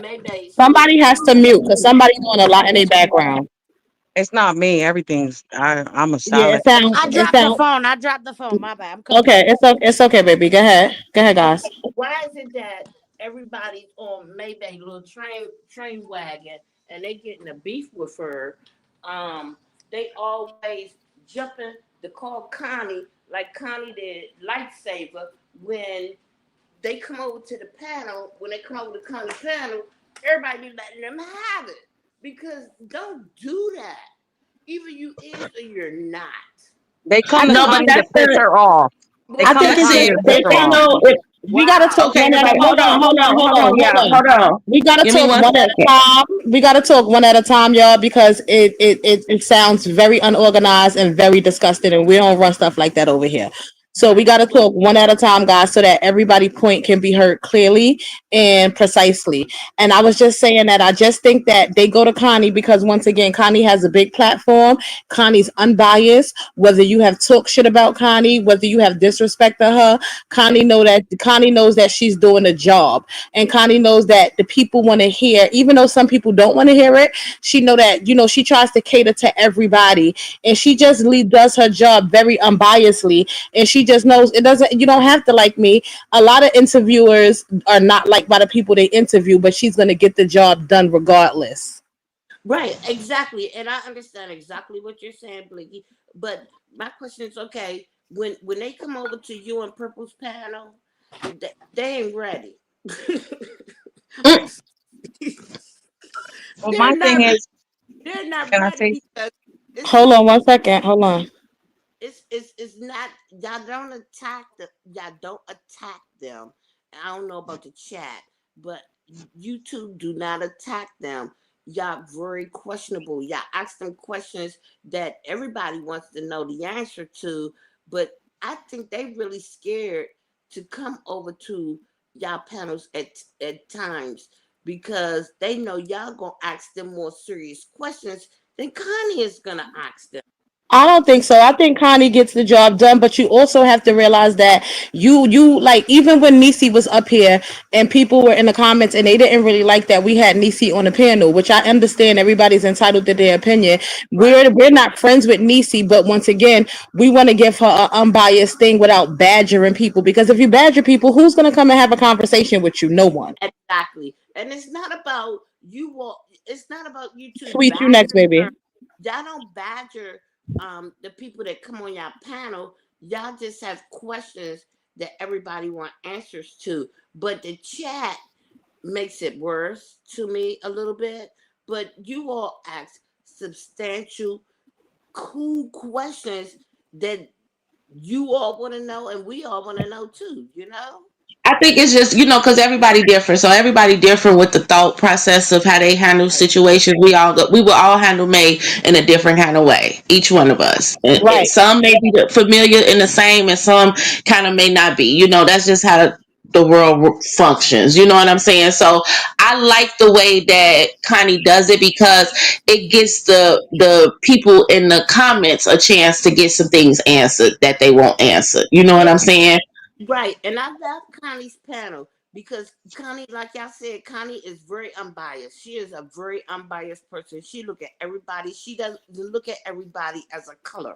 Maybay's little Somebody has to mute because somebody's doing a lot in their background. It's not me. Everything's I'm a Yeah, silent. I it dropped the sound phone. I dropped the phone. My bad. I'm okay. confused. It's okay, baby. Go ahead, Okay, guys. why is it that everybody's on Mayday little train wagon and they getting a beef with her? Um, they always jumping to call Connie like Connie did lightsaber when they come over to the panel. When they come over to Connie's panel, everybody be letting them have it because don't do that. Either you is or you're not. They I come to think No, but Connie to that's piss the. her off. They I Well, come think to it's That's Connie just it. to piss They her can't off. know. we gotta wow. talk Okay, one at a everybody, hold on, hold on, hold on, y'all, hold on. we gotta Give me talk one one at a second. time. We gotta talk one at a time, y'all, because it sounds very unorganized and very disgusting, and we don't run stuff like that over here. So we Right. gotta talk one at a time, guys, so that everybody point can be heard clearly and precisely. And I was just saying that I just think that they go to Connie because once again, Connie has a big platform. Connie's unbiased. Whether you have talk shit about Connie, whether you have disrespected her, Connie knows that she's doing a job, and Connie knows that the people want to hear, even though some people don't want to hear it. She know that she tries to cater to everybody, and she just does her job very unbiasedly, and she just knows it doesn't. You don't have to like me. A lot of interviewers are not liked by the people they interview, but she's gonna get the job done regardless. Right, exactly. And I understand exactly what you're saying, Blinky. But my question is, okay, when they come over to you and Purple's panel, they ain't ready. Mm, Well, they're my thing not is, they're not can I ready say, because it's Hold on one second. Hold on. it's not y'all don't attack them. I don't know about the chat, but you two do not attack them. Y'all very questionable. Y'all ask them questions that everybody wants to know the answer to, but I think they really scared to come over to y'all panels at times because they know y'all gonna ask them more serious questions than Connie is gonna ask them. I don't think so. I think Connie gets the job done, but you also have to realize that you like even when Nisi was up here and people were in the comments and they didn't really like that we had Nisi on the panel, which I understand everybody's entitled to their opinion. Right. We're not friends with Nisi, but once again, we want to give her an unbiased thing without badgering people because if you badger people, who's gonna come and have a conversation with you? No one. Exactly. And it's not about it's not about you two Sweet you next, badgering her. baby. Y'all don't badger the people that come on your panel Y'all just have questions that everybody want answers to. But the chat makes it worse to me a little bit. But you all ask substantial, cool questions that you all want to know and we all want to know too, you know? I think it's just, because everybody different. So everybody different with the thought process of how they handle Right. situations. We will all handle May in a different kind of way. Each one of us. And Right. some may be familiar in the same, and some kind of may not be. That's just how the world functions. You know what I'm saying? So I like the way that Connie does it, because it gives the people in the comments a chance to get some things answered that they won't answer. You know what I'm saying? Right. And I love Connie's panel because Connie, like y'all said, Connie is very unbiased. She is a very unbiased person. She look at everybody. She doesn't look at everybody as a color.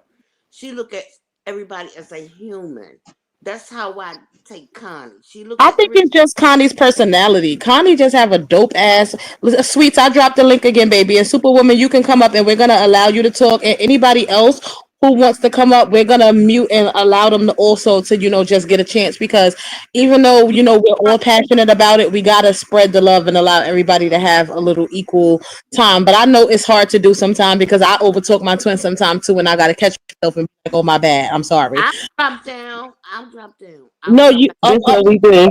She look at everybody as a human. That's how I take Connie. She look I at think every it's just Connie's personality. Connie just have a dope ass. Sweets, I dropped the link again, baby. And Superwoman, you can come up and we're gonna allow you to talk. And anybody else who wants to come up, we're gonna mute and allow them to also to just get a chance, because even though we're all passionate about it, we gotta spread the love and allow everybody to have a little equal time. But I know it's hard to do sometimes because I overtalk my twin sometimes too, and I gotta catch myself and be like, oh my bad, I'm sorry. I drop down. I'll drop down. I will No, come you back. This what we do.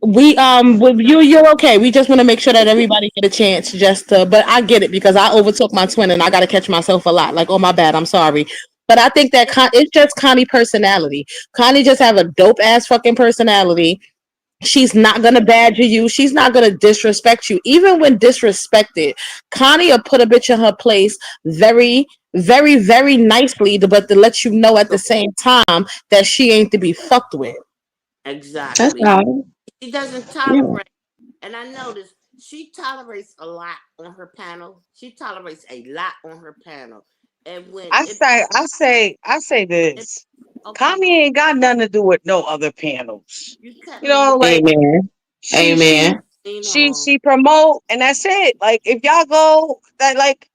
with Drop you're okay. We just want to make sure that everybody get a chance just to, but I get it because I overtook my twin and I got to catch myself a lot. Like, oh my bad, I'm sorry. But I think that it's just Connie personality. Connie just have a dope ass fucking personality. She's not gonna badger you. She's not gonna disrespect you. Even when disrespected, Connie will put a bitch in her place very, very, very nicely, but to let you know at the same time that she ain't to be fucked with. That's exactly. all. She doesn't Yeah. tolerate. And I noticed she tolerates a lot on her panel. She tolerates a lot on her panel. And when I say it this. okay, Kanye ain't got nothing to do with no other panels. you cut You me know, off. like Amen. she she Amen. You she know, she promote, and that's it. Like if y'all go that, like,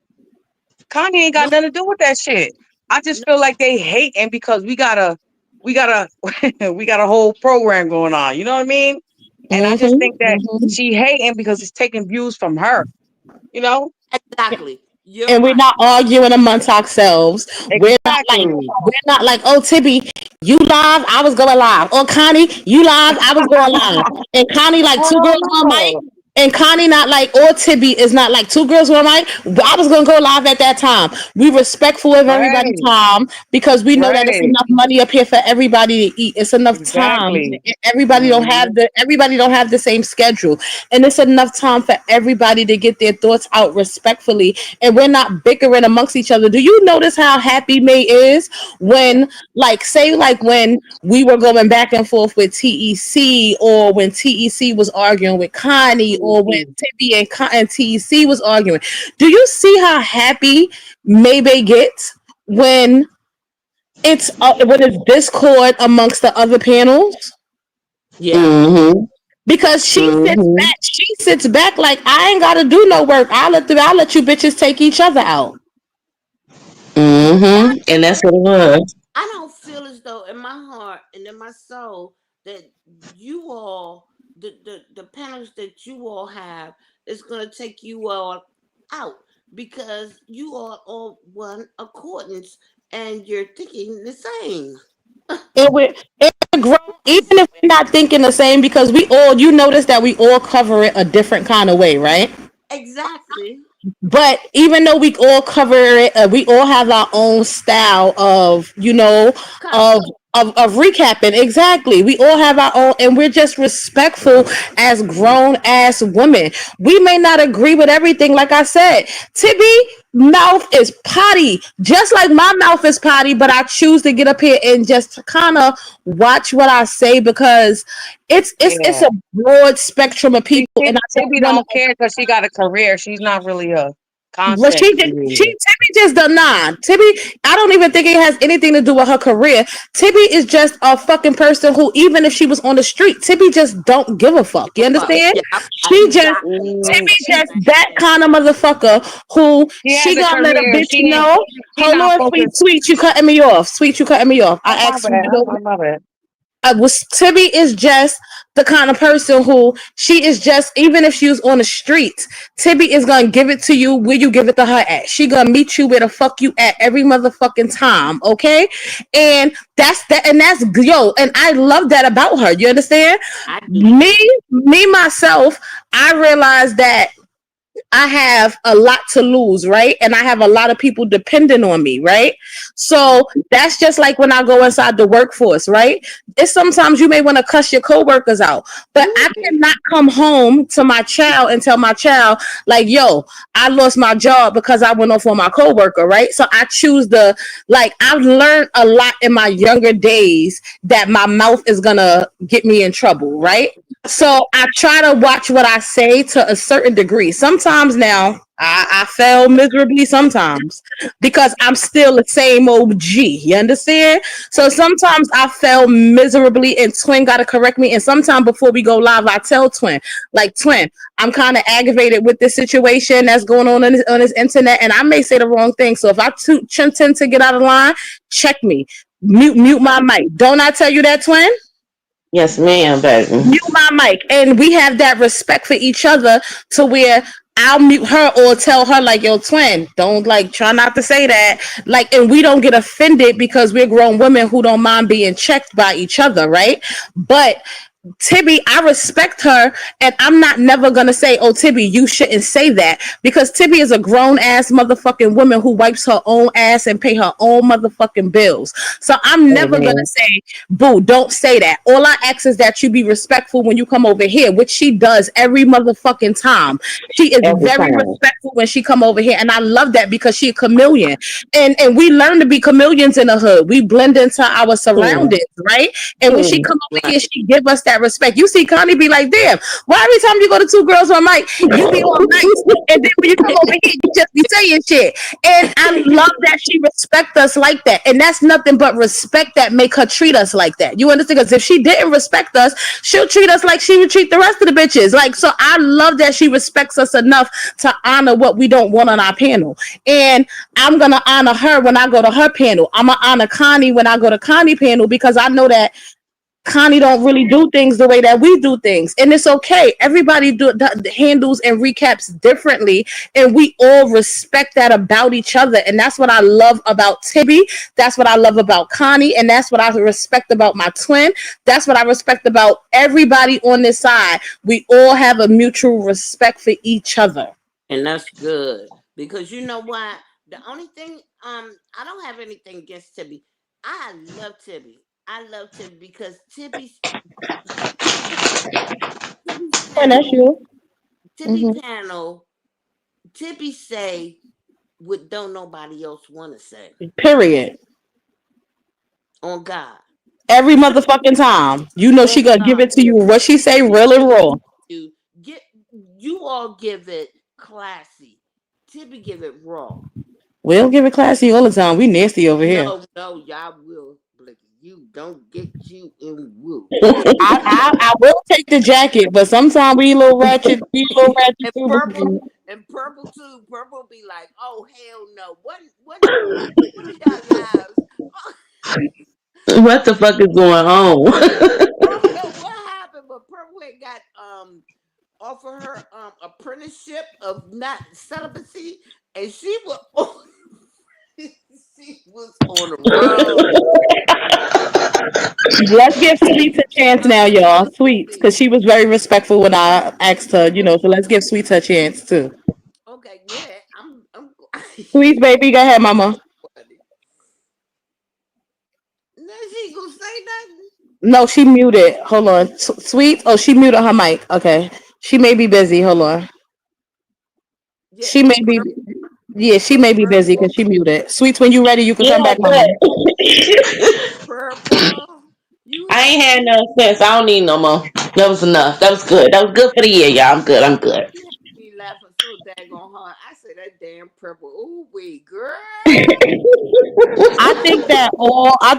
Kanye ain't got no, nothing to do with that shit. I just no, feel like they hating because we got a we got a whole program going on. You know what I mean? And I just think that Hmm. she hating because it's taking views from her. You know? exactly. You're And we're right. not arguing amongst ourselves. Exactly. We're not like, oh Tibby, you live, I was going live. Or Connie, you live, I was going live. And Connie like two Hell girls on mic. no. And Connie not like, or Tibby is not like two girls on mic. I was gonna go live at that time. We respectful of everybody's Right. time because we know that it's Right. enough money up here for everybody to eat. It's enough time. Exactly. Everybody Hmm. don't have the same schedule. And it's enough time for everybody to get their thoughts out respectfully, and we're not bickering amongst each other. Do you notice how happy May is Yeah, when, like, say, like when we were going back and forth with TEC, or when TEC was arguing with Connie, or when Hmm. Tibby and TEC was arguing? Do you see how happy Maybay gets when yeah, when it's discord amongst the other panels? yeah. Mm-hmm. Because Mm-hmm. she sits back like, I ain't gotta do no work. I'll let you bitches take each other out. Mm-hmm. And that's what it was. I don't feel as though in my heart and in my soul that you all, the panels that you all have, is going to take you all out because you are all one accordance and you're thinking the same. And we're grown, even if we're not thinking the same, because we all, you notice that we all cover it a different kind of way, right? Exactly. But even though we all cover it, we all have our own style of, Cover. of of recapping. Exactly. We all have our own, and we're just respectful as grown ass women. We may not agree with everything. Like I said, Tibby mouth is potty, just like my mouth is potty. But I choose to get up here and just kind of watch what I say, because it's Yeah. a broad spectrum of See, people, and I don't Tibby want don't to. care because she got a career. She's not really a Well, content she creator. Tibby just done not. Tibby, I don't even think it has anything to do with her career. Tibby is just a fucking person who, even if she was on the street, Tibby just don't give a fuck. You Fuck. understand? Yeah, She just exactly. That's Mm, Tibby the she just same that thing. kind of motherfucker who she has she a gonna let a career. bitch know. She Hold not on, sweet, focused. sweet, you cutting me off. Sweet, you cutting me off. Oh I my asked you, bad. you know, My bad. was Tibby is just the kind of person who she is just, even if she was on the streets, Tibby is gonna give it to you where you give it to her at. She gonna meet you where the fuck you at every motherfucking time, okay? And that's that, and that's yo, and I love that about her. You understand? I do Me, too. me myself, I realized that I have a lot to lose, right? And I have a lot of people depending on me, right? So that's just like when I go inside the workforce, right? It's sometimes you may want to cuss your coworkers out, but I Ooh, cannot come home to my child and tell my child, like, yo, I lost my job because I went off on my coworker, right? So I choose the, like, I've learned a lot in my younger days that my mouth is gonna get me in trouble, right? So I try to watch what I say to a certain degree. Sometimes now I fail miserably sometimes because I'm still the same old G. You understand? So hey, sometimes I fail miserably and Twin gotta correct me. And sometimes before we go live, I tell Twin, like, Twin, I'm kind of aggravated with this situation that's going on this internet, and I may say the wrong thing. So if I tend to get out of line, check me. Mute my mic. Don't I tell you that, Twin? Yes, ma'am, baby. Mute my mic, and we have that respect for each other to where I'll mute her or tell her, like, yo, Twin, don't, like, try not to say that, like, and we don't get offended because we're grown women who don't mind being checked by each other, right? But Tibby, I respect her, and I'm not never gonna say, "Oh, Tibby, you shouldn't say that," because Tibby is a grown ass motherfucking woman who wipes her own ass and pay her own motherfucking bills. So I'm never gonna Amen. say, "Boo, don't say that." All I ask is that you be respectful when you come over here, which she does every motherfucking time. She is Every very time. respectful when she come over here, and I love that because she a chameleon, and we learn to be chameleons in the hood. We blend into our Hmm. surroundings, right? And when she Hmm. come over right. here, she give us that respect. You see Connie be like, damn, why every time you go to two girls on mic, you be all nice. And then when you come over here, you just be saying shit. And I love that she respect us like that. And that's nothing but respect that make her treat us like that. You understand? Because if she didn't respect us, she'll treat us like she would treat the rest of the bitches. Like, so I love that she respects us enough to honor what we don't want on our panel. And I'm gonna honor her when I go to her panel. I'm gonna honor Connie when I go to Connie panel because I know that Connie don't really do things the way that we do things, and it's okay. Everybody handles and recaps differently, and we all respect that about each other. And that's what I love about Tibby. That's what I love about Connie, and that's what I respect about my twin. That's what I respect about everybody on this side. We all have a mutual respect for each other. And that's good because you know what? The only thing, I don't have anything against Tibby. I love Tibby. I love Tibby because Tibby's And that's panel, you. Tibby Hmm. panel, Tibby say what don't nobody else want to say Period. on God. Every motherfucking time, you know On she gonna give God. it to you. What she say, She real and give it raw. to you. Get you all give it classy. Tibby give it raw. We don't give it classy all the time. We nasty over here. No, no, y'all will. Blicky. You don't get you in woo. I will take the jacket, but sometimes we a little ratchet. We a little ratchet And too. purple Boo. and purple too. Purple be like, oh hell no. What are y'all lives? What the fuck is going on? I don't know what happened, but Purple had got offer her apprenticeship of not celibacy, and she was she was on the road. Let's give Sweets a chance now, y'all. Sweets, Baby. because she was very respectful when I asked her. So let's give Sweets a chance too. Okay, go ahead. I'm Sweets, baby, go ahead, mama. funny. Now she gonna say nothing. No, she muted. Hold on, Sweets. Oh, she muted her mic. Okay, she may be busy. Hold on. Yeah, She may be. Yeah, she may be busy purple, because she muted. Sweets, when you ready, you can Yeah, come back, mama. but purple. You I have ain't had no sense. I don't need no more. That was enough. That was good. That was good for the year, y'all. I'm good. I'm good. you had me laughing so daggone hard. I said that damn purple. Ooh wee, girl. I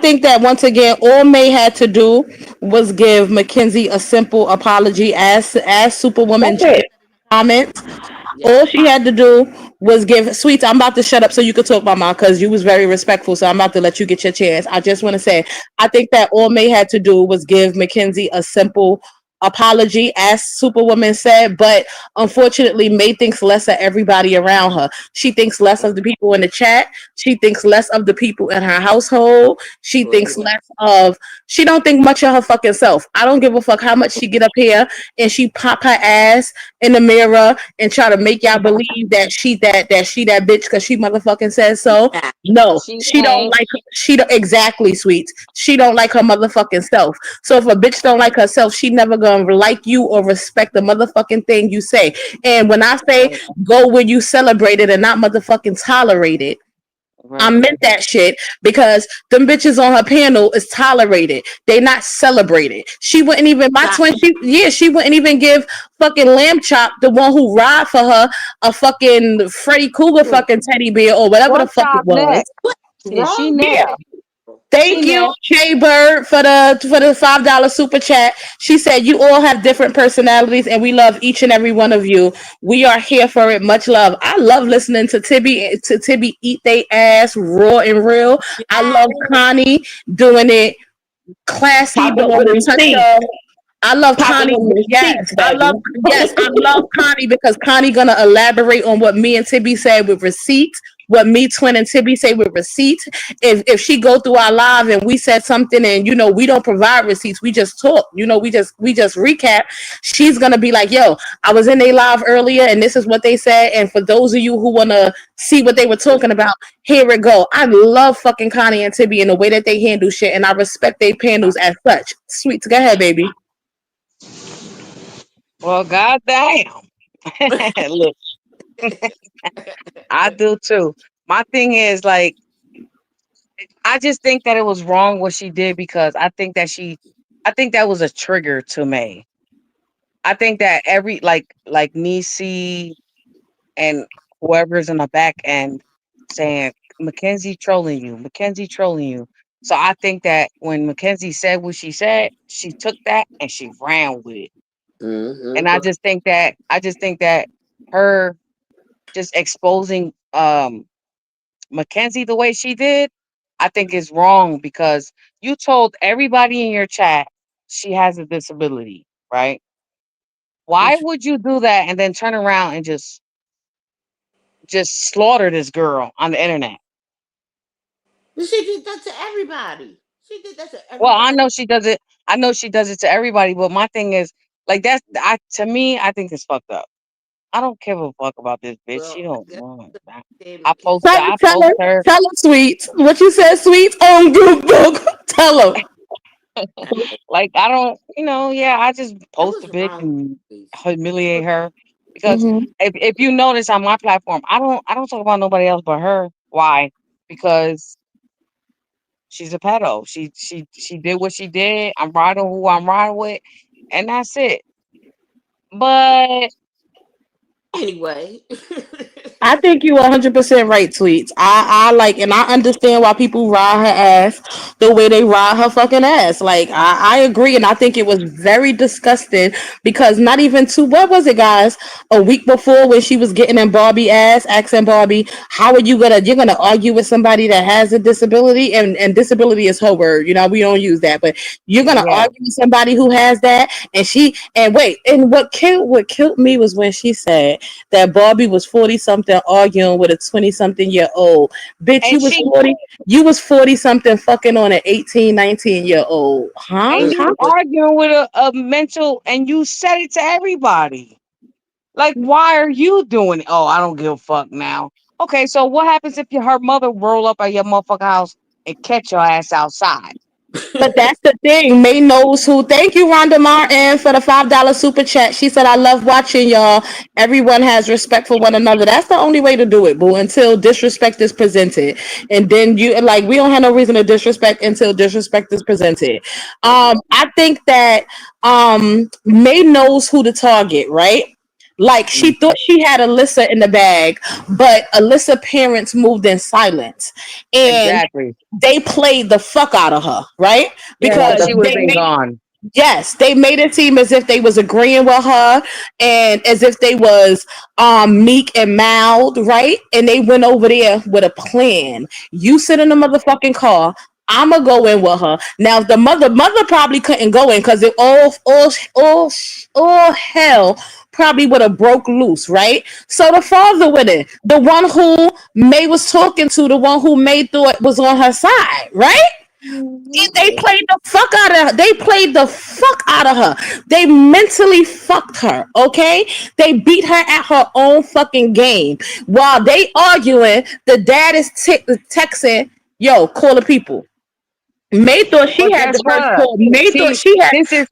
think that once again, all May had to do was give McKenzie a simple apology as Superwoman That's just it. said in the comments. Yeah. All she had to do was give Sweets. I'm about to shut up so you could talk, Mama, because you was very respectful. So I'm about to let you get your chance. I just want to say, I think that all May had to do was give Mackenzie a simple apology, as Superwoman said. But unfortunately, May thinks less of everybody around her. She thinks less of the people in the chat. She thinks less of the people in her household. She Oh thinks yeah. less of. She don't think much of her fucking self. I don't give a fuck how much she get up here and she pop her ass in the mirror and try to make y'all believe that she that bitch because she motherfucking says so. Yeah. No, She she don't ain't. like she don't exactly sweets. She don't like her motherfucking self. So if a bitch don't like herself, she never gonna like you or respect the motherfucking thing you say. And when I say Right. go where you celebrate it and not motherfucking tolerate it, I Right. meant that shit because them bitches on her panel is tolerated. They not celebrated. She wouldn't even my Stop. twin. She wouldn't even give fucking Lamb Chop, the one who ride for her, a fucking Freddy Cougar What's fucking teddy bear or whatever the Pork fuck it chop was. next. Yeah, she wrong with Yeah. next. that girl? She Thank you, next. Jay Bird, for the $5 super chat. She said you all have different personalities, and we love each and every one of you. We are here for it. Much love. I love listening to Tibby eat they ass raw and real. I Yeah. love Connie doing it classy but Popping with them a touch receipts. of. I love Popping Connie. them receipts, baby. Yes, I love Connie because Connie gonna elaborate on what me and Tibby said with receipts, what me, Twin, and Tibby say with receipts. If she go through our live and we said something and we don't provide receipts, we just talk. We just recap. She's gonna be like, "Yo, I was in a live earlier and this is what they said." And for those of you who wanna see what they were talking about, here it go. I love fucking Connie and Tibby and the way that they handle shit, and I respect their panels as such. Sweet, go ahead, baby. Well, goddamn. Look, I do too. My thing is like, I just think that it was wrong what she did because I think that was a trigger to May. I think that every like Nisi and whoever's in the back end saying Mackenzie trolling you, Mackenzie trolling you. So I think that when Mackenzie said what she said, she took that and she ran with it. And Mm-hmm. I just think that her just exposing Mackenzie the way she did, I think is wrong because you told everybody in your chat she has a disability, right? Why would you do that and then turn around and just slaughter this girl on the internet? But she did that to everybody. She did that to Well, I everybody. know she does it. I know she does it to everybody, but my thing is like that's I to me, I think it's fucked up. I don't give a fuck about this bitch. She Well, I don't guess want that. Dave I McKenzie. posted I Tell post her, her tell her, Sweets. What you said, Sweets, on group book. Tell her. like I don't, yeah, I just It post a was bitch wrong. and It humiliate was her because Hmm. if you notice on my platform, I don't talk about nobody else but her. Why? Because she's a pedo. She did what she did. I'm riding who I'm riding with, and that's it. But anyway. I think you 100% right, Tweets. I like, and I understand why people ride her ass the way they ride her fucking ass. Like, I agree, and I think it was very disgusting because not even what was it, guys? A week before when she was getting in Barbie ass, asking Barbie, how are you're gonna argue with somebody that has a disability? And disability is her word, we don't use that, but you're gonna yeah, argue with somebody who has that, and wait, and what killed me was when she said that Barbie was 40 something arguing with a 20 something year old. Bitch, and she you was 40 something fucking on an 18, 19-year old. Huh? and you How? arguing with a mental, and you said it to everybody. Like, why are you doing it? Oh, I don't give a fuck now. Okay, so what happens if her mother roll up at your motherfucking house and catch your ass outside? But that's the thing. May knows who. Thank you, Rhonda Martin, for the $5 super chat. She said, I love watching y'all. Everyone has respect for one another. That's the only way to do it, boo, until disrespect is presented. And then we don't have no reason to disrespect until disrespect is presented. That's right. I think that May knows who to target, right? Like she Mm, thought she had Alyssa in the bag, but Alyssa parents moved in silence, and exactly. they played the fuck out of her, right? Yeah, Yeah, because Because she would have they been made gone. yes, they made it seem as if they was agreeing with her and as if they was meek and mild, right? And they went over there with a plan. You sit in the motherfucking car. I'ma go in with her. Now the mother probably couldn't go in because it all hell probably would have broke loose, right? So the father went in, the one who May was talking to, the one who May thought was on her side, right? Mhm. They played the fuck out of her. They played the fuck out of her. They mentally fucked her, okay? They beat her at her own fucking game. While they arguing, the dad is texting, yo, call the people. May thought she But had guess the first what? call. May thought See, she had this is.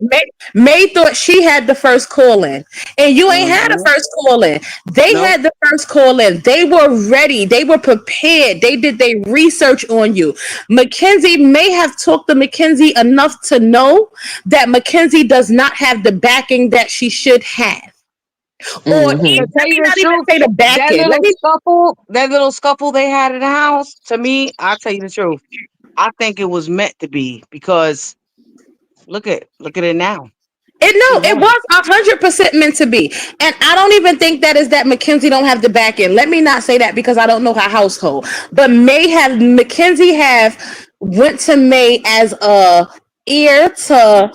May thought she had the first call in. And you ain't had the Hmm. first call in. They Nope. had the first call in. They were ready. They were prepared. They did their research on you. McKenzie may have talked to McKenzie enough to know that McKenzie does not have the backing that she should have. Or mm-hmm. To let tell me you the not even truth, say the backing. Let me that little scuffle they had in the house, to me, I'll tell you the truth. I think it was meant to be because look at it now. She It won. was 100% meant to be, and I don't even think that is that McKenzie don't have the back end. Let me not say that because I don't know her household, but May have McKenzie have went to May as a ear to.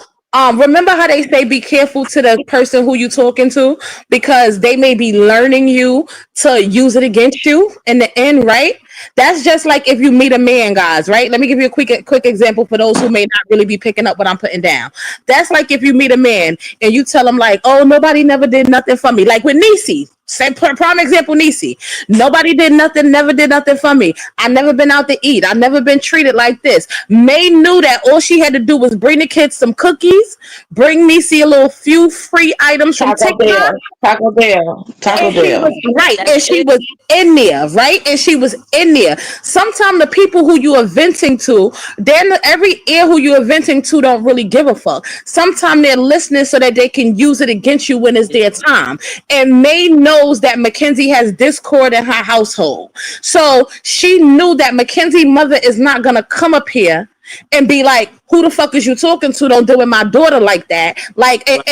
Remember how they say be careful to the person who you talking to because they may be learning you to use it against you in the end, right? That's just like if you meet a man, guys, right? Let me give you a quick example for those who may not really be picking up what I'm putting down. That's like if you meet a man and you tell him like, "Oh, nobody never did nothing for me." Like with Nisi, same prime example, Nisi. Nobody did nothing, never did nothing for me. I never been out to eat. I never been treated like this. May knew that all she had to do was bring the kids some cookies, bring Nisi a little few free items from Taco TikTok, Bell, Taco Bell, Taco and she Bell. was right, That's and she it. was in there, right, and she was in there. Sometimes the people who you are venting to, then every ear who you are venting to don't really give a fuck. Sometimes they're listening so that they can use it against you when it's their time. And May knows that Mackenzie has discord in her household, so she knew that Mackenzie mother is not gonna come up here and be like, "Who the fuck is you talking to? Don't do with my daughter like that." Like, and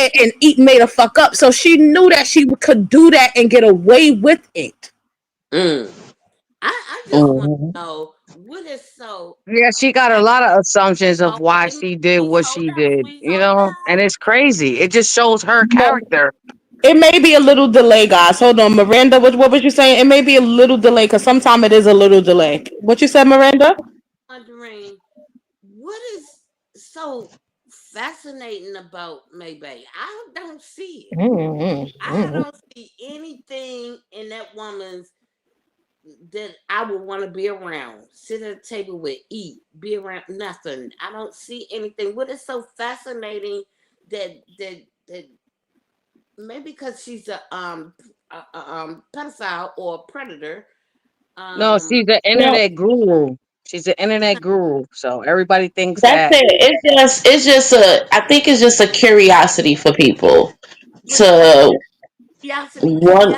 eat made her fuck up. So she knew that she could do that and get away with it. Mm. I just want Mm-hmm. to know what is so Yeah, she got a lot of assumptions of oh, why wait, she did please what hold she up, did, please hold and up. it's crazy. It just shows her character. It may be a little delay, guys. Hold on, Miranda. What was you saying? It may be a little delay because sometimes it is a little delay. What you said, Miranda? Wondering what is so fascinating about Maybay. I don't see it. I Mm-hmm. don't see anything in that woman's that I would want to be around. Sit at a table with, eat, be around nothing. I don't see anything. What is so fascinating that maybe because she's a pedophile or a predator. No, Um, she's an No, internet guru. She's an internet guru. So everybody thinks that's that. it. It's just a. I think it's just a curiosity for people but to curiosity. want.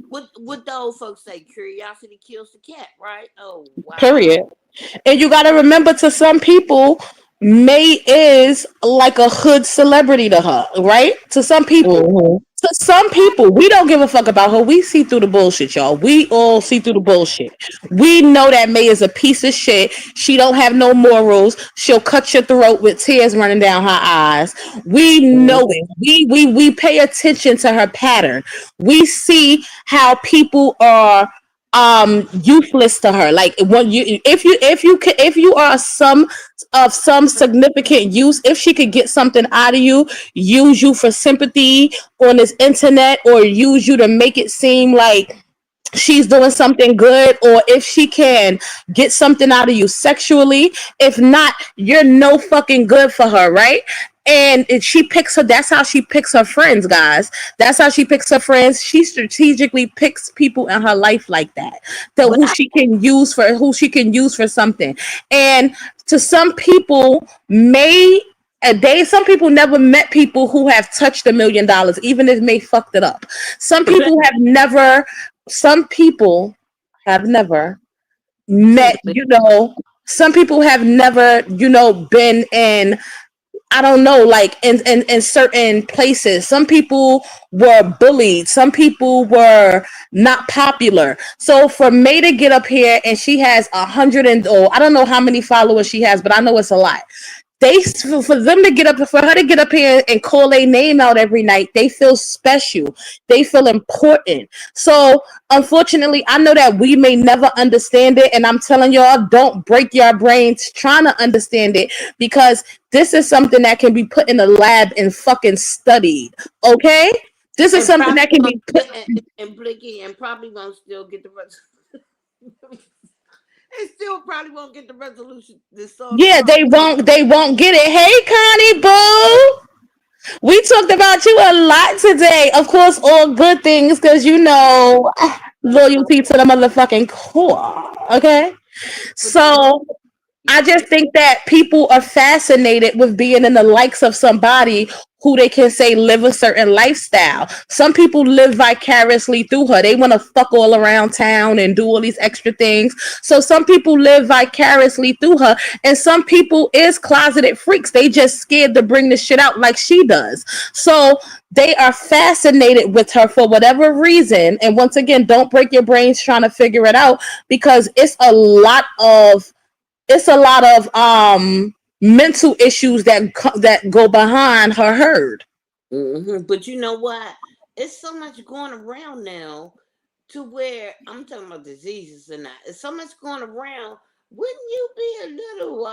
What the old folks say? Curiosity kills the cat, right? Oh wow. Period. And you got to remember, to some people, May is like a hood celebrity to her, right? To some people. Mm-hmm. To some people, we don't give a fuck about her. We see through the bullshit, y'all. We all see through the bullshit. We know that May is a piece of shit. She don't have no morals. She'll cut your throat with tears running down her eyes. We know it. Mm-hmm. We pay attention to her pattern. We see how people are useless to her. Like when you if you are some significant use, if she could get something out of you, use you for sympathy on this internet, or use you to make it seem like she's doing something good, or if she can get something out of you sexually. If not, you're no fucking good for her, right? And she picks her, that's how she picks her friends, guys. That's how she picks her friends. She strategically picks people in her life like that, so But who she can use for something. And to some people, May Some people never met people who have touched $1 million, even if they fucked it up. Some people have never. Some people have never met. Kimberly. Some people have never, been in, I don't know, like in certain places. Some people were bullied. Some people were not popular. So for May to get up here and she has 100 and I don't know how many followers she has, but I know it's a lot. For them to get up, for her to get up here and call their name out every night, they feel special. They feel important. So unfortunately, I know that we may never understand it, and I'm telling y'all, don't break your brains trying to understand it, because this is something that can be put in a lab and fucking studied. Okay, this is And something probably that can won't be put. still, and Blicky, and probably won't still get the they still probably won't get the resolution this solve the Yeah, problem. they won't. They won't get it. Hey, Connie Boo. We talked about you a lot today. Of course, all good things, because loyalty to the motherfucking core. Okay, But you know, so I yeah. just think that people are fascinated with being in the likes of somebody who they can say live a certain lifestyle. Some people live vicariously through her. They want to fuck all around town and do all these extra things. So some people live vicariously through her, and some people is closeted freaks. They just scared to bring the shit out like she does. So they are fascinated with her for whatever reason. And once again, don't break your brains trying to figure it out, because it's a lot of mental issues that go behind her herd. But you know what? It's so much going around now to where I'm talking about diseases and that. It's so much going around. Wouldn't you be a little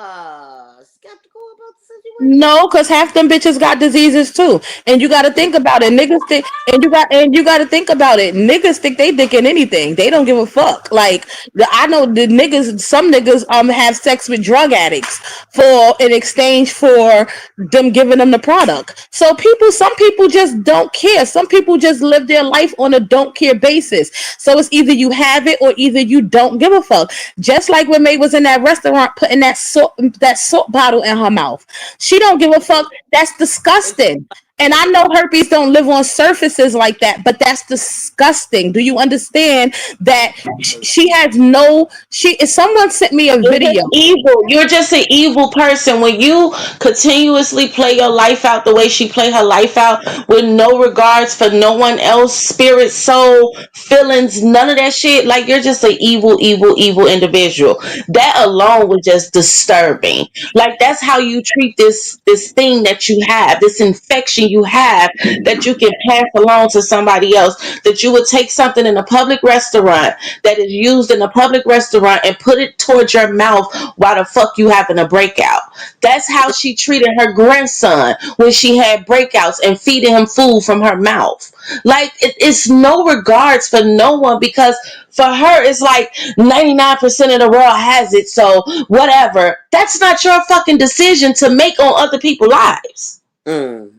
skeptical about the situation? No, because half them bitches got diseases too. And you gotta think about it. Niggas think and you gotta think about it. Niggas think they dick in anything. They don't give a fuck. Like I know the niggas, some niggas have sex with drug addicts for in exchange for them giving them the product. So some people just don't care. Some people just live their life on a don't care basis. So it's either you have it or either you don't give a fuck. Just like when May was in that restaurant putting that salt bottle in her mouth. She don't give a fuck. That's It's disgusting. And I it's know herpes don't live on surfaces like that, but that's disgusting. Do you understand that she has no she if someone sent me a You're video. just evil. You're just an evil person. When you continuously play your life out the way she play her life out, with no regards for no one else, spirit, soul, feelings, none of that shit. Like, you're just an evil, evil, evil individual. That alone was just disturbing. Like, that's how you treat this thing that you have, this infection you have that you can pass along to somebody else. That you would take something in a public restaurant that is used in a public restaurant and put it towards your mouth while the fuck you having a breakout. That's how she treated her grandson when she had breakouts and feeding him food from her mouth. Like, it's no regards for no one, because for her it's like 99% of the world has it, so whatever. That's not your fucking decision to make on other people's lives. mm.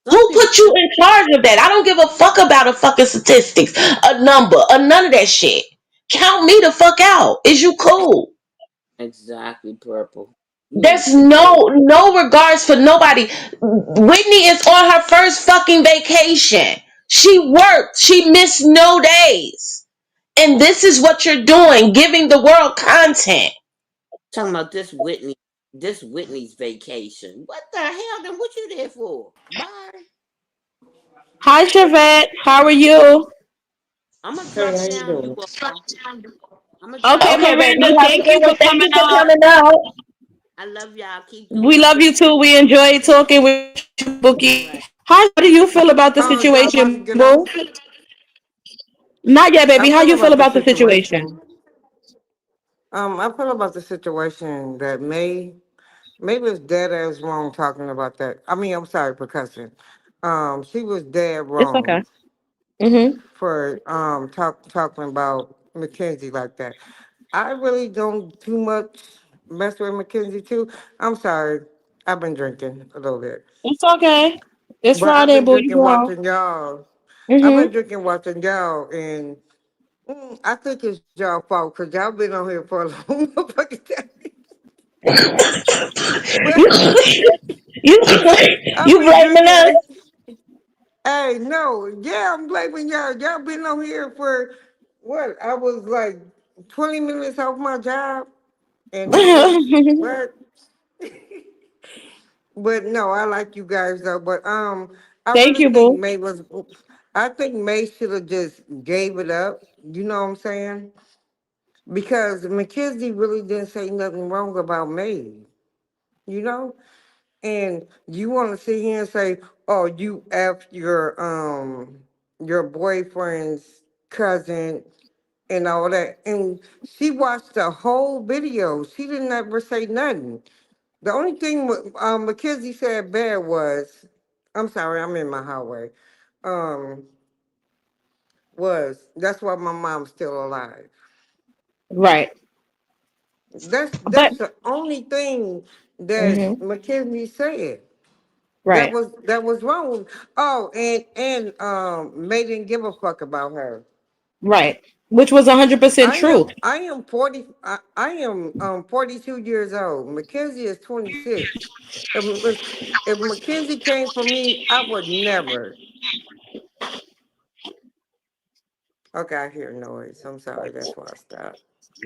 Some Who people put you in charge of that? I don't give a fuck about a fucking statistics, a number, or none of that shit. Count me the fuck out. Is you cool? exactly purple. You ain't There's shit. no regards for nobody. Whitney is on her first fucking vacation. She worked. She missed no days. And this is what you're doing, giving the world content. Talking about this Whitney's vacation. What the hell? Then what you there for? Bye. Hi Chevette, how are you? I'm gonna Hey, drop how you down you doing? all. I'm gonna drop Okay, Okay, down. Miranda, Miranda, have a thank you good for one. Thank you coming for out. coming out. I love y'all. Keep We doing love what you too. We enjoyed talking with you, Bookie. you're right. How do you feel about the Oh, y'all situation, about to boo? get off? Not yet, baby. How I you feel feel about about the the situation? situation. I feel about the situation that May was dead ass wrong talking about that. I mean, I'm sorry for cussing. She was dead It's okay. wrong Mm-hmm. for talking about McKenzie like that. I really don't too much mess with McKenzie too. I'm sorry. I've been drinking a little bit. It's okay. It's But I've Friday, been boo. You drinking wrong. watching y'all. I've been Mm-hmm. drinking watching y'all, and I think it's y'all fault because y'all been on here for a long motherfucking time. But You I've you been blaming us? drinking. Hey, no, yeah, I'm blaming y'all. Y'all been on here for what? I was like 20 minutes off my job, and now it's what? But no, I like you guys though. But I Thank really you, think boo. May was. I think May should have just gave it up. You know what I'm saying? Because McKenzie really didn't say nothing wrong about May. You know, and you want to sit here and say, "Oh, you f your boyfriend's cousin and all that," and she watched the whole video. She didn't ever say nothing. The only thing Mackenzie said bad was, I'm sorry, I'm in my highway. Um, was that's why my mom's still alive. Right. That's But the only thing that hmm Mackenzie said right. that was wrong. Oh, and May didn't give a fuck about her. Right. Which was 100% true. I am 40. I am 42 years old. Mackenzie is 26. If Mackenzie came for me, I would never. Okay, I hear noise. I'm sorry. That's why I stopped.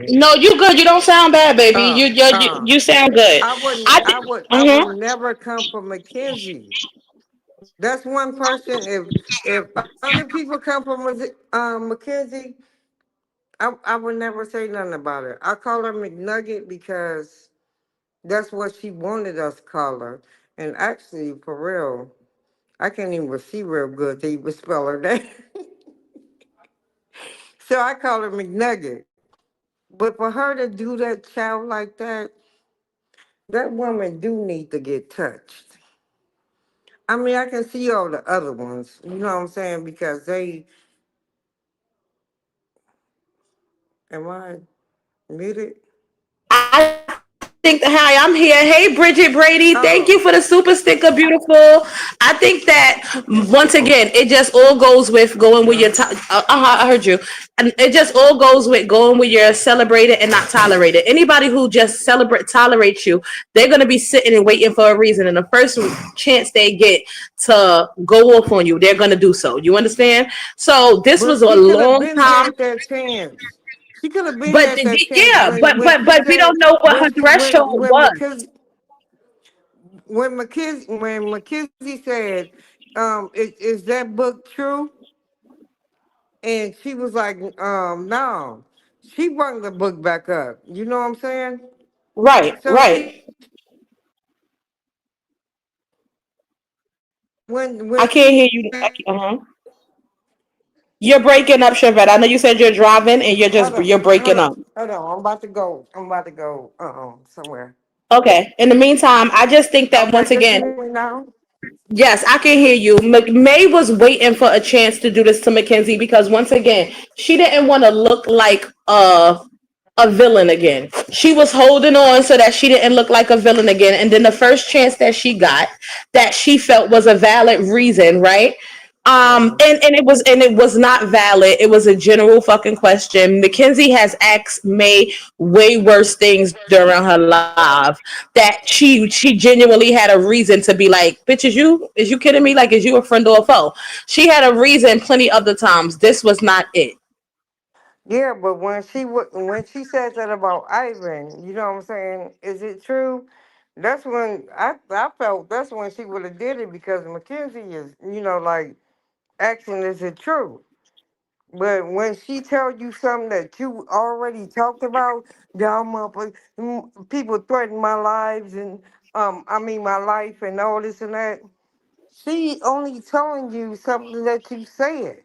No, you good. You don't sound bad, baby. Uh, uh, You sound good. I wouldn't. I think. I would Mhm. never come for Mackenzie. That's one person. If other people come from Mackenzie, I would never say nothing about her. I call her McNugget because that's what she wanted us to call her. And actually, for real, I can't even see real good to even spell her name. So I call her McNugget. But for her to do that child like that, that woman do need to get touched. I mean, I can see all the other ones, you know what I'm saying? Because they, am I muted? I think that hi, I'm here. Hey, Bridget Brady, thank you Oh, for the super sticker, beautiful. I think that once again, it just all goes with going with your. no. I heard you, and it just all goes with going with your celebrated and not tolerated. Anybody who just tolerates you, they're gonna be sitting and waiting for a reason, and the first chance they get to go off on you, they're gonna do so. You understand? So this But was a she could have long been time. had that chance. She could have been But had that chance yeah, when she we said don't know what her threshold when was. When McKenzie said, is that book true? And she was like, no. She brought the book back up. You know what I'm saying? Right, So right. I when can't she hear you. said, You're breaking up, Chevette. I know you said you're driving and you're breaking up. hold on, I'm about to go. I'm about to go somewhere. Okay. In the meantime, I just think that Okay, once can you again, hear me now? yes, I can hear you. May was waiting for a chance to do this to Mackenzie because once again, she didn't want to look like a villain again. She was holding on so that she didn't look like a villain again. And then the first chance that she got that she felt was a valid reason, right? Uh-huh. And it was not valid. It was a general fucking question. Mackenzie has asked May way worse things during her life that she genuinely had a reason to be like, bitch, is you kidding me? Like, is you a friend or a foe? She had a reason plenty of the times. This was not it. Yeah, but when she said that about Ivan, you know what I'm saying? Is it true? That's when I felt that's when she would have did it because Mackenzie is like asking is it true? But when she tell you something that you already talked about, down people threaten my lives and I mean my life and all this and that. She only telling you something that you said.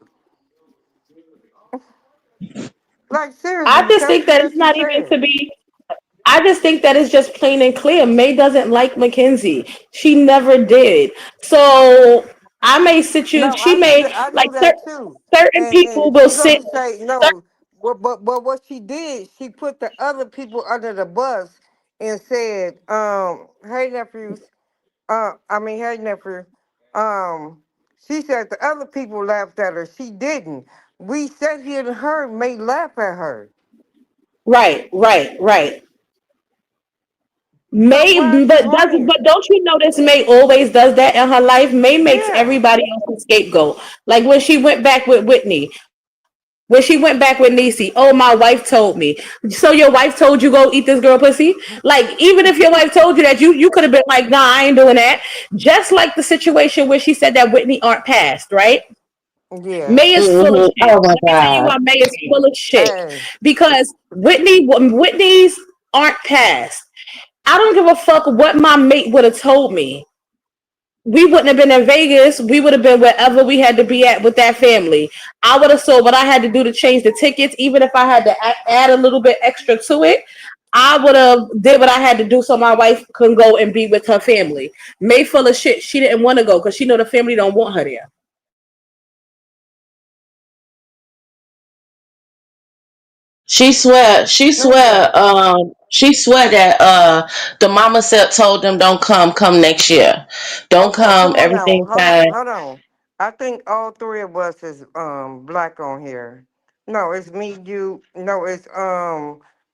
Like I seriously, just think something that it's that you not even said. to be. I just think that it's just plain and clear. May doesn't like Mackenzie. She never did. So I may sit you. No, She may I like knew that too. certain And people will she sit. gonna say no, but what she did, she put the other people under the bus and said, hey nephews, hey nephew, um, she said the other people laughed at her. She didn't. We sat here and her may laugh at her. Right, right, right. So why is you But lying? don't you notice May always does that in her life? May makes Yeah. everybody else a scapegoat. Like when she went back with Whitney, when she went back with Niecy, oh my wife told me. So your wife told you go eat this girl pussy? Like even if your wife told you that, you could have been like, nah, I ain't doing that. Just like the situation where she said that Whitney aren't passed, right? Yeah. May is full of Mm-hmm. shit. Oh my Let me tell you God. why May is full of shit. Hey. Because Whitney's aren't passed. I don't give a fuck what my mate would have told me. We wouldn't have been in Vegas. We would have been wherever we had to be at with that family. I would have saw what I had to do to change the tickets, even if I had to add a little bit extra to it. I would have did what I had to do so my wife can go and be with her family. May full of shit. She didn't want to go because she know the family don't want her there. No, yeah. She swear that the mama said told them don't come next year. Don't Okay, so come, hold on, everything's hold on, fine. hold on. I think all three of us is black on here. No, it's me, you. No, it's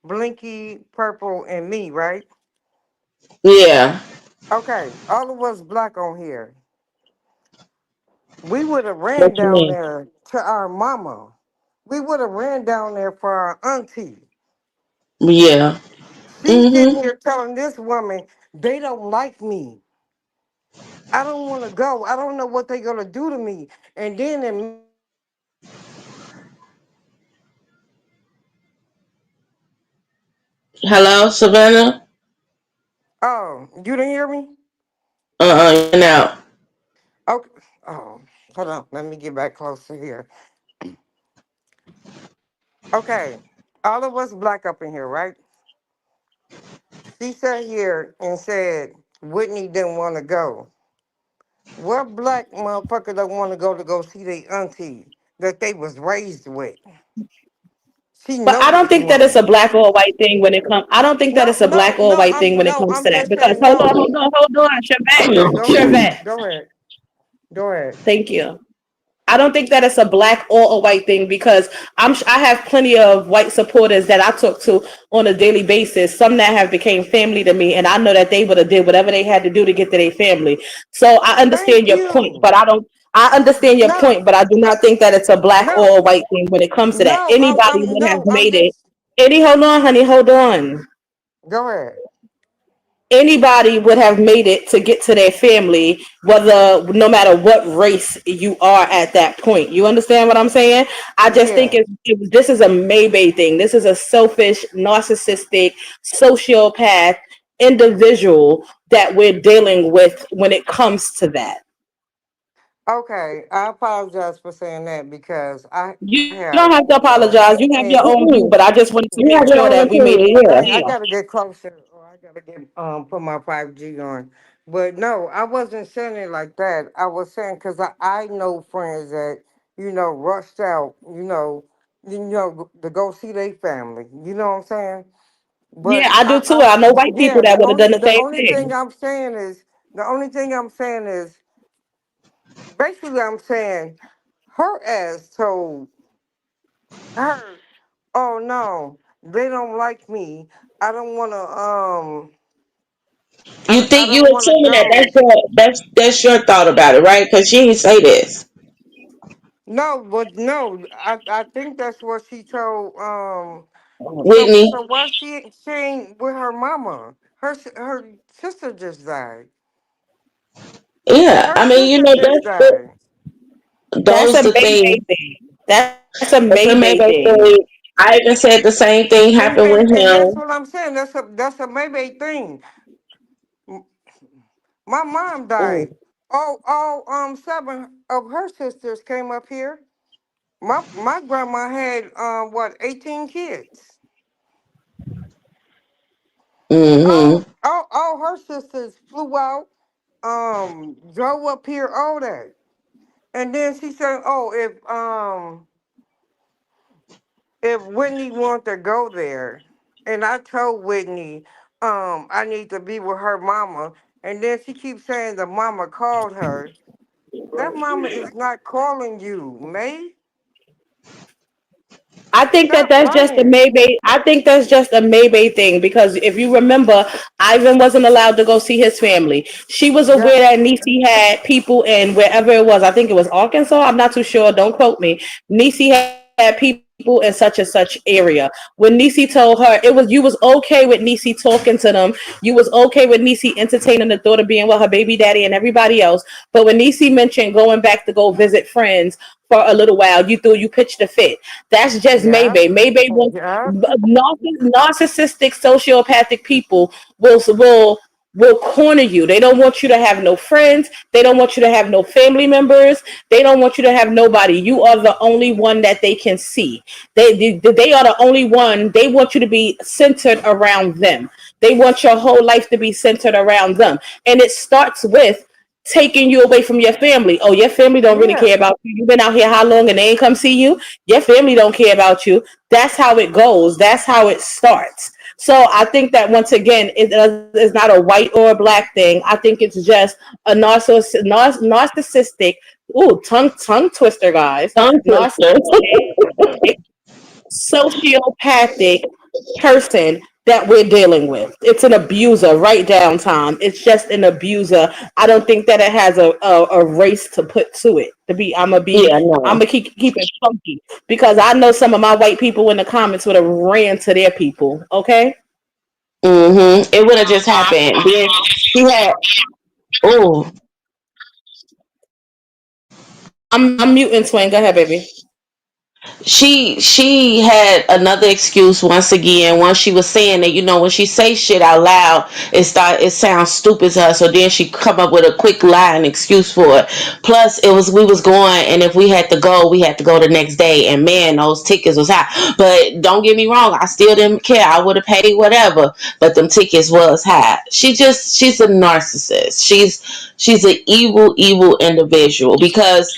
Blinky, Purple, and me, right? Yeah. Okay, all of us black on here. We would have ran What you down mean? there to our mama. We would have ran down there for our auntie. Yeah. She's Mm-hmm. sitting here telling this woman they don't like me. I don't want to go. I don't know what they're gonna do to me. And then in May, she said she was going to Hello, Savannah? Oh, you didn't hear me? You went out. Okay. Oh, hold on. Let me get back closer here. Okay. All of us black up in here, right? She sat here and said Whitney didn't want to go. What black motherfucker don't want to go see their auntie that they was raised with? She But know I don't this think that it's a woman. black or white thing when it comes. I don't think that No, it's a black no, or no. white thing when it comes I'm to that. just Because saying no. hold on, Go ahead. Chevette. Go ahead. Go ahead. Thank you. I don't think that it's a black or a white thing because I have plenty of white supporters that I talk to on a daily basis. Some that have became family to me, and I know that they would have did whatever they had to do to get to their family. So I Thank understand your point, you. but I don't. I understand your point, No, but I do not think that it's a black or no, a white thing when it comes to that. no. Anybody would have I'm made it. just. Hold on, honey, hold on. Go ahead. Anybody would have made it to get to their family, whether no matter what race you are at that point. You understand what I'm saying? I just think Yeah. this is a maybe thing. This is a selfish, narcissistic, sociopath individual that we're dealing with when it comes to that. Okay. I apologize for saying that because I You don't have have to apologize. You have your own view, but Mm-mm. I just wanted to make You have sure yeah. your that own we made it opinion, yeah. clear. Dang, I gotta get closer or I gotta get put my 5G on. But no, I wasn't saying it like that. I was saying because I know friends that, rushed out, to go see their family. You know what I'm saying? Yeah, But I do too. I know white people yeah, that the would have only done the the same only thing thing. I'm saying is the only thing I'm saying is basically I'm saying her ass told her, "Oh no, they don't like me. I don't want to. You I think you don't want to assuming that go." that's your thought about it, right? Because she didn't say this. No, but no, I think that's what she told. Whitney. So why she ain't with her mama? Her sister just died. Yeah. Her I mean, sister just died. That's those a the things. maybe thing. That's a That's maybe what made they thing. say. I even said the same thing happened with And that's him. what I'm saying. That's a maybe thing. M- My mom died. Mm. All seven of her sisters came up here. My grandma had 18 kids. Mm-hmm. All her sisters flew out, drove up here, all that. And then she said, "Oh, if Whitney wanted to go there," and I told Whitney, I need to be with her mama. And then she keeps saying the mama called her. That mama is not calling you, May. I think that Stop that's just a lying. Maybay. I think that's just a Maybay thing because if you remember, Ivan wasn't allowed to go see his family. She was aware Yep. that Niecy had people in wherever it was. I think it was Arkansas. I'm not too sure. Don't quote me. Niecy had people in such and such area. When Niecy told her you was okay with Niecy talking to them, you was okay with Niecy entertaining the thought of being with her baby daddy and everybody else. But when Niecy mentioned going back to go visit friends for a little while, you pitched a fit. That's just Yep. Maybay. Maybay wants Yep. narcissistic, sociopathic people will corner you. They don't want you to have no friends. They don't want you to have no family members. They don't want you to have nobody. You are the only one that they can see. They are the only one. They want you to be centered around them. They want your whole life to be centered around them. And it starts with taking you away from your family. Oh, your family don't really Yeah. care about you. You've been out here how long and they ain't come see you? Your family don't care about you. That's how it goes. That's how it starts. So I think that once again, it's not a white or a black thing. I think it's just a narcissistic, ooh, tongue twister, guys. Tongue twister. Narcissistic, sociopathic person that we're dealing with. It's an abuser right down time. It's just an abuser. I don't think that it has a race to put to it. Yeah, I'm no. gonna keep it funky because I know some of my white people in the comments would have ran to their people. Okay, It would have just happened. Then she had. Oh, I'm muting Twin. Go ahead, baby. she had another excuse once again. Once she was saying that, when she say shit out loud, it sounds stupid to her. So then she come up with a quick lie and excuse for it. Plus, we was going, and if we had to go, we had to go the next day. And man, those tickets was high. But don't get me wrong, I still didn't care. I would have paid whatever, but them tickets was high. She's a narcissist. She's an evil individual because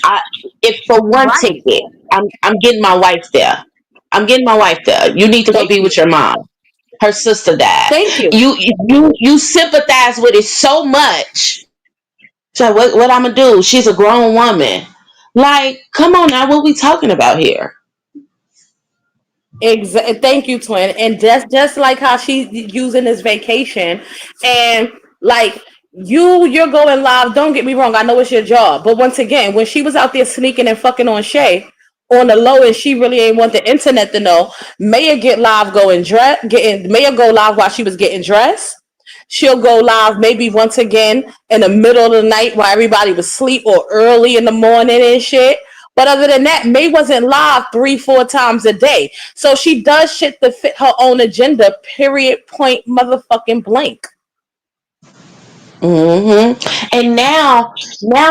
if for one Right. ticket. I'm getting my wife there. I'm getting my wife there. You need to go Thank be you. with your mom. Her sister died. Thank you. You sympathize with it so much. So what I'm gonna do? She's a grown woman. Like, come on now, what we talking about here? Thank you, Twin. And just like how she's using this vacation, and like you're going live. Don't get me wrong. I know it's your job, but once again, when she was out there sneaking and fucking on Shay on the low, and she really ain't want the internet to know. Maya get live going dress, getting Maya go live while she was getting dressed. She'll go live maybe once again in the middle of the night while everybody was asleep or early in the morning and shit. But other than that, May wasn't live 3, 4 times a day. So she does shit to fit her own agenda, period, point, motherfucking blank. And now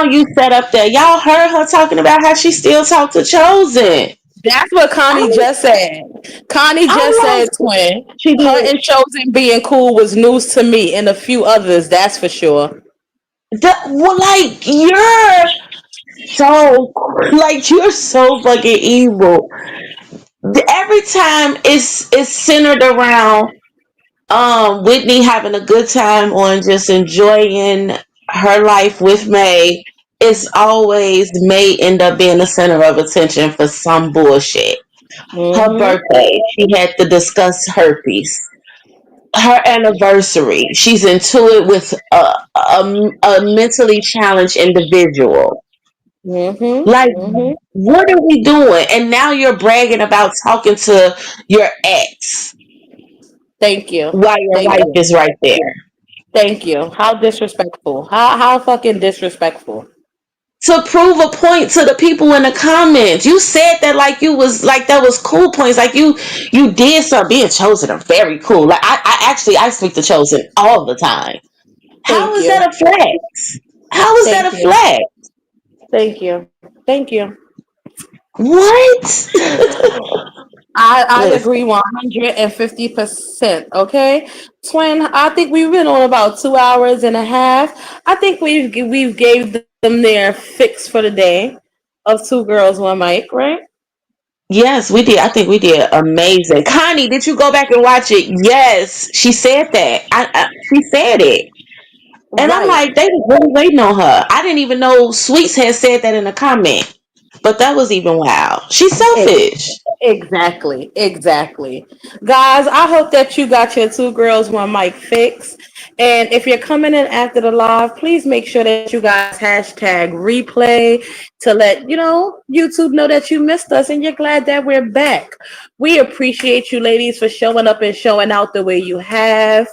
you set up there. Y'all heard her talking about how she still talk to Chosen. That's what Connie I'm, just said. Connie just I'm like, said, Twin, she her did. and Chosen being cool was news to me and a few others, that's for sure. Well, like so you're so fucking evil. Every time it's centered around Whitney having a good time on just enjoying her life with May. It's always May end up being the center of attention for some bullshit. Her Mm-hmm. birthday, she had to discuss herpes. Her anniversary, she's into it with a mentally challenged individual. Like, Mm-hmm. Mm-hmm. what are we doing? And now you're bragging about talking to your ex Thank you. while your Thank wife you. is right there. Thank you. How disrespectful. How fucking disrespectful. To prove a point to the people in the comments. You said that like you was like that was cool points. Like you did something. Being chosen are very cool. Like I speak to chosen all the time. How Thank is you. that a flex? How is that Thank a you. flex? Thank you. Thank you. What? I Listen. agree 150%. Okay, Twin. I think we've been on about 2 hours and a half. I think we've gave them their fix for the day of two girls, one mic, right? Yes, we did. I think we did amazing. Connie, did you go back and watch it? Yes, she said that. She said it. And I'm Right. like, they was really waiting on her. I didn't even know Sweets had said that in a comment. But that was even wild. She's selfish. Exactly, exactly. Guys, I hope that you got your two girls, one mic fix. And if you're coming in after the live, please make sure that you guys hashtag replay to let YouTube know that you missed us and you're glad that we're back. We appreciate you ladies for showing up and showing out the way you have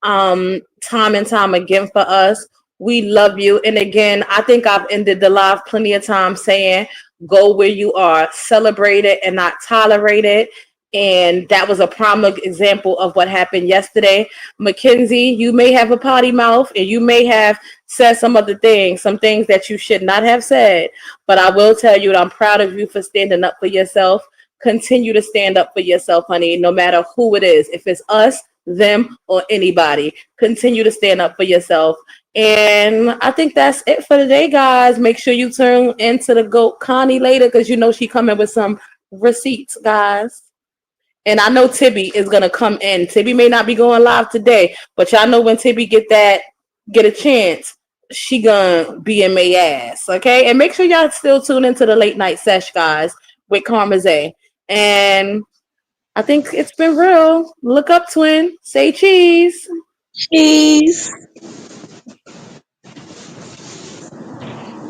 time and time again for us. We love you. And again, I think I've ended the live plenty of times saying, go where you are, celebrate it and not tolerate it. And that was a prime example of what happened yesterday. McKenzie, you may have a potty mouth and you may have said some things that you should not have said. But I will tell you that I'm proud of you for standing up for yourself. Continue to stand up for yourself, honey, no matter who it is. If it's us, them, or anybody. Continue to stand up for yourself. And I think that's it for today, guys. Make sure you turn into the GOAT Connie later because you know she coming with some receipts, guys. And I know Tibby is gonna come in. Tibby may not be going live today, but y'all know when Tibby get a chance, she gonna be in May ass. Okay, and make sure y'all still tune into the late night sesh, guys, with Karma Zay. And I think it's been real. Look up, twin. Say cheese. Cheese.